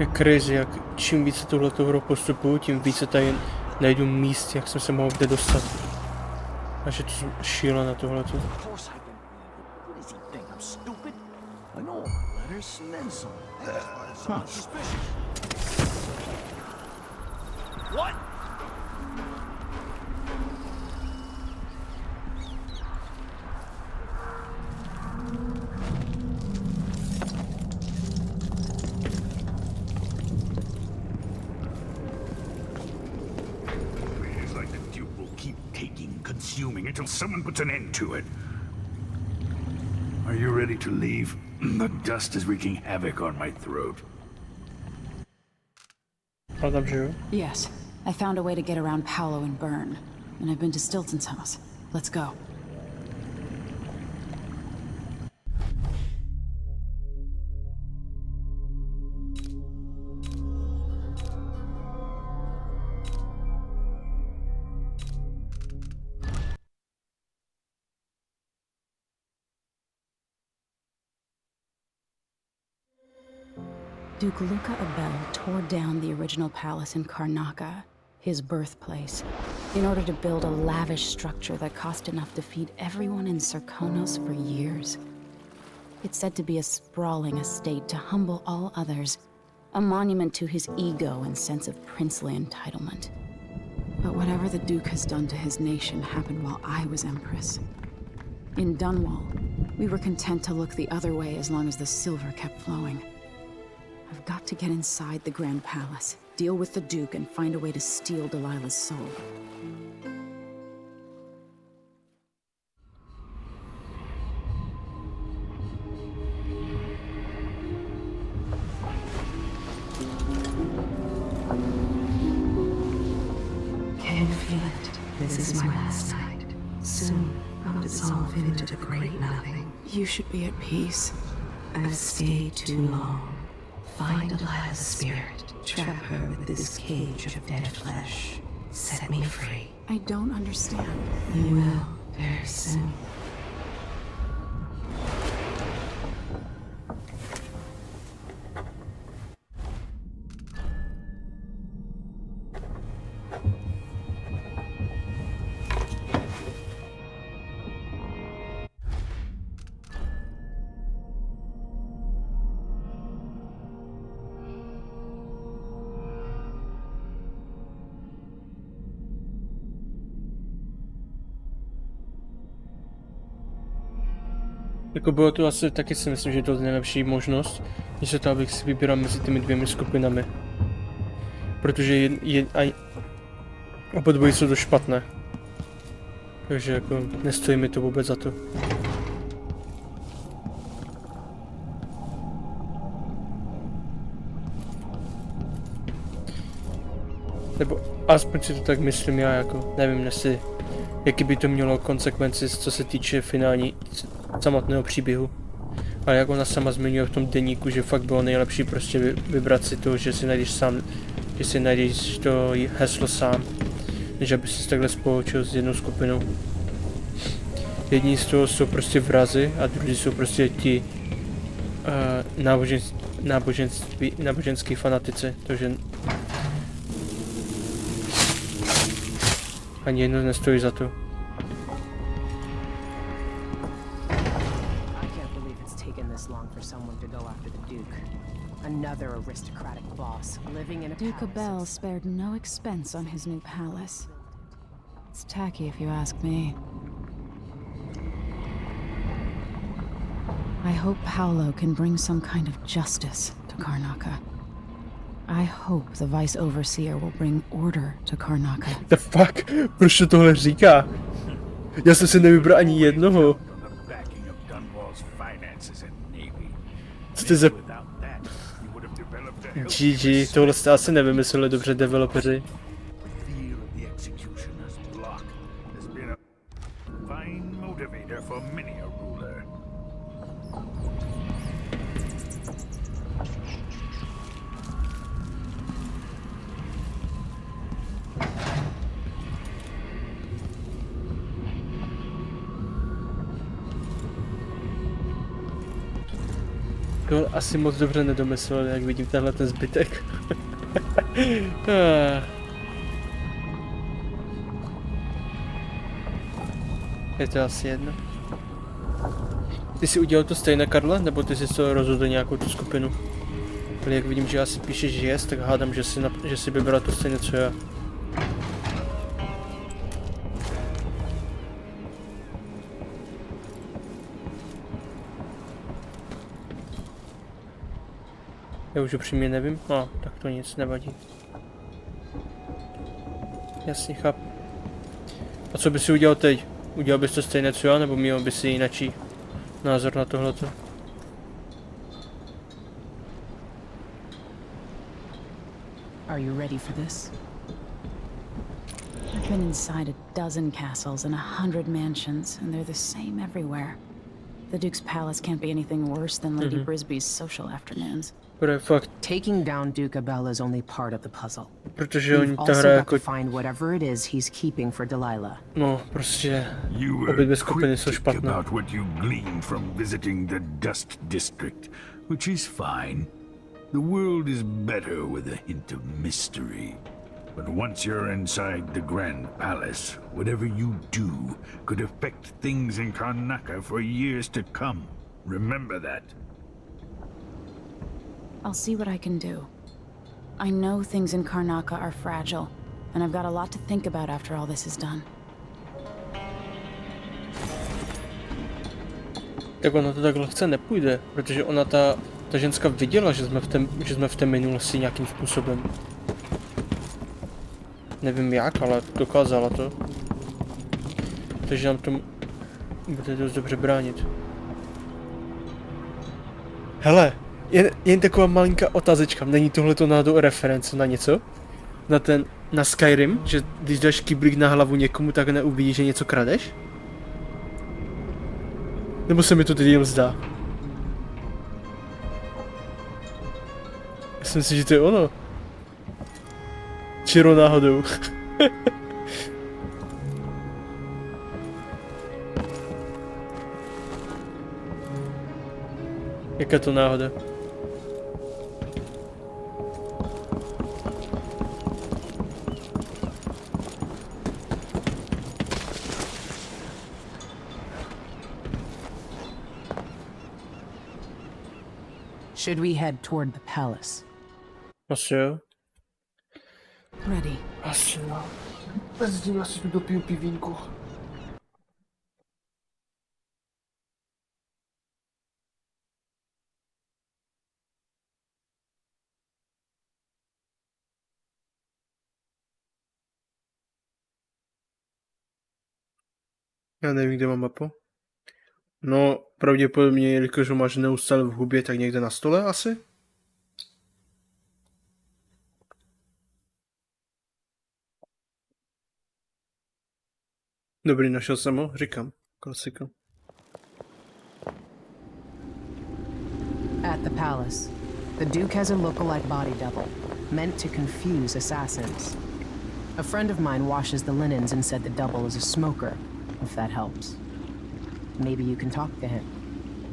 Je crazy, jak čím více tuhletu hru postupuju, tím více tady najdu míst, jak jsem se mohl kde dostat. Až je to šílené tohleto. What? It's like the Duke will keep taking, consuming until someone puts an end to it. Are you ready to leave? The dust is wreaking havoc on my throat. Yes. I found a way to get around Paolo and Byrne. And I've been to Stilton's house. Let's go. Duke Luca Abel tore down the original palace in Karnaca, his birthplace, in order to build a lavish structure that cost enough to feed everyone in Serkonos for years. It's said to be a sprawling estate to humble all others, a monument to his ego and sense of princely entitlement. But whatever the Duke has done to his nation happened while I was Empress. In Dunwall, we were content to look the other way as long as the silver kept flowing. I've got to get inside the Grand Palace, deal with the Duke, and find a way to steal Delilah's soul. Can you feel it? This is my last night. Soon, I'll dissolve into the great nothing. You should be at peace. I've stayed too long. Find Delilah's spirit. Trap her with this cage of dead flesh. Set me free. I don't understand. You will, very soon. Jako bylo to asi taky si myslím, že je to nejlepší možnost, než se to, abych si vybíral mezi těmi dvěmi skupinami. Protože oba dvojí jsou to špatné. Takže jako nestojí mi to vůbec za to. Nebo aspoň si to tak myslím já, jako nevím, jestli jaký by to mělo konsekvenci, co se týče finální samotného příběhu. Ale jak ona sama zmiňuje v tom deníku, že fakt bylo nejlepší prostě vybrat si to, že si najdeš sám, že si najdeš to heslo sám, než aby si takhle spolučil s jednou skupinou. Jedni z toho jsou prostě vrazi a druhý jsou prostě ti náboženský fanatici, takže ani jedno nestojí za to. Another aristocratic boss living in a Duke Abel spared no expense on his new palace. It's tacky if you ask me. I hope Paolo can bring some kind of justice to Karnaca. I hope the Vice Overseer will bring order to Karnaca. The fuck? Proč to tohle říká? Já jsem si nevybral ani jednoho. Jste ze... GG, tohle jste asi nevymysleli dobře, developeři. To asi moc dobře nedomyslel, jak vidím tenhle ten zbytek. Je to asi jedno. Ty jsi udělal to stejné, Karla, nebo ty jsi to rozhodl nějakou tu skupinu? Ale jak vidím, že asi píšeš, že jest, tak hádám, že si vybral to stejné, co já. Já už upřímně nevím, tak to nic nevadí. Jasně, chápu. A co bys si udělal teď? Udělal bys to stejné co já, nebo měl bys si jinačí názor na tohleto. Are you ready for this? I've been inside a dozen castles and 100 mansions, and they're the same everywhere. The Duke's palace can't be anything worse than Lady Brisby's social afternoons. Taking down Duke Abella is only part of the puzzle. Protože We've oni ta hra also got jako... to find whatever it is he's keeping for Delilah. No, prostě You obě were dvě skupiny jsou cryptic špatné. about what you gleaned from visiting the Dust District, which is fine. The world is better with a hint of mystery. But once you're inside the Grand Palace, whatever you do could affect things in Karnaca for years to come. Remember that. I'll see what I can do. I know things in Karnaca are fragile, and I've got a lot to think about after all this is done. Tak ono to tak lehce nepůjde, protože ona ta ženská viděla, že jsme v té minulosti nějakým způsobem. Nevím jak, ale dokázala to. Takže nám to bude dost dobře bránit. Hele, jen taková malinká otázečka. Není tohleto náhodou reference na něco? Na Skyrim, že když dáš kyblík na hlavu někomu, tak neuvidíš, že něco kradeš? Nebo se mi to teď jenom zdá? Myslím si, že to je ono. Čiro náhodou. Jaká to náhoda? Should we head toward the palace? Asi jo. Ready. Asi jo. Mezi asi tu dopiju pivínku. Já nevím, kde mám mapu. No, pravděpodobně, jelikož ho máš neustále v hubě, tak někde na stole asi? Dobrý, našel jsem ho, říkám. Klasika. At the palace, the Duke has a look-alike body double, meant to confuse assassins. A friend of mine washes the linens and said the double is a smoker, if that helps. Maybe you can talk to him.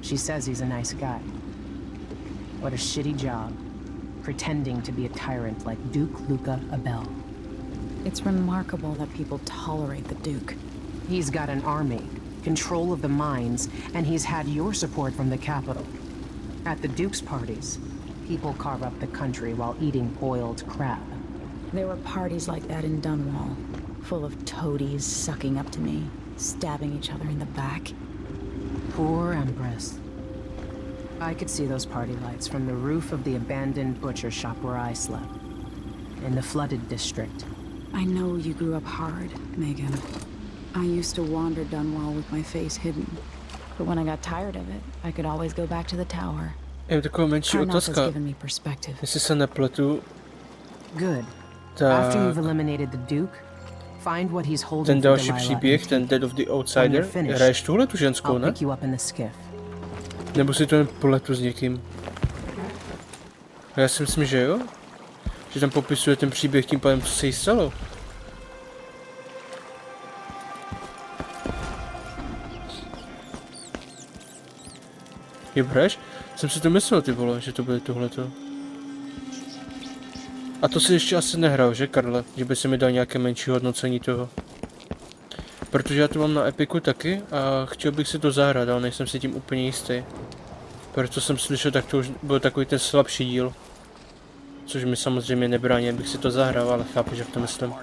She says he's a nice guy. What a shitty job, pretending to be a tyrant like Duke Luca Abel. It's remarkable that people tolerate the Duke. He's got an army, control of the mines, and he's had your support from the capital. At the Duke's parties, people carve up the country while eating boiled crab. There were parties like that in Dunwall, full of toadies sucking up to me, stabbing each other in the back. Poor Empress. I could see those party lights from the roof of the abandoned butcher shop where I slept, in the flooded district. I know you grew up hard, Megan. I used to wander Dunwall with my face hidden. But when I got tired of it, I could always go back to the tower. Jen taková menší otázka. Jestli se nepletu, Good. After you've eliminated the Duke, find what he's holding ten další příběh, ten Dead of the Outsider, hraješ tuhle tu ženskou, ne? Nebo si to jen pletu s někým? A já si myslím, že jo? Že tam popisuje ten příběh tím pádem, co se jí stalo. Jo, hraješ? Jsem si to myslel, ty vole, že to bude tohleto. A to si ještě asi nehrál, že, Karle? Že by si mi dal nějaké menší hodnocení toho. Protože já to mám na Epiku taky a chtěl bych si to zahrát, ale nejsem si tím úplně jistý. Protože jsem slyšel, tak to už byl takový ten slabší díl. Což mi samozřejmě nebrání, abych si to zahrál, ale chápu, že to myslím.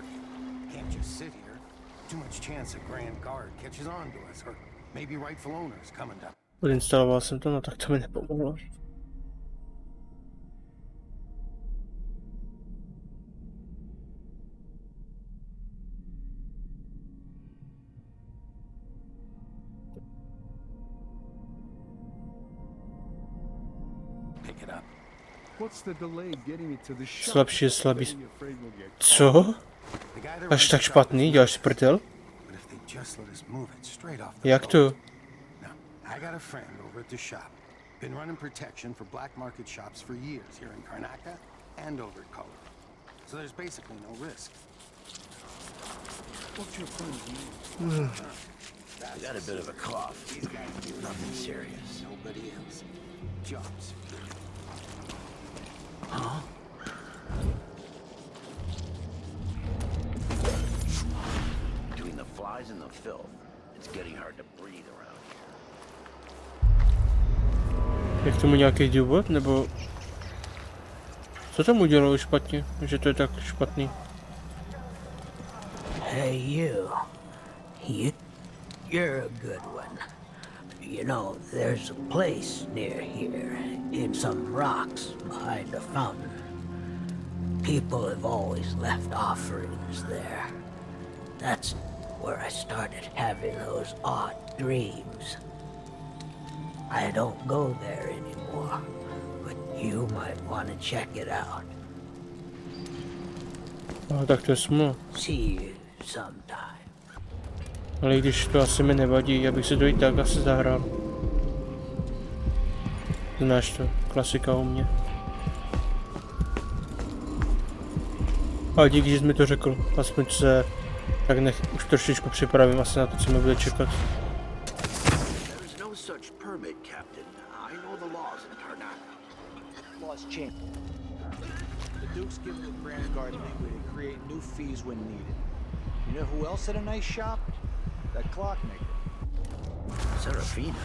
Odinstaloval jsem to, no tak to mi nepomohlo. Slabší je slabý. Co? Až tak špatný? Děláš si prdel? Jak to? I got a friend over at the shop. Been running protection for black market shops for years here in Karnaca and over at Color. So there's basically no risk. What's your friend's name? I got a bit of a cough. Nothing serious. Nobody else. Jobs. Huh? Between the flies and the filth, it's getting hard to breathe around here. Je k tomu nějaký důvod, nebo... Co tam udělalo špatně, že to je tak špatný? Hey you're a good one. You know, there's a place near here, in some rocks behind a fountain. People have always left offerings there. That's where I started having those odd dreams. I don't go there anymore, but you might want to check it out. No, tak to je smůla. See you sometime. Ale i když to asi mi nevadí, já bych si to i tak asi zahrál. Znáš to, klasika u mě. A díky, že jsi mi to řekl, aspoň se tak už trošičku připravím asi na to, co mi bude čekat. The Duke's given the Grand Guard leeway to create new fees when needed. You know who else had a nice shop? That clockmaker. Serafina.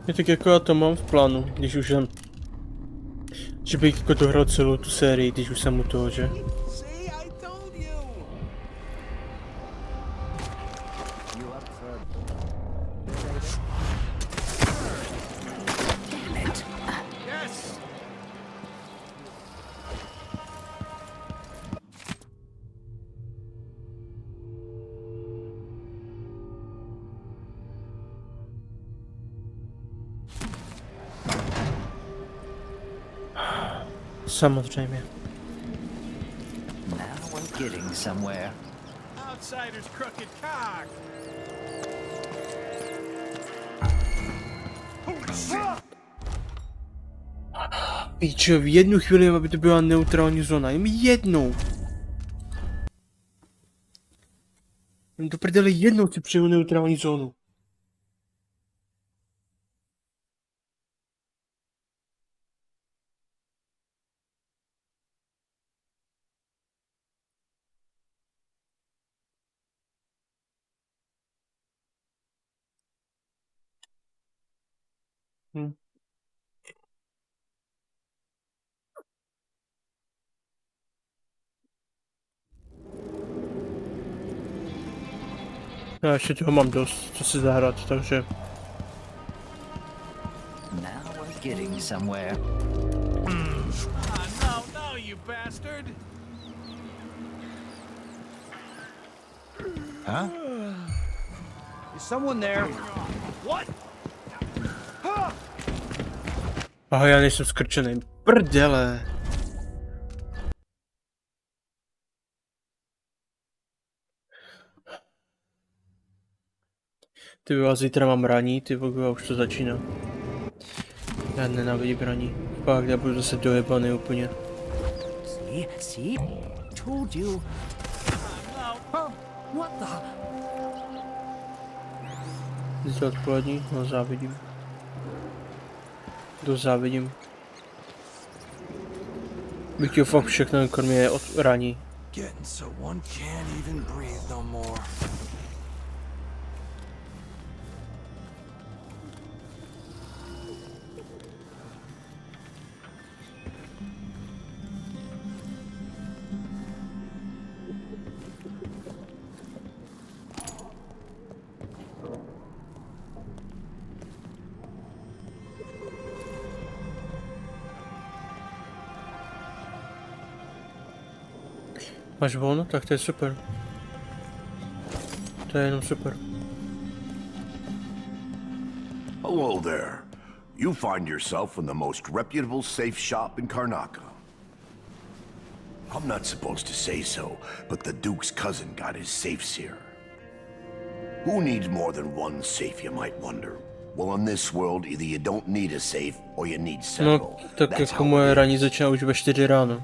Je tak jako já to mám v plánu, když už jsem... Že bych jako dohrál celou tu sérii, když už jsem u toho, že? Samozřejmě. Now we're getting somewhere. Outsider's crooked cock. Píčo, v jednu chvíli, aby to byla neutrální zóna, jen jednou. Jen do prdele jednou si přeju neutrální zónu. Já ještě toho mám dost, co si zahrát, takže... Now we're getting somewhere. No, you bastard! Huh? Is someone there? What? Aha, já nejsem skrčený. Prdele. Ty vole, zítra mám raní, ty vole, už to začíná. Já nenávidím raní. Pak já budu zase dojebaný úplně. See? Told you. What the? Zítra odpolední? No závidím. To závidím. Bych chtěl fakt všechno, kromě od raní. Getting so one can't even breathe no more. Máš volno? Tak to je super. To je jenom super. Hello there. You find yourself in the most reputable safe shop in Karnaca. I'm not supposed to say so, but the Duke's cousin got his safes here. Who needs more than one safe, you might wonder? Well, in this world, either you don't need a safe, or you need several. No, tak jako moje raní začíná už ve 4 ráno.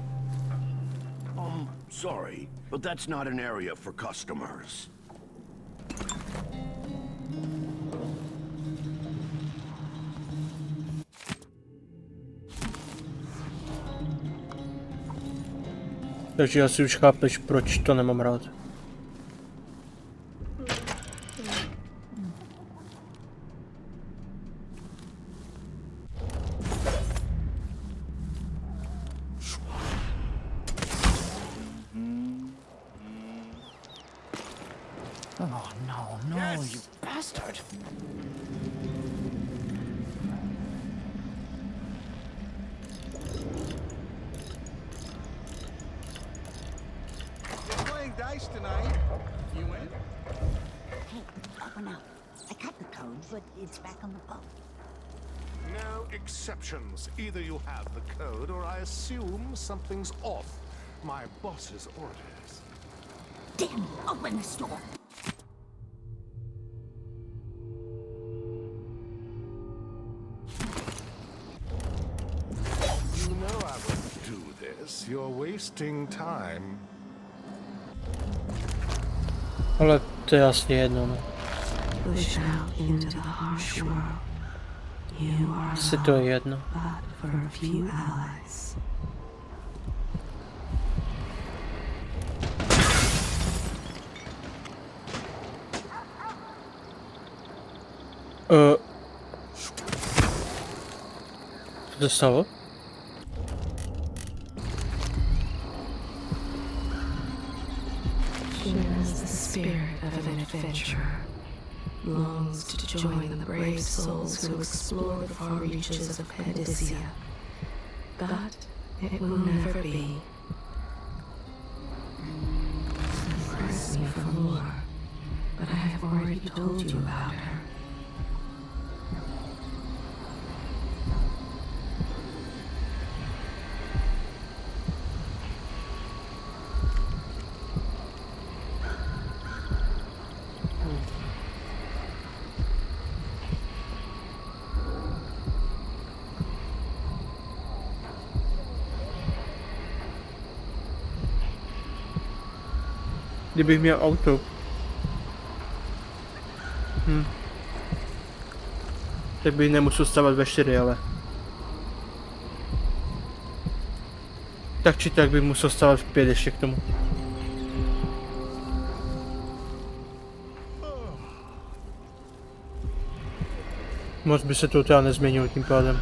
Sorry, but that's not an area for customers. Takže asi už chápeš, proč to nemám rád. Oh, no, you bastard! You're playing dice tonight. You in? Hey, open up. I cut the code, but it's back on the boat. No exceptions. Either you have the code, or I assume something's off. My boss's orders. Damn you, open the store. You know I wouldn't do this. You're wasting time. Ale to je jasně jedno, no. Push out into the harsh world. You are Asi to je jedno. but for a few allies. Co to stalo? She has the spirit of an adventurer, longs to join the brave souls who explore the far reaches of Pandacia. But it will never be. Press me for more, but I have already told you about her. Kdybych měl auto. Tak bych nemusel stavat ve 4, ale... Tak či tak bych musel stavat v 5 ještě k tomu. Moc by se to teda nezměnilo tím pádem.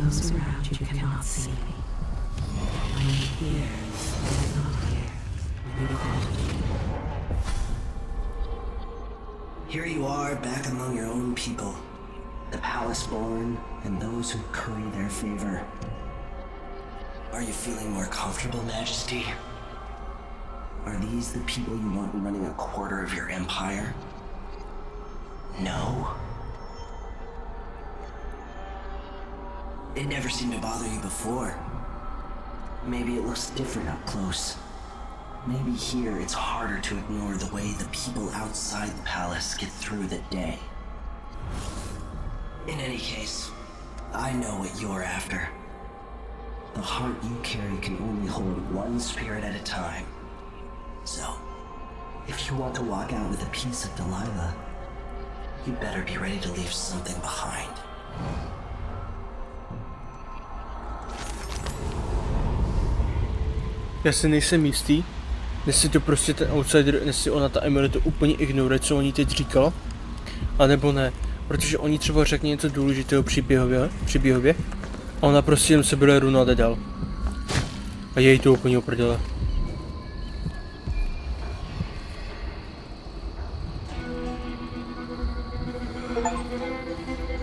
Those around you cannot see me. When you hear, I will not hear. You call. Here you are, back among your own people. The palace-born, and those who curry their favor. Are you feeling more comfortable, Majesty? Are these the people you want running a quarter of your empire? No? It never seemed to bother you before. Maybe it looks different up close. Maybe here it's harder to ignore the way the people outside the palace get through the day. In any case, I know what you're after. The heart you carry can only hold one spirit at a time. So, if you want to walk out with a piece of Delilah, you better be ready to leave something behind. Já si nejsem jistý, jestli to prostě ten outsider, jestli ona ta Emily to úplně ignoruje, co oni teď říkala, anebo ne, protože oni třeba řekne něco důležitého příběhově a ona prostě jen se bude runu a jde dál. A jej to úplně uprdele.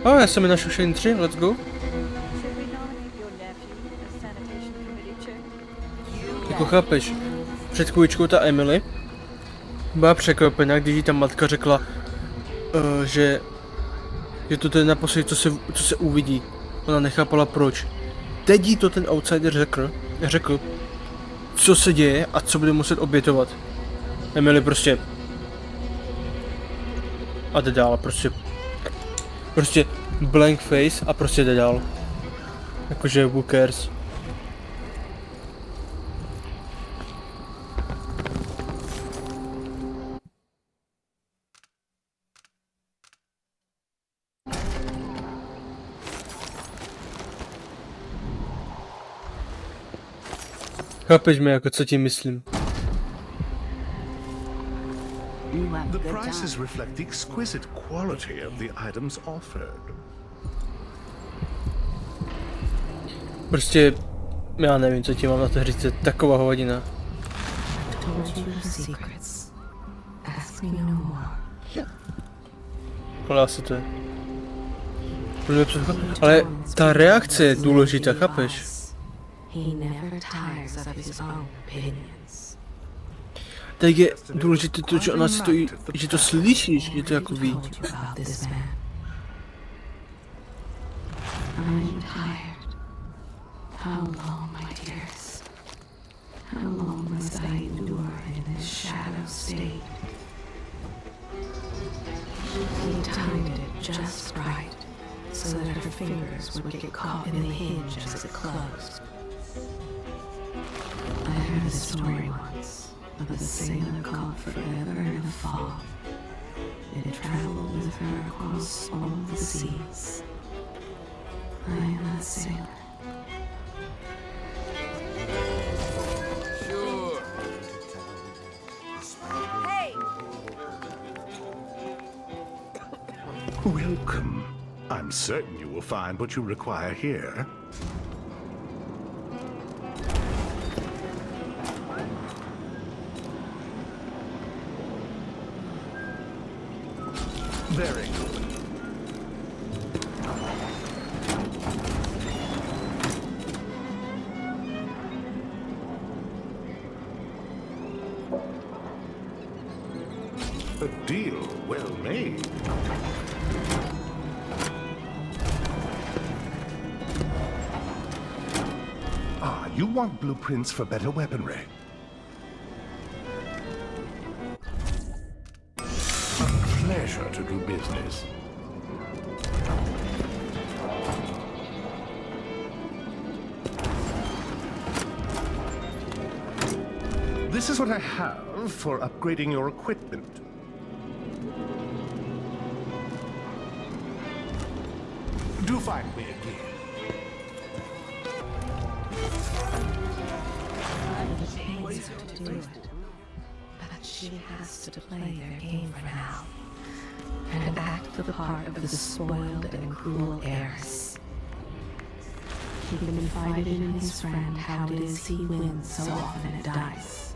A já jsem je našel všechny 3, let's go. jako chápeš, před chvíličkou ta Emily byla překvapena, když jí ta matka řekla, že to je naposledy, co se uvidí. Ona nechápala proč. Teď jí to ten outsider řekl, co se děje a co bude muset obětovat. Emily prostě a jde dál, prostě blank face a prostě jde dál. Jakože who cares. Chápeš mi, jako co ti myslím. The prices reflect the exquisite quality of the items offered. Prostě, já nevím, co ti mám na to říct, je taková hovadina. Ale asi to je. Ale ta reakce je důležitá, chápeš? Tak je důležité to, že ona si to, že to slyšíš, že to jako ví. I'm tired. How long, my dears? How long must I endure in this shadow state? He timed it just right, so that her fingers would get caught in the hinge as it closed. I heard a story once of a sailor caught forever in a fog. It traveled with her across all the seas. I am that sailor. Sure. Hey! Welcome. I'm certain you will find what you require here. Very good. A deal well made. Ah, you want blueprints for better weaponry. A pleasure to do business. This is what I have for upgrading your equipment. Do find me again. It pains her to do it, but she has to play their game for now, and act the part of the spoiled and cruel heiress. He confided in his friend how it is he wins so often at dice,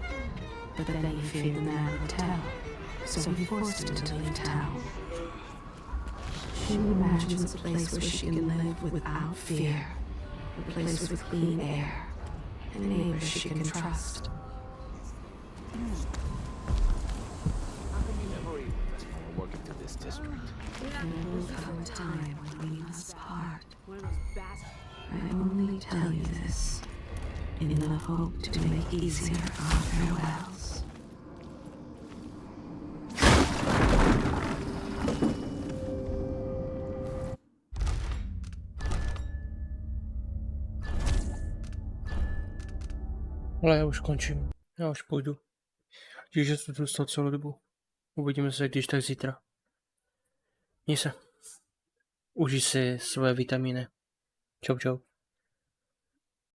but then he feared the man would tell, so he forced him to leave town. She imagines a place where she can live without fear, a place with clean air, and neighbors she can trust. Working to this district. There will come a time when we must part. I only tell you this in the hope to make easier our farewells. Ale já už končím. Já už půjdu. Díky, že jsi tu dostal celou dobu. Uvidíme se když tak zítra. Měj se. Užij si své vitamíny. Čau čau.